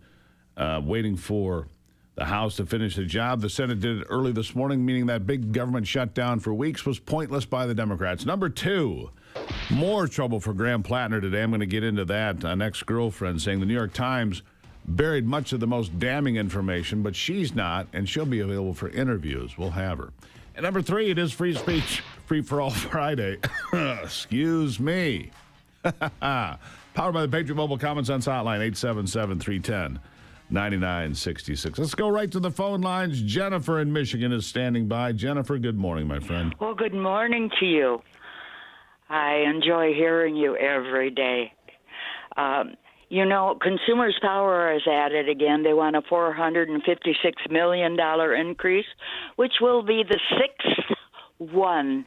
waiting for the House to finish the job. The Senate did it early this morning, meaning that big government shutdown for weeks was pointless by the Democrats. Number two, more trouble for Graham Plattner today. I'm going to get into that. An ex-girlfriend saying the New York Times buried much of the most damning information, but she's not, and she'll be available for interviews. We'll have her. And number three, it is Free Speech, Free for All Friday. Excuse me. Powered by the Patriot Mobile Common Sense Hotline, 877-310-9966. Let's go right to the phone lines. Jennifer in Michigan is standing by. Jennifer, good morning, my friend. Well, good morning to you. I enjoy hearing you every day. You know, Consumers Power is at it again. They want a $456 million increase, which will be the sixth one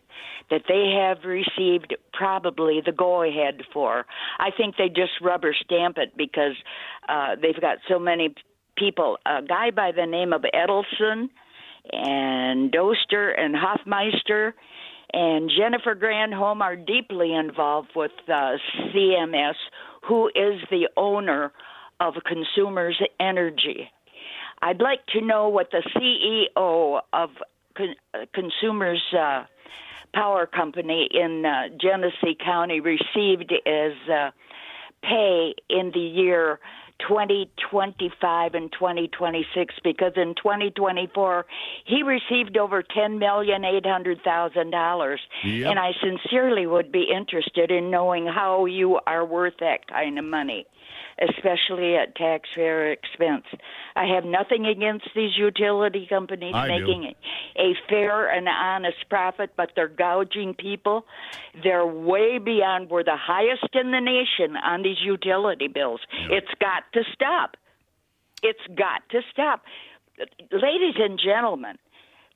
that they have received probably the go-ahead for. I think they just rubber stamp it because they've got so many people. A guy by the name of Edelson and Doster and Hoffmeister and Jennifer Granholm are deeply involved with CMS, who is the owner of Consumers Energy. I'd like to know what the CEO of Consumers Power Company in Genesee County received as pay in the year 2025 and 2026, because in 2024 he received over $10,800,000, and I sincerely would be interested in knowing how you are worth that kind of money, especially at taxpayer expense. I have nothing against these utility companies making a fair and honest profit, but they're gouging people. They're way beyond, we're the highest in the nation on these utility bills. It's got to stop. It's got to stop. Ladies and gentlemen,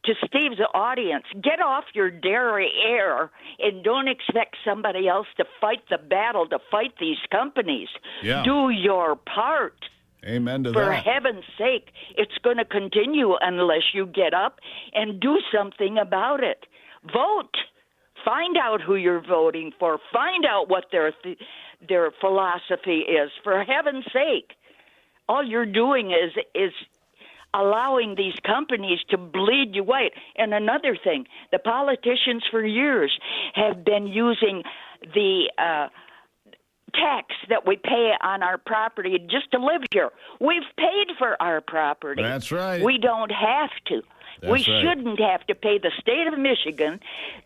to Steve's audience, get off your derriere and don't expect somebody else to fight the battle, to fight these companies. Yeah. Do your part. Amen to For that. heaven's sake, it's going to continue unless you get up and do something about it. Vote. Find out who you're voting for. Find out what their philosophy is. For heaven's sake, all you're doing is allowing these companies to bleed you white. And another thing, the politicians for years have been using the tax that we pay on our property just to live here. We've paid for our property. That's right. We don't have to. That's we right. shouldn't have to pay the state of Michigan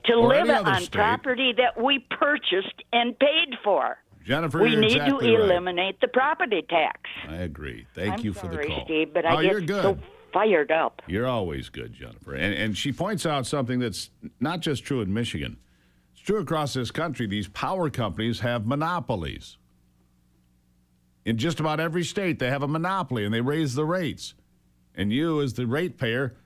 to Or live any other on state. property that we purchased and paid for. Jennifer, we you're need exactly to right. eliminate the property tax. I agree. Thank I'm you for sorry, the call. Steve, but Oh, I you're get good. so fired up. You're always good, Jennifer. And she points out something that's not just true in Michigan. It's true across this country. These power companies have monopolies. In just about every state, they have a monopoly, and they raise the rates. And you, as the ratepayer,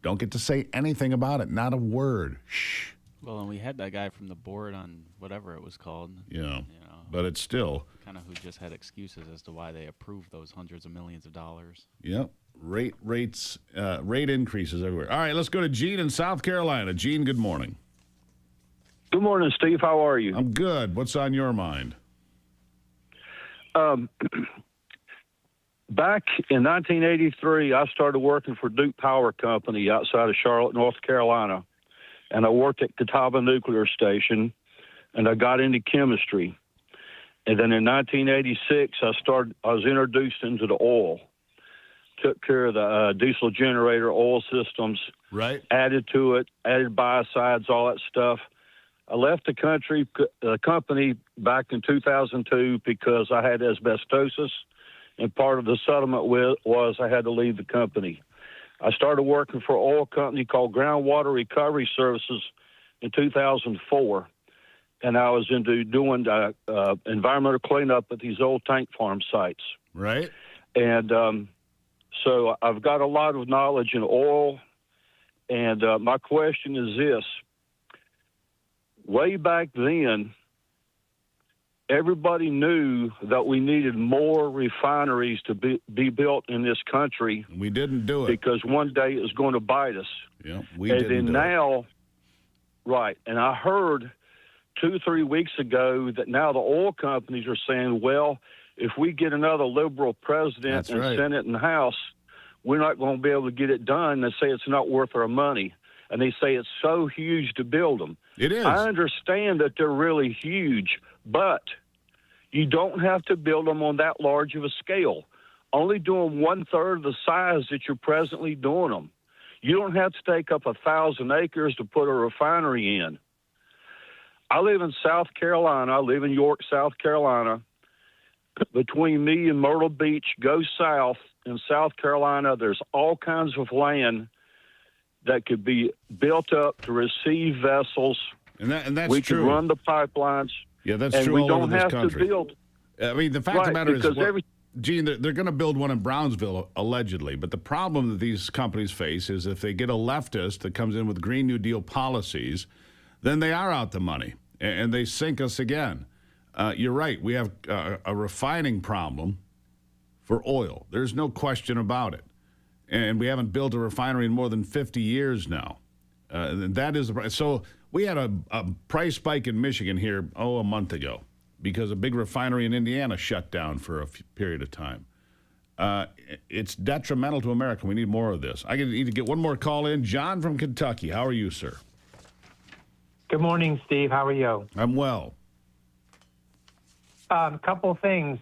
don't get to say anything about it. Not a word. Shh. Well, and we had that guy from the board on whatever it was called. Yeah. But it's still. Kind of who just had excuses as to why they approved those hundreds of millions of dollars. Yep. Rate increases everywhere. All right, let's go to Gene in South Carolina. Gene, good morning. Good morning, Steve. How are you? I'm good. What's on your mind? Back in 1983, I started working for Duke Power Company outside of Charlotte, North Carolina, and I worked at Catawba Nuclear Station, and I got into chemistry. And then in 1986, I was introduced into the oil. Took care of the diesel generator, oil systems. Right. Added to it, added biocides, all that stuff. I left the company back in 2002 because I had asbestosis, and part of the settlement was I had to leave the company. I started working for an oil company called Groundwater Recovery Services in 2004, and I was into doing environmental cleanup at these old tank farm sites. Right. And So I've got a lot of knowledge in oil. And my question is this. Way back then, everybody knew that we needed more refineries to be built in this country. We didn't do it. Because one day it was going to bite us. Yeah, we and didn't then do now, it. Right, and I heard 2-3 weeks ago that now the oil companies are saying, well, if we get another liberal president and Senate and House, we're not going to be able to get it done. They say it's not worth our money. And they say it's so huge to build them. It is. I understand that they're really huge, but you don't have to build them on that large of a scale. Only doing 1/3 of the size that you're presently doing them. You don't have to take up 1,000 acres to put a refinery in. I live in South Carolina. I live in York, South Carolina. Between me and Myrtle Beach, go south in South Carolina, there's all kinds of land that could be built up to receive vessels. And that's we true. We can run the pipelines. Yeah, that's and true we all don't over this have country. to build. I mean, the fact of the matter is, Gene, they're going to build one in Brownsville, allegedly. But the problem that these companies face is if they get a leftist that comes in with Green New Deal policies, then they are out the money, and they sink us again. You're right. We have a refining problem for oil. There's no question about it. And we haven't built a refinery in more than 50 years now. That is the price. So we had a price spike in Michigan here, a month ago, because a big refinery in Indiana shut down for a period of time. It's detrimental to America. We need more of this. I need to get one more call in. John from Kentucky. How are you, sir? Good morning, Steve. How are you? I'm well. Couple of things.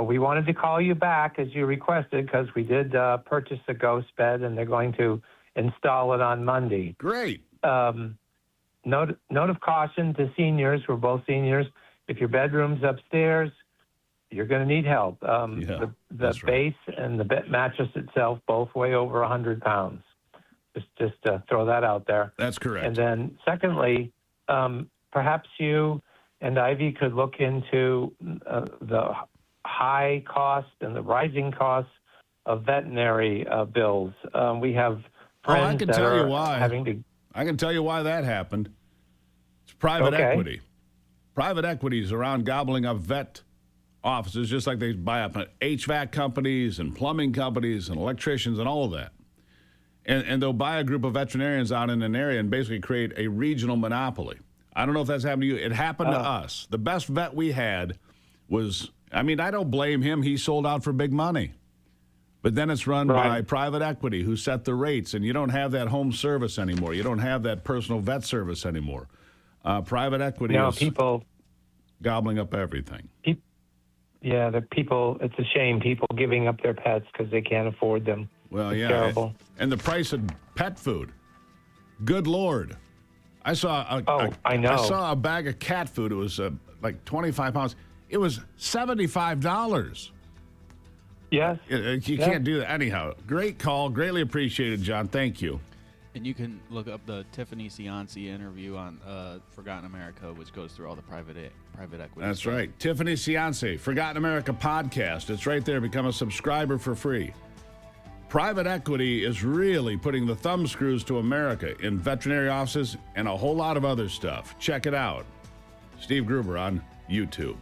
We wanted to call you back as you requested because we did purchase a ghost bed and they're going to install it on Monday. Great. Note of caution to seniors. We're both seniors. If your bedroom's upstairs, you're going to need help. The base and the bed mattress itself both weigh over 100 pounds. Just throw that out there. That's correct. And then secondly, perhaps you and Ivy could look into the high cost and the rising costs of veterinary bills. We have friends I can that tell are you why. I can tell you why that happened. It's private equity. Private equity is around gobbling up vet offices just like they buy up HVAC companies and plumbing companies and electricians and all of that. And they'll buy a group of veterinarians out in an area and basically create a regional monopoly. I don't know if that's happened to you. It happened to us. The best vet we had was, I don't blame him. He sold out for big money. But then it's run by private equity who set the rates, and you don't have that home service anymore. You don't have that personal vet service anymore. Private equity is people gobbling up everything. The people, it's a shame, people giving up their pets because they can't afford them. Well, it's terrible. And the price of pet food. Good Lord. I saw I know. I saw a bag of cat food. It was like 25 pounds. It was $75. Yes. You can't do that. Anyhow, great call. Greatly appreciated, John. Thank you. And you can look up the Tiffany Cianci interview on Forgotten America, which goes through all the private equity. That's stuff. right. Tiffany Cianci, Forgotten America podcast. It's right there. Become a subscriber for free. Private equity is really putting the thumb screws to America in veterinary offices and a whole lot of other stuff. Check it out. Steve Gruber on YouTube.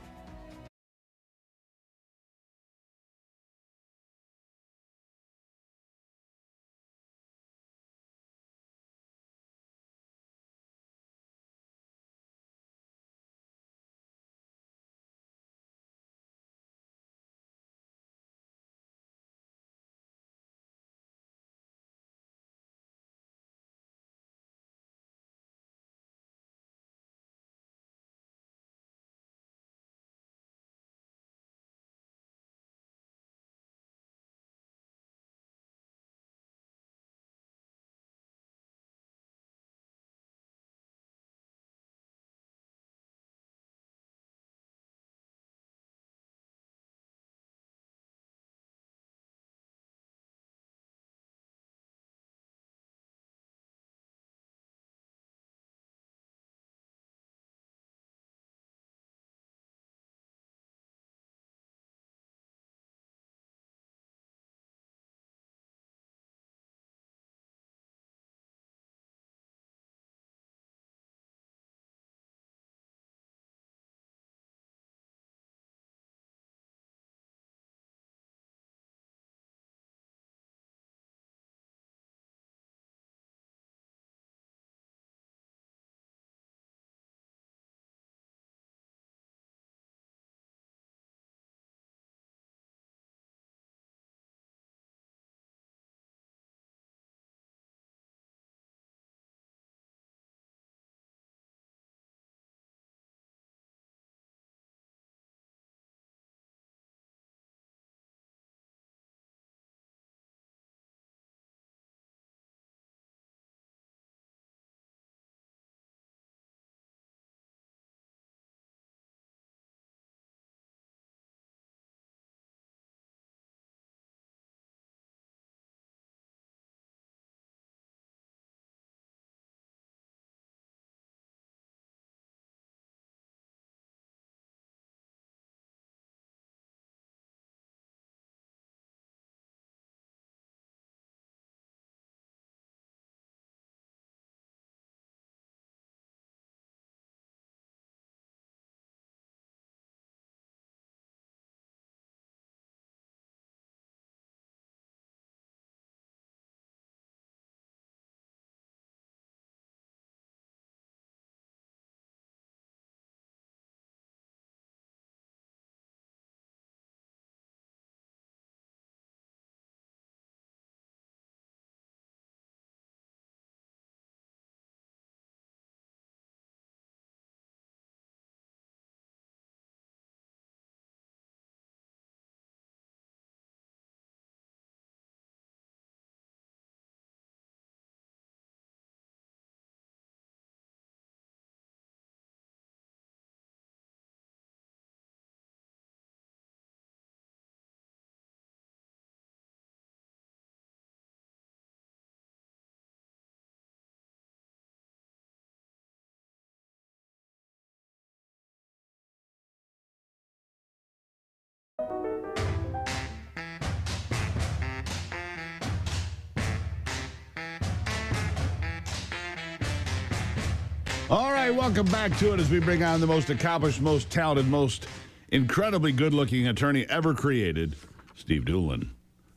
All right, welcome back to it as we bring on the most accomplished, most talented, most incredibly good-looking attorney ever created, Steve Doolin.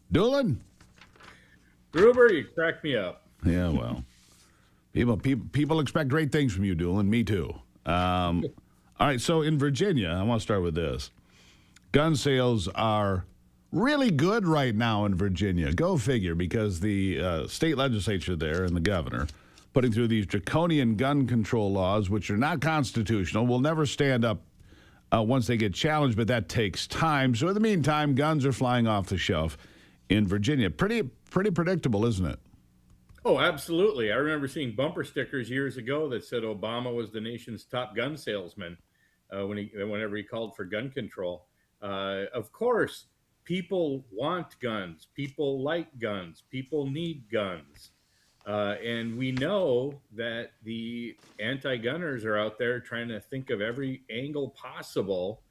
Doolin? Gruber, you cracked me up. Yeah, well, people expect great things from you, Doolin. Me too. All right, so in Virginia, I want to start with this. Gun sales are really good right now in Virginia. Go figure, because the state legislature there and the governor putting through these draconian gun control laws, which are not constitutional, will never stand up once they get challenged, but that takes time. So in the meantime, guns are flying off the shelf in Virginia. Pretty predictable, isn't it? Oh, absolutely. I remember seeing bumper stickers years ago that said Obama was the nation's top gun salesman whenever he called for gun control. Of course, people want guns. People like guns. People need guns. And we know that the anti-gunners are out there trying to think of every angle possible,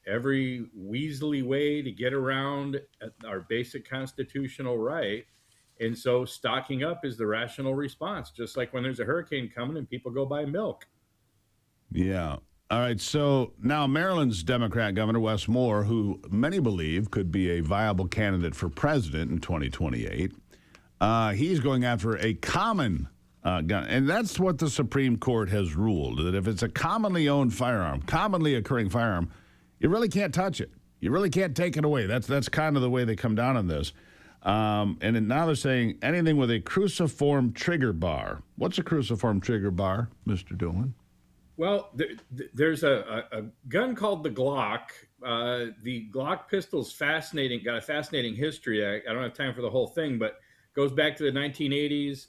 every weaselly way to get around our basic constitutional right. And so stocking up is the rational response, just like when there's a hurricane coming and people go buy milk. Yeah. All right. So now Maryland's Democrat Governor Wes Moore, who many believe could be a viable candidate for president in 2028, he's going after a common gun. And that's what the Supreme Court has ruled, that if it's a commonly owned firearm, commonly occurring firearm, you really can't touch it. You really can't take it away. That's kind of the way they come down on this. And now they're saying anything with a cruciform trigger bar. What's a cruciform trigger bar, Mr. Doolin? Well, there's a gun called the Glock. The Glock pistol's fascinating, got a fascinating history. I don't have time for the whole thing, but goes back to the 1980s,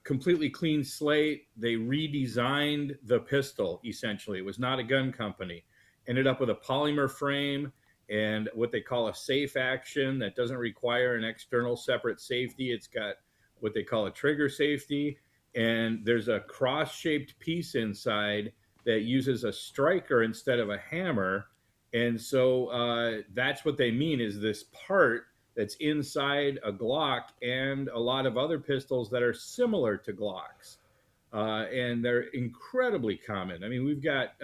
completely clean slate. They redesigned the pistol, essentially. It was not a gun company. Ended up with a polymer frame and what they call a safe action that doesn't require an external separate safety. It's got what they call a trigger safety. And there's a cross-shaped piece inside that uses a striker instead of a hammer. And so that's what they mean, is this part that's inside a Glock and a lot of other pistols that are similar to Glocks. And they're incredibly common. I mean, we've got,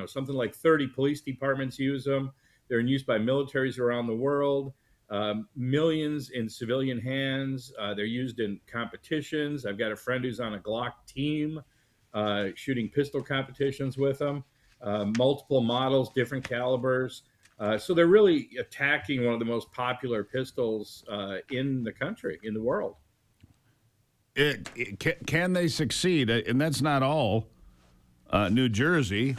something like 30 police departments use them. They're in use by militaries around the world, millions in civilian hands. They're used in competitions. I've got a friend who's on a Glock team shooting pistol competitions with them, multiple models, different calibers. So they're really attacking one of the most popular pistols in the country, in the world. Can they succeed? And that's not all. New Jersey,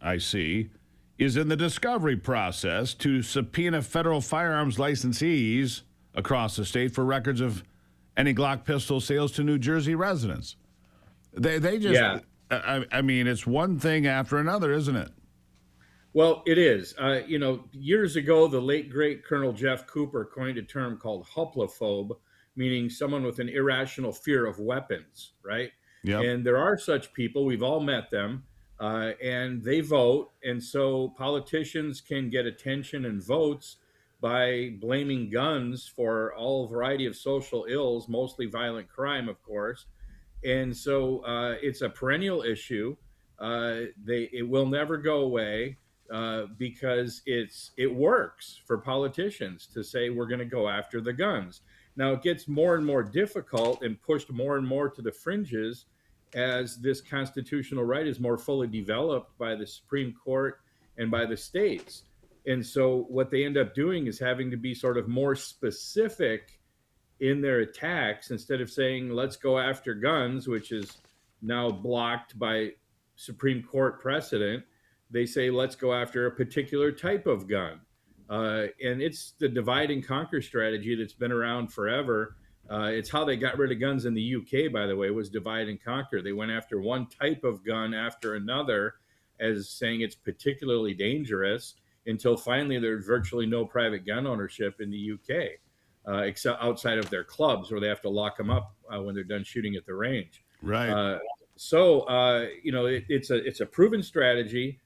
I see, is in the discovery process to subpoena federal firearms licensees across the state for records of any Glock pistol sales to New Jersey residents. They just, yeah. I mean, it's one thing after another, isn't it? Well, it is. Years ago, the late, great Colonel Jeff Cooper coined a term called hoplophobe, meaning someone with an irrational fear of weapons, right? Yep. And there are such people. We've all met them. And they vote. And so politicians can get attention and votes by blaming guns for all variety of social ills, mostly violent crime, of course. And so it's a perennial issue. It will never go away because it works for politicians to say we're going to go after the guns. Now, it gets more and more difficult and pushed more and more to the fringes as this constitutional right is more fully developed by the Supreme Court and by the states. And so what they end up doing is having to be sort of more specific in their attacks instead of saying, let's go after guns, which is now blocked by Supreme Court precedent. They say, let's go after a particular type of gun. And it's the divide and conquer strategy that's been around forever. It's how they got rid of guns in the UK, by the way, was divide and conquer. They went after one type of gun after another as saying it's particularly dangerous until finally there's virtually no private gun ownership in the UK, except outside of their clubs where they have to lock them up when they're done shooting at the range. Right. It's a proven strategy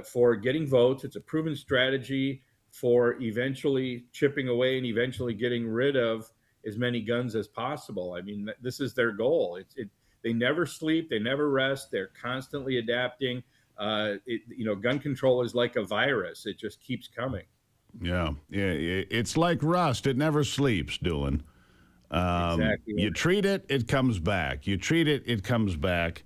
for getting votes. It's a proven strategy for eventually chipping away and eventually getting rid of as many guns as possible. I mean, this is their goal. They never sleep. They never rest. They're constantly adapting. Gun control is like a virus. It just keeps coming. Yeah. It's like rust. It never sleeps, Doolin. Exactly. You treat it, it comes back. You treat it, it comes back.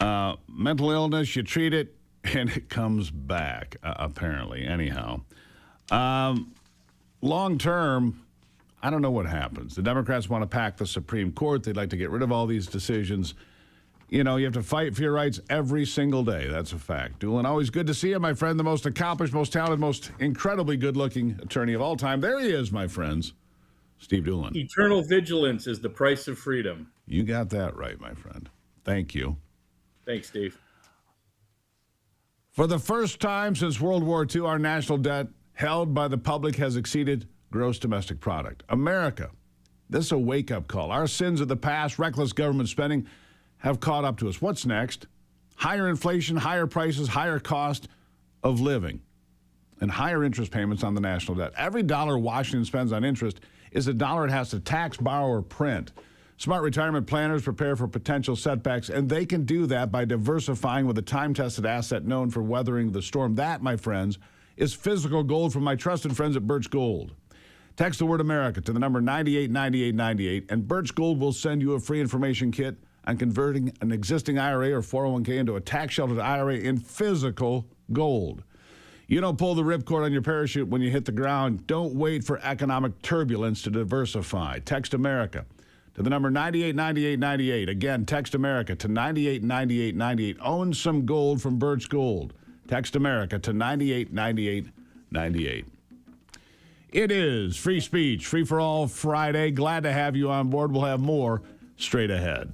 Mental illness, you treat it, and it comes back, apparently. Anyhow. Long term, I don't know what happens. The Democrats want to pack the Supreme Court. They'd like to get rid of all these decisions. You have to fight for your rights every single day. That's a fact. Doolin, always good to see you, my friend. The most accomplished, most talented, most incredibly good-looking attorney of all time. There he is, my friends. Steve Doolin. Eternal vigilance is the price of freedom. You got that right, my friend. Thank you. Thanks, Steve. For the first time since World War II, our national debt held by the public has exceeded gross domestic product. America, this is a wake-up call. Our sins of the past, reckless government spending, have caught up to us. What's next? Higher inflation, higher prices, higher cost of living, and higher interest payments on the national debt. Every dollar Washington spends on interest is a dollar it has to tax, borrow, or print. Smart retirement planners prepare for potential setbacks, and they can do that by diversifying with a time-tested asset known for weathering the storm. That, my friends, is physical gold from my trusted friends at Birch Gold. Text the word America to the number 989898, and Birch Gold will send you a free information kit on converting an existing IRA or 401k into a tax-sheltered IRA in physical gold. You don't pull the ripcord on your parachute when you hit the ground. Don't wait for economic turbulence to diversify. Text America to the number 989898. Again, text America to 989898. Own some gold from Birch Gold. Text America to 989898. It is Free Speech, Free for All Friday. Glad to have you on board. We'll have more straight ahead.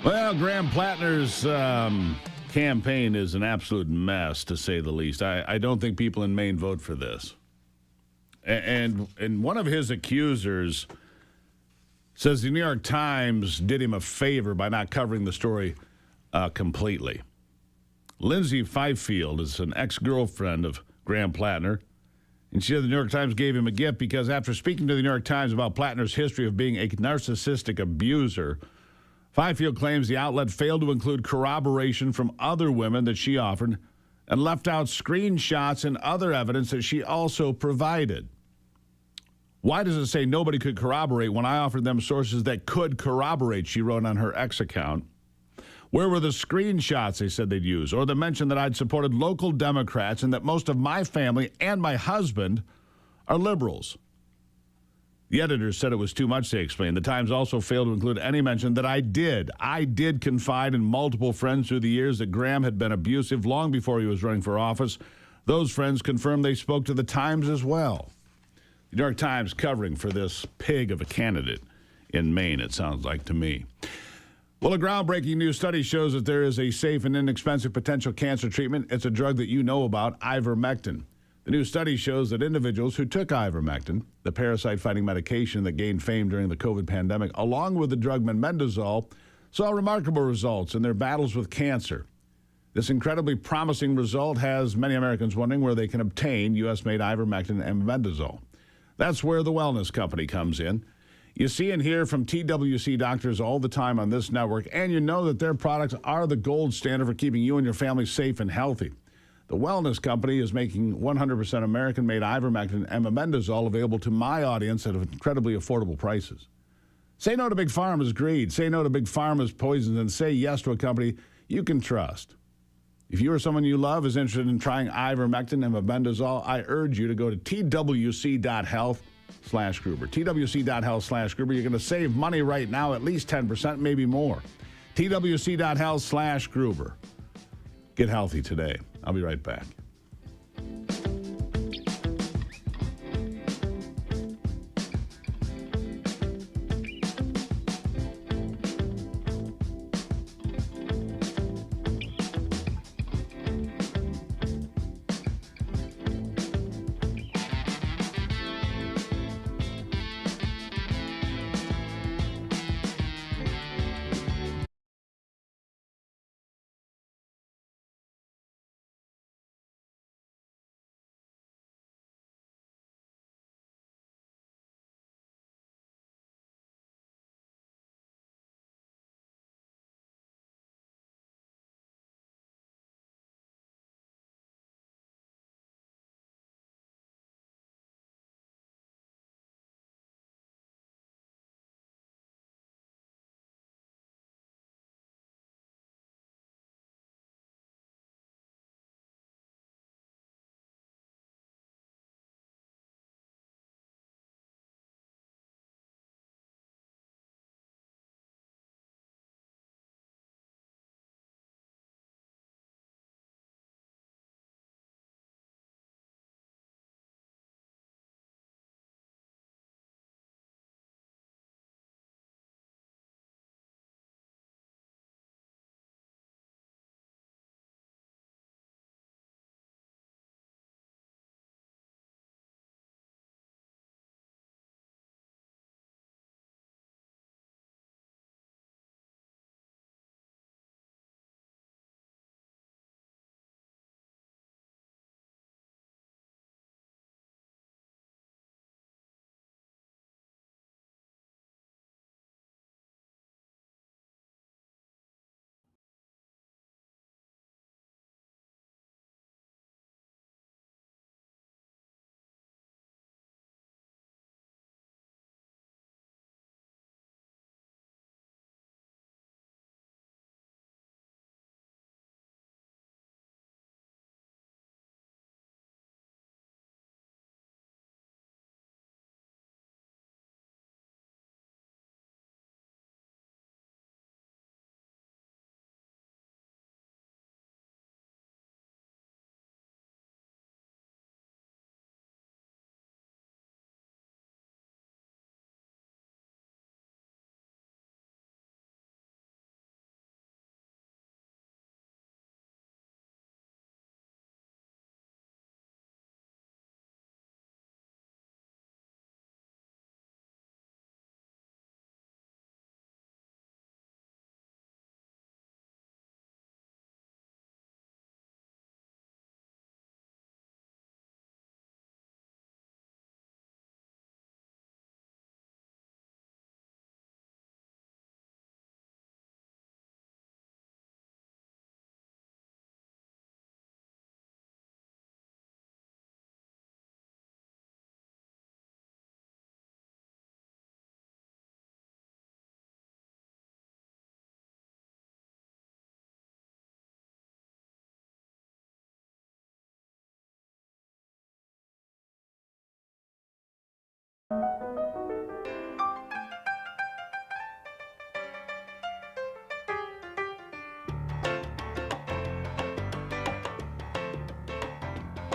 Well, Graham Plattner's campaign is an absolute mess, to say the least. I don't think people in Maine vote for this. And one of his accusers says the New York Times did him a favor by not covering the story completely. Lindsay Fifield is an ex-girlfriend of Graham Plattner, and she said the New York Times gave him a gift because after speaking to the New York Times about Plattner's history of being a narcissistic abuser, Fifield claims the outlet failed to include corroboration from other women that she offered and left out screenshots and other evidence that she also provided. Why does it say nobody could corroborate when I offered them sources that could corroborate, she wrote on her X account? Where were the screenshots they said they'd use, or the mention that I'd supported local Democrats and that most of my family and my husband are liberals? The editors said it was too much, they explained. The Times also failed to include any mention that I did confide in multiple friends through the years that Graham had been abusive long before he was running for office. Those friends confirmed they spoke to the Times as well. The New York Times covering for this pig of a candidate in Maine, it sounds like to me. Well, a groundbreaking new study shows that there is a safe and inexpensive potential cancer treatment. It's a drug that you know about, ivermectin. The new study shows that individuals who took ivermectin, the parasite-fighting medication that gained fame during the COVID pandemic, along with the drug mebendazole, saw remarkable results in their battles with cancer. This incredibly promising result has many Americans wondering where they can obtain U.S.-made ivermectin and mebendazole. That's where the Wellness Company comes in. You see and hear from TWC doctors all the time on this network, and you know that their products are the gold standard for keeping you and your family safe and healthy. The Wellness Company is making 100% American-made ivermectin and mebendazole available to my audience at incredibly affordable prices. Say no to Big Pharma's greed. Say no to Big Pharma's poisons, and say yes to a company you can trust. If you or someone you love is interested in trying ivermectin and mebendazole, I urge you to go to twc.health/Gruber. twc.health/Gruber. You're going to save money right now, at least 10%, maybe more. twc.health/Gruber. Get healthy today. I'll be right back.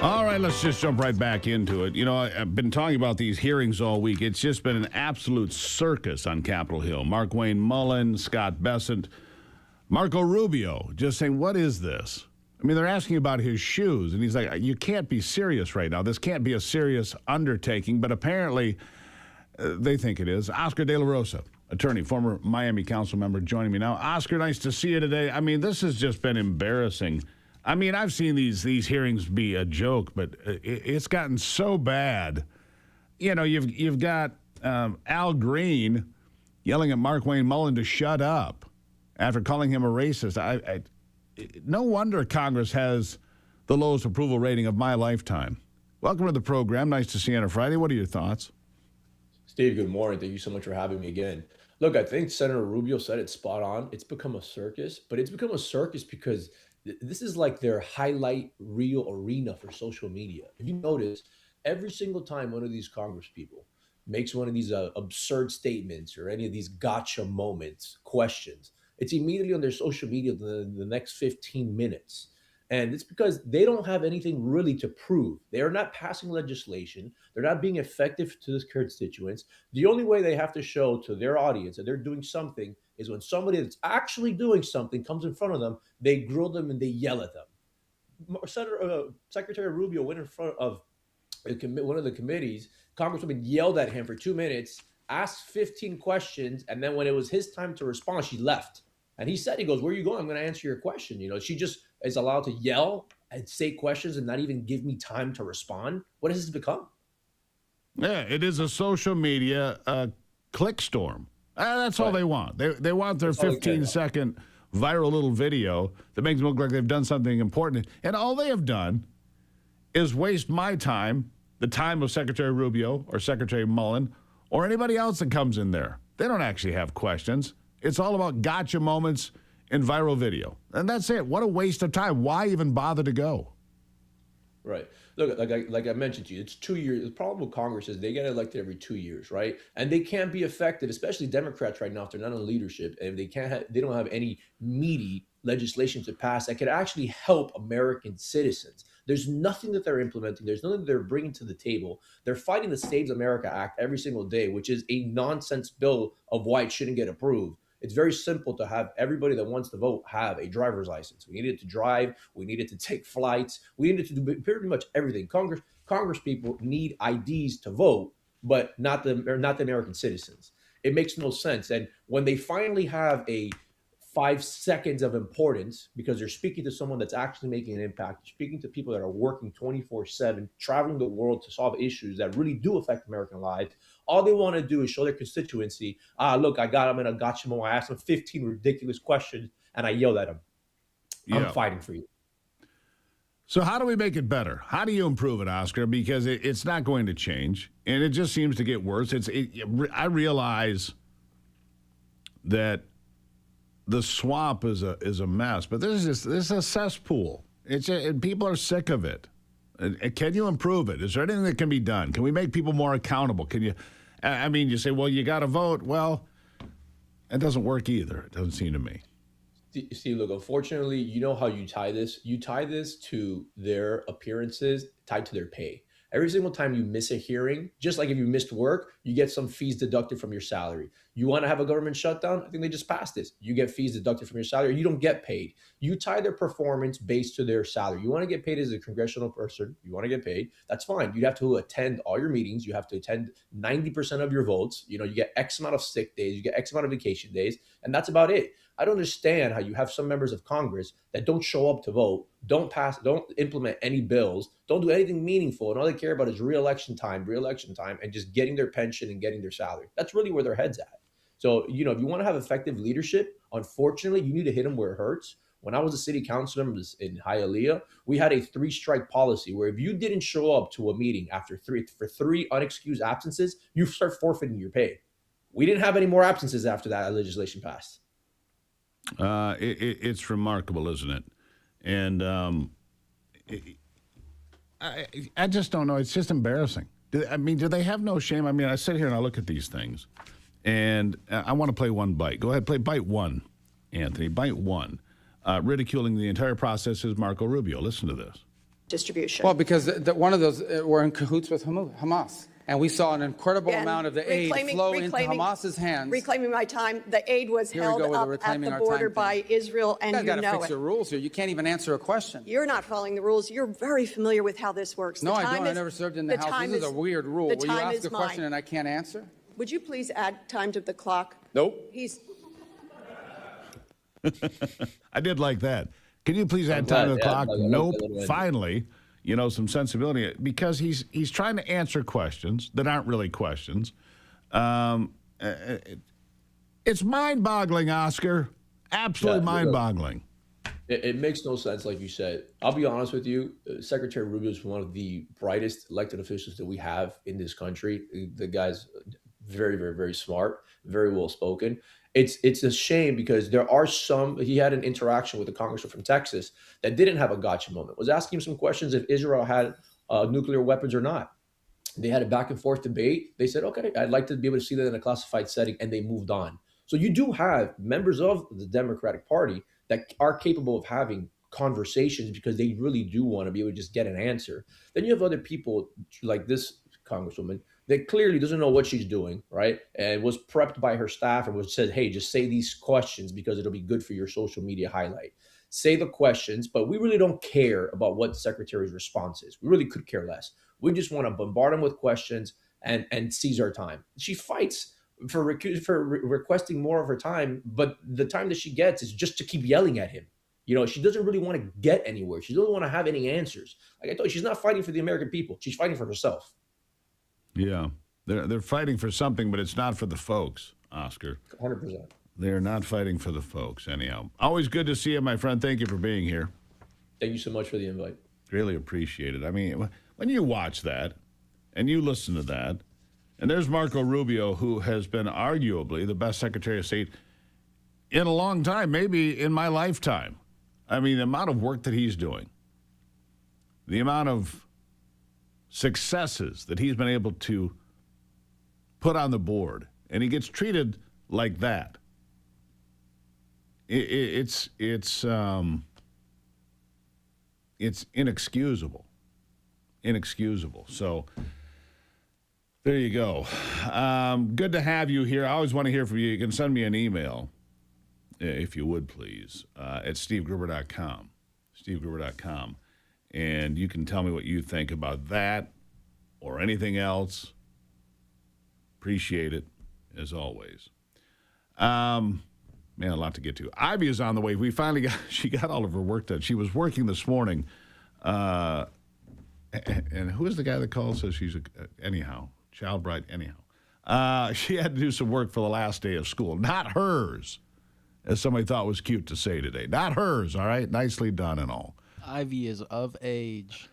All right, let's just jump right back into it. You know, I've been talking about these hearings all week. It's just been an absolute circus on Capitol Hill. Markwayne Mullin, Scott Bessent, Marco Rubio just saying, what is this? I mean, they're asking about his shoes, and he's like, you can't be serious right now. This can't be a serious undertaking, but apparently they think it is. Oscar De La Rosa attorney, former Miami council member, joining me now. Oscar, nice to see you today. I mean, this has just been embarrassing. I mean, I've seen these hearings be a joke, but it's gotten so bad. You know, you've got Al Green yelling at Markwayne Mullin to shut up after calling him a racist. No wonder Congress has the lowest approval rating of my lifetime. Welcome to the program. Nice to see you on a Friday. What are your thoughts? Steve, good morning. Thank you so much for having me again. Look, I think Senator Rubio said it spot on. It's become a circus, but it's become a circus because this is like their highlight reel arena for social media. If you notice, every single time one of these Congress people makes one of these absurd statements or any of these gotcha moments, questions, it's immediately on their social media the next 15 minutes. And it's because they don't have anything really to prove. They are not passing legislation. They're not being effective to their constituents. The only way they have to show to their audience that they're doing something is when somebody that's actually doing something comes in front of them, they grill them and they yell at them. Secretary Rubio went in front of one of the committees. Congresswoman yelled at him for 2 minutes, asked 15 questions, and then when it was his time to respond, she left. And he said, he goes, "Where are you going? I'm going to answer your question." You know, she just is allowed to yell and say questions and not even give me time to respond. What has this become? Yeah, it is a social media click storm. That's all they want. They want their 15-second viral little video that makes them look like they've done something important. And all they have done is waste my time, the time of Secretary Rubio or Secretary Mullin or anybody else that comes in there. They don't actually have questions. It's all about gotcha moments in viral video. And that's it. What a waste of time. Why even bother to go? Right. Look, like I mentioned to you, it's 2 years. The problem with Congress is they get elected every 2 years, right? And they can't be effective, especially Democrats right now, if they're not in leadership and they don't have any meaty legislation to pass that could actually help American citizens. There's nothing that they're implementing. There's nothing that they're bringing to the table. They're fighting the Saves America Act every single day, which is a nonsense bill of why it shouldn't get approved. It's very simple to have everybody that wants to vote have a driver's license. We needed to drive. We needed to take flights. We needed to do pretty much everything. Congress people need IDs to vote, but not the American citizens. It makes no sense. And when they finally have a 5 seconds of importance because they're speaking to someone that's actually making an impact, speaking to people that are working 24/7, traveling the world to solve issues that really do affect American lives. All they want to do is show their constituency, look, I got them in a gotcha moment. I asked them 15 ridiculous questions and I yelled at them. I'm fighting for you. So how do we make it better? How do you improve it, Oscar? Because it's not going to change, and it just seems to get worse. I realize that the swamp is a mess, but this is a cesspool. People are sick of it. Can you improve it? Is there anything that can be done? Can we make people more accountable? Can you? I mean, you say, well, you got to vote. Well, it doesn't work either. It doesn't seem to me. See, look, unfortunately, you know how you tie this? You tie this to their appearances, tied to their pay. Every single time you miss a hearing, just like if you missed work, you get some fees deducted from your salary. You want to have a government shutdown? I think they just passed this. You get fees deducted from your salary. You don't get paid. You tie their performance based to their salary. You want to get paid as a congressional person. You want to get paid. That's fine. You have to attend all your meetings. You have to attend 90% of your votes. You know, you get X amount of sick days. You get X amount of vacation days. And that's about it. I don't understand how you have some members of Congress that don't show up to vote, don't implement any bills, don't do anything meaningful, and all they care about is re-election time, and just getting their pension and getting their salary. That's really where their head's at. So, you know, if you want to have effective leadership, unfortunately, you need to hit them where it hurts. When I was a city councilor in Hialeah, we had a 3-strike policy where if you didn't show up to a meeting for three unexcused absences, you start forfeiting your pay. We didn't have any more absences after that legislation passed. It's remarkable, isn't it? And I just don't know. It's just embarrassing. Do they have no shame? I mean, I sit here and I look at these things, and I want to play one bite. Go ahead, play bite one, Anthony. Bite one. Ridiculing the entire process is Marco Rubio. Listen to this. Distribution. Well, because one of those were in cahoots with Hamas. And we saw an incredible amount of the aid flow into Hamas's hands. Reclaiming my time, the aid was held up at the border by Israel, and you know it. You've got to fix your rules here. You can't even answer a question. You're not following the rules. You're very familiar with how this works. No, I don't. I never served in the House. This is a weird rule. Will you ask a question and I can't answer? Would you please add time to the clock? Nope. I did like that. Can you please add time to the clock? Nope. Finally, some sensibility, because he's trying to answer questions that aren't really questions. It's mind-boggling, Oscar. Absolutely mind-boggling. It makes no sense, like you said. I'll be honest with you. Secretary Rubio is one of the brightest elected officials that we have in this country. The guy's very, very, very smart, very well-spoken. It's a shame because he had an interaction with a congressman from Texas that didn't have a gotcha moment, was asking him some questions if Israel had nuclear weapons or not. They had a back and forth debate. They said, okay, I'd like to be able to see that in a classified setting, and they moved on. So you do have members of the Democratic Party that are capable of having conversations because they really do want to be able to just get an answer. Then you have other people like this congresswoman that clearly doesn't know what she's doing, right? And was prepped by her staff and was said, hey, just say these questions because it'll be good for your social media highlight. Say the questions, but we really don't care about what the secretary's response is. We really could care less. We just want to bombard him with questions and seize our time. She fights for requesting more of her time, but the time that she gets is just to keep yelling at him. She doesn't really want to get anywhere. She doesn't want to have any answers. Like I told you, she's not fighting for the American people. She's fighting for herself. Yeah, they're fighting for something, but it's not for the folks, Oscar. 100%. They're not fighting for the folks, anyhow. Always good to see you, my friend. Thank you for being here. Thank you so much for the invite. Really appreciate it. I mean, when you watch that and you listen to that, and there's Marco Rubio, who has been arguably the best Secretary of State in a long time, maybe in my lifetime. I mean, the amount of work that he's doing, the amount of successes that he's been able to put on the board, and he gets treated like that. It's inexcusable. Inexcusable. So there you go. Good to have you here. I always want to hear from you. You can send me an email, if you would, please, at stevegruber.com. stevegruber.com. And you can tell me what you think about that or anything else. Appreciate it, as always. Man, a lot to get to. Ivy is on the way. She got all of her work done. She was working this morning. And who is the guy that called? Says she's child bride, anyhow. She had to do some work for the last day of school. Not hers, as somebody thought was cute to say today. Not hers, all right? Nicely done and all. Ivy is of age.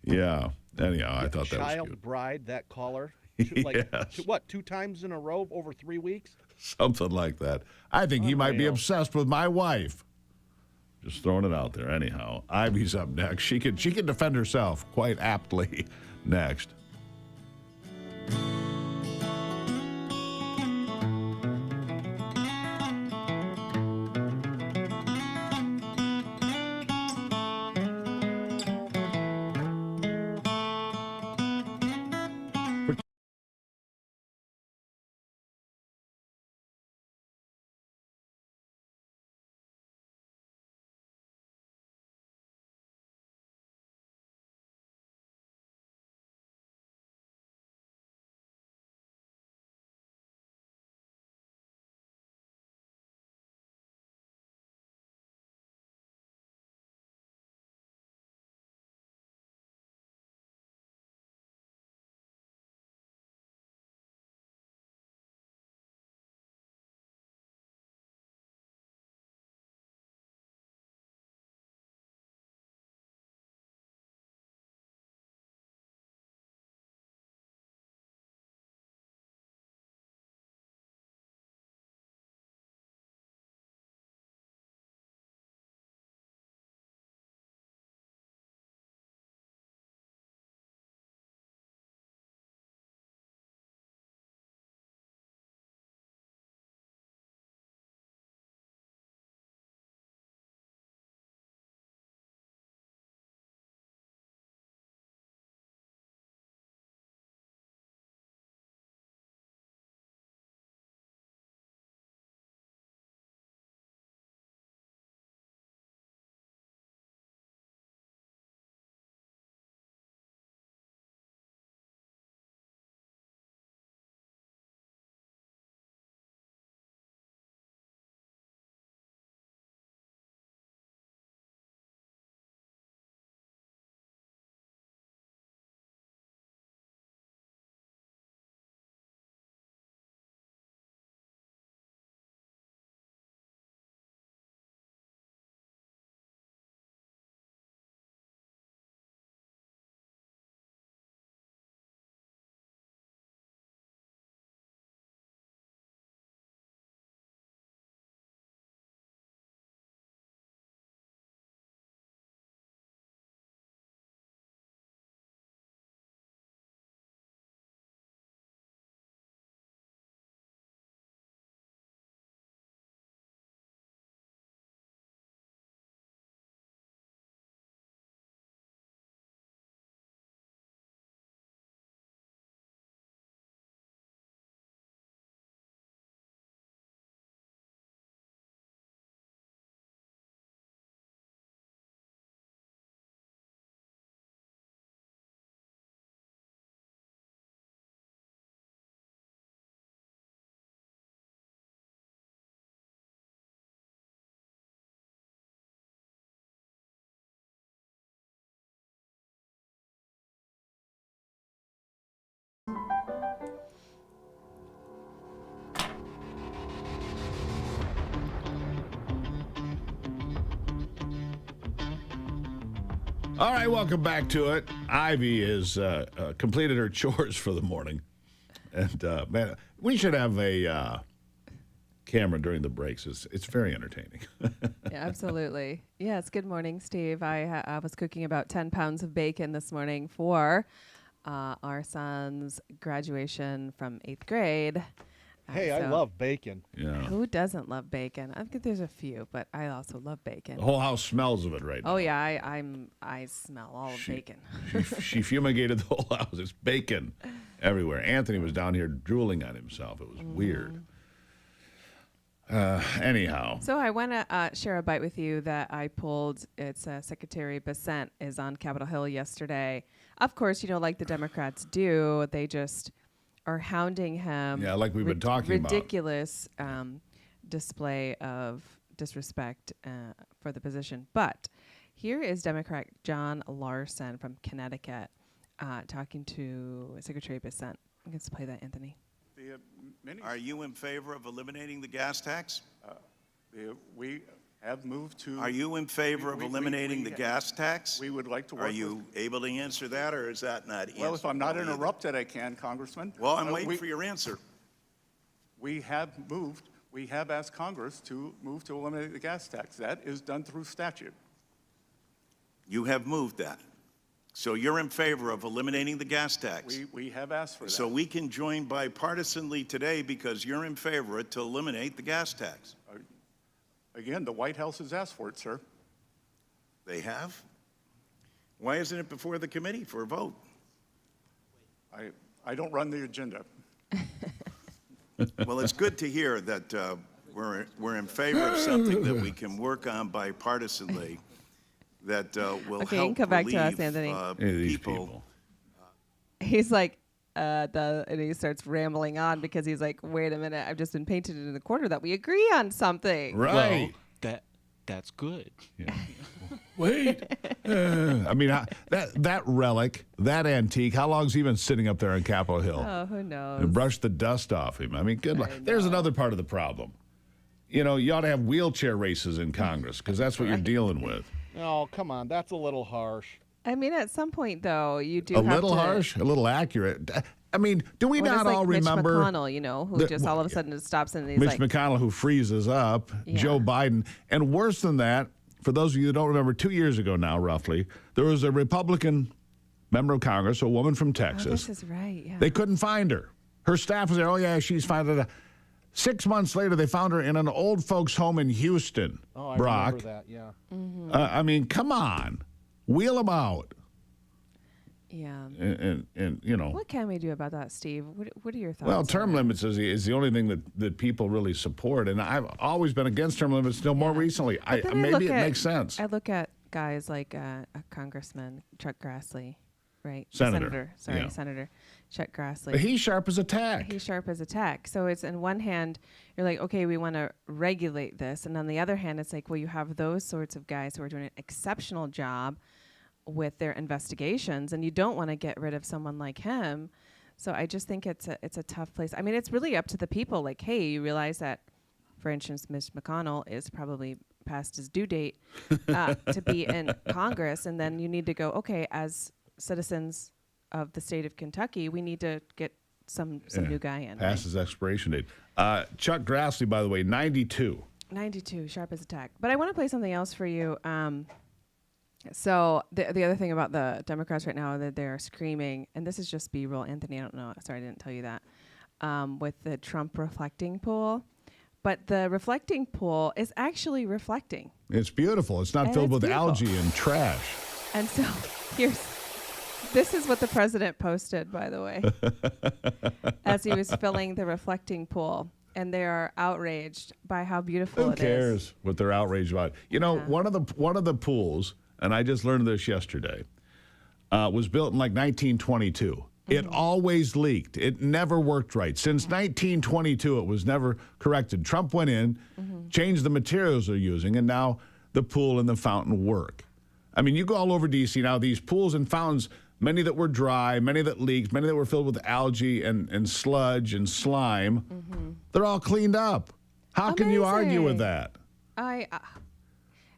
Yeah. Anyhow, I thought that was cute. Child bride, that caller. Yes. Two times in a row over 3 weeks? Something like that. I think he might be obsessed with my wife. Just throwing it out there. Anyhow, Ivy's up next. She can defend herself quite aptly next. All right, welcome back to it. Ivy has completed her chores for the morning. And, man, we should have a camera during the breaks. It's very entertaining. Yeah, absolutely. Yes, good morning, Steve. I was cooking about 10 pounds of bacon this morning for our son's graduation from 8th grade. Hey, I love bacon. Yeah. Who doesn't love bacon? I think there's a few, but I also love bacon. The whole house smells of it right now. Oh yeah, I smell all of bacon. She fumigated the whole house. It's bacon everywhere. Anthony was down here drooling on himself. It was weird. Anyhow. So I want to share a bite with you that I pulled. It's Secretary Bessent is on Capitol Hill yesterday. Of course, like the Democrats do, they just are hounding him. Yeah, like we've been talking about. Ridiculous display of disrespect for the position. But here is Democrat John Larson from Connecticut talking to Secretary Bessent. I'm going to play that, Anthony. Are you in favor of eliminating the gas tax? We have moved to... Are you in favor of eliminating the gas tax? We would like to work Are you able to answer that, or is that not Well, if I'm not interrupted, I can, Congressman. Well, I'm waiting for your answer. We have asked Congress to move to eliminate the gas tax. That is done through statute. You have moved that. So you're in favor of eliminating the gas tax? We have asked for that. So we can join bipartisanly today because you're in favor to eliminate the gas tax? Again, the White House has asked for it, sir. They have? Why isn't it before the committee for a vote? I don't run the agenda. Well, it's good to hear that we're in favor of something that we can work on bipartisanly that will help come back to us, relieve, Anthony. people. He's like, and he starts rambling on because he's like, wait a minute, I've just been painted in the corner that we agree on something. Right. Well, that's good. Yeah. Wait. I mean, that relic, that antique, how long's he been sitting up there on Capitol Hill? Oh, who knows? And brush the dust off him. I mean, good luck. There's another part of the problem. You ought to have wheelchair races in Congress because that's what you're dealing with. Oh, come on. That's a little harsh. I mean, at some point, though, you do a have little to... harsh, a little accurate. I mean, do we not all Mitch remember... McConnell, who just all of a sudden just stops and he's Mitch like... McConnell, who freezes up, Joe Biden. And worse than that, for those of you that don't remember, 2 years ago now, roughly, there was a Republican member of Congress, a woman from Texas. Oh, this is right, yeah. They couldn't find her. Her staff was there, oh, yeah, she's fine. 6 months later, they found her in an old folks' home in Houston. Oh, I Brock. remember that, yeah. Mm-hmm. I mean, come on. Wheel them out. Yeah. And What can we do about that, Steve? What are your thoughts? Well, term limits is the only thing that people really support. And I've always been against term limits until more recently. Maybe it makes sense. I look at guys like a Congressman, Chuck Grassley, right? Senator. Senator Chuck Grassley. But he's sharp as a tack. He's sharp as a tack. So it's in one hand, you're like, okay, we want to regulate this. And on the other hand, it's like, well, you have those sorts of guys who are doing an exceptional job with their investigations, and you don't want to get rid of someone like him. So I just think it's a tough place. I mean, it's really up to the people. Like, hey, you realize that, for instance, Mitch McConnell is probably past his due date to be in Congress, and then you need to go, okay, as citizens of the state of Kentucky, we need to get some new guy in. Past his expiration date. Chuck Grassley, by the way, 92. 92, sharp as a tack. But I want to play something else for you. So the other thing about the Democrats right now that they're screaming, and this is just B-roll, Anthony, I don't know, sorry I didn't tell you that, with the Trump reflecting pool. But the reflecting pool is actually reflecting. It's beautiful. It's not filled with algae and trash. And so this is what the president posted, by the way, as he was filling the reflecting pool. And they are outraged by how beautiful it is. Who cares what they're outraged about? One of the pools, and I just learned this yesterday, was built in like 1922. Mm-hmm. It always leaked. It never worked right. Since 1922, it was never corrected. Trump went in, changed the materials they're using, and now the pool and the fountain work. I mean, you go all over D.C. now, these pools and fountains, many that were dry, many that leaked, many that were filled with algae and sludge and slime, they're all cleaned up. How can you argue with that?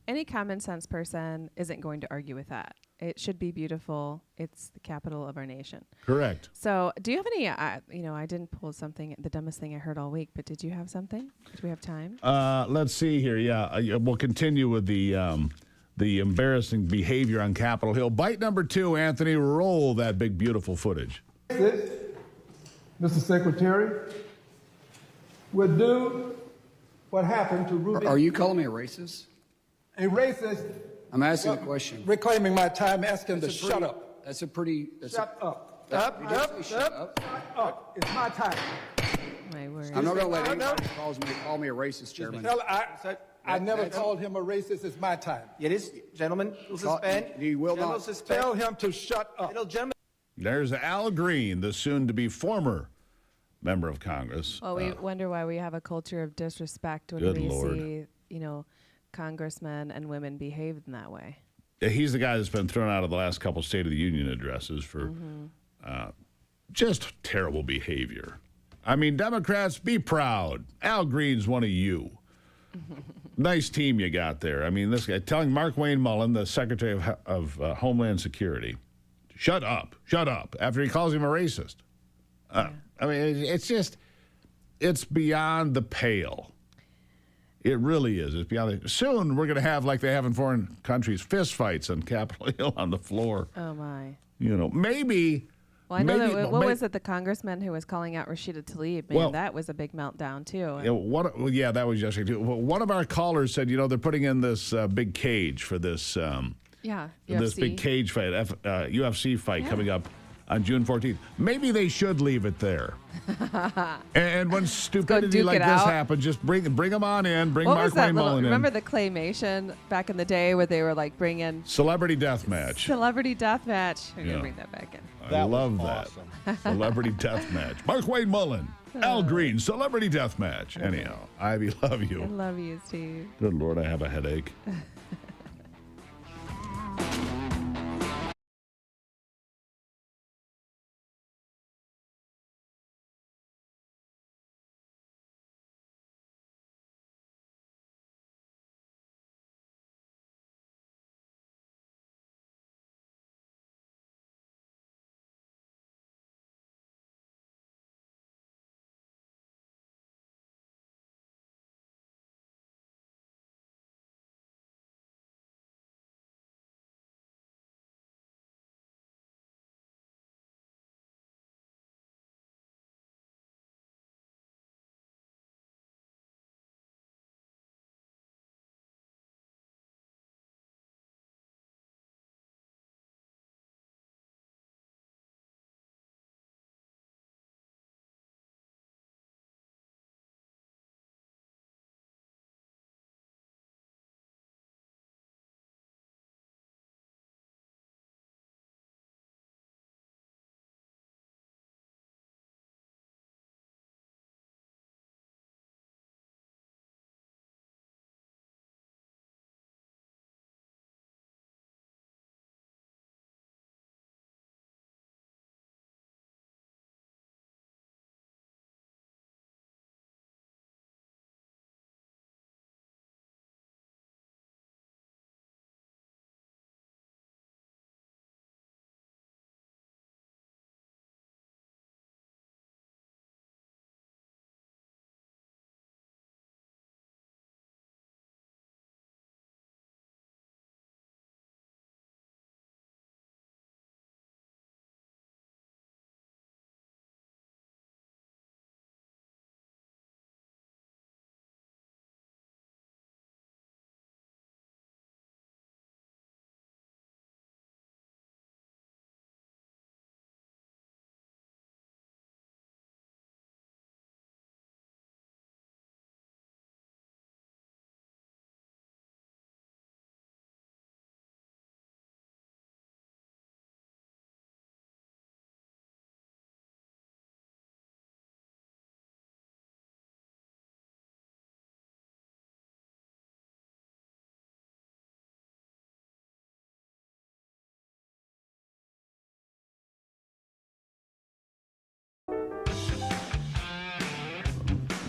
Any common sense person isn't going to argue with that. It should be beautiful. It's the capital of our nation. Correct. So, do you have any? I didn't pull something. The dumbest thing I heard all week. But did you have something? Do we have time? Let's see here. Yeah, we'll continue with the embarrassing behavior on Capitol Hill. Bite number 2, Anthony. Roll that big, beautiful footage. Mr. Secretary, would do what happened to Ruby. Are you calling me a racist? A racist. I'm asking a question. Reclaiming my time, asking to shut up. That's a pretty. Shut up. Shut up. It's my time. My word. I'm not going to let anybody call me a racist, Chairman. I never called him a racist. It's my time. It is, gentlemen. Will suspend. He will not. Tell him to shut up. There's Al Green, the soon-to-be former member of Congress. Well, we wonder why we have a culture of disrespect when we see, congressmen and women behave in that way. He's the guy that's been thrown out of the last couple State of the Union addresses for just terrible behavior. I mean, Democrats, be proud. Al Green's one of you. Nice team you got there. I mean, this guy telling Markwayne Mullin, the Secretary of Homeland Security, shut up, after he calls him a racist. I mean, it's beyond the pale. It really is. It's beyond the, soon we're going to have, like they have in foreign countries, fist fights on Capitol Hill on the floor. Oh, my. Maybe. Well, I know that. What was it? The congressman who was calling out Rashida Tlaib. Man, that was a big meltdown too. That was yesterday too. One of our callers said, they're putting in this big cage for this. This big cage fight, UFC fight coming up on June 14th. Maybe they should leave it there. and when stupidity like this happens, just bring them on in. Bring Markwayne Mullin in. Remember the claymation back in the day where they were like bringing Celebrity Deathmatch. Celebrity Deathmatch. We're gonna bring that back in. I love that. Celebrity Deathmatch. Markwayne Mullin, Al Green, Celebrity Deathmatch. Anyhow, Ivy, love you. I love you, Steve. Good Lord, I have a headache.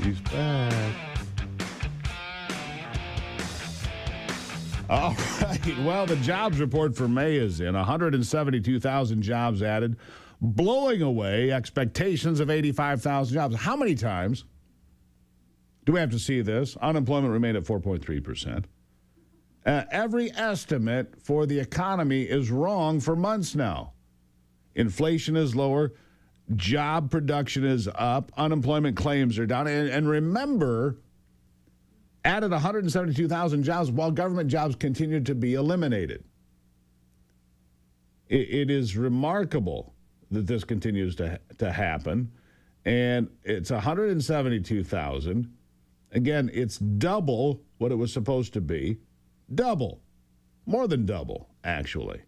He's back. All right. Well, the jobs report for May is in. 172,000 jobs added, blowing away expectations of 85,000 jobs. How many times do we have to see this? Unemployment remained at 4.3%. Every estimate for the economy is wrong for months now. Inflation is lower. Job production is up. Unemployment claims are down. And remember, added 172,000 jobs while government jobs continued to be eliminated. It is remarkable that this continues to happen. And it's 172,000. Again, it's double what it was supposed to be. Double. More than double, actually.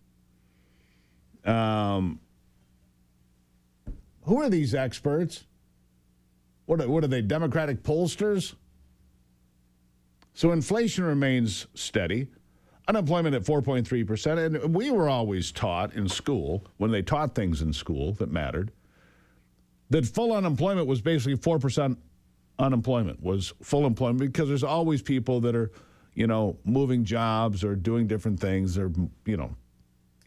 Who are these experts? What are they, Democratic pollsters? So inflation remains steady. Unemployment at 4.3%. And we were always taught in school, when they taught things in school that mattered, that full unemployment was basically 4% unemployment, was full employment, because there's always people that are, moving jobs or doing different things or,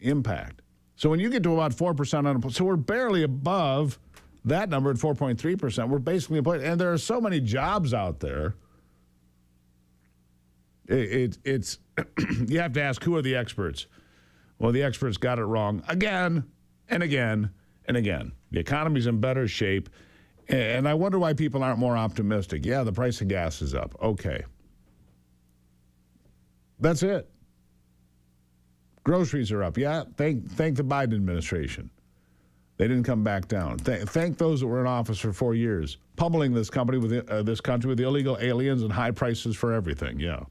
impact. So when you get to about 4% unemployment, so we're barely above that number at 4.3%. We're basically employed. And there are so many jobs out there. It's you have to ask, who are the experts? Well, the experts got it wrong again and again and again. The economy's in better shape. And I wonder why people aren't more optimistic. Yeah, the price of gas is up. Okay. That's it. Groceries are up. Yeah, thank the Biden administration. They didn't come back down. Thank those that were in office for 4 years, pummeling this country with illegal aliens and high prices for everything. Yeah.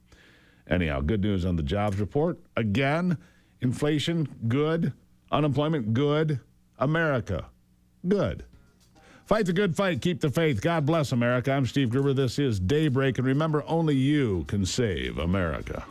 Anyhow, good news on the jobs report. Again, inflation, good. Unemployment, good. America, good. Fight the good fight. Keep the faith. God bless America. I'm Steve Gruber. This is Daybreak. And remember, only you can save America.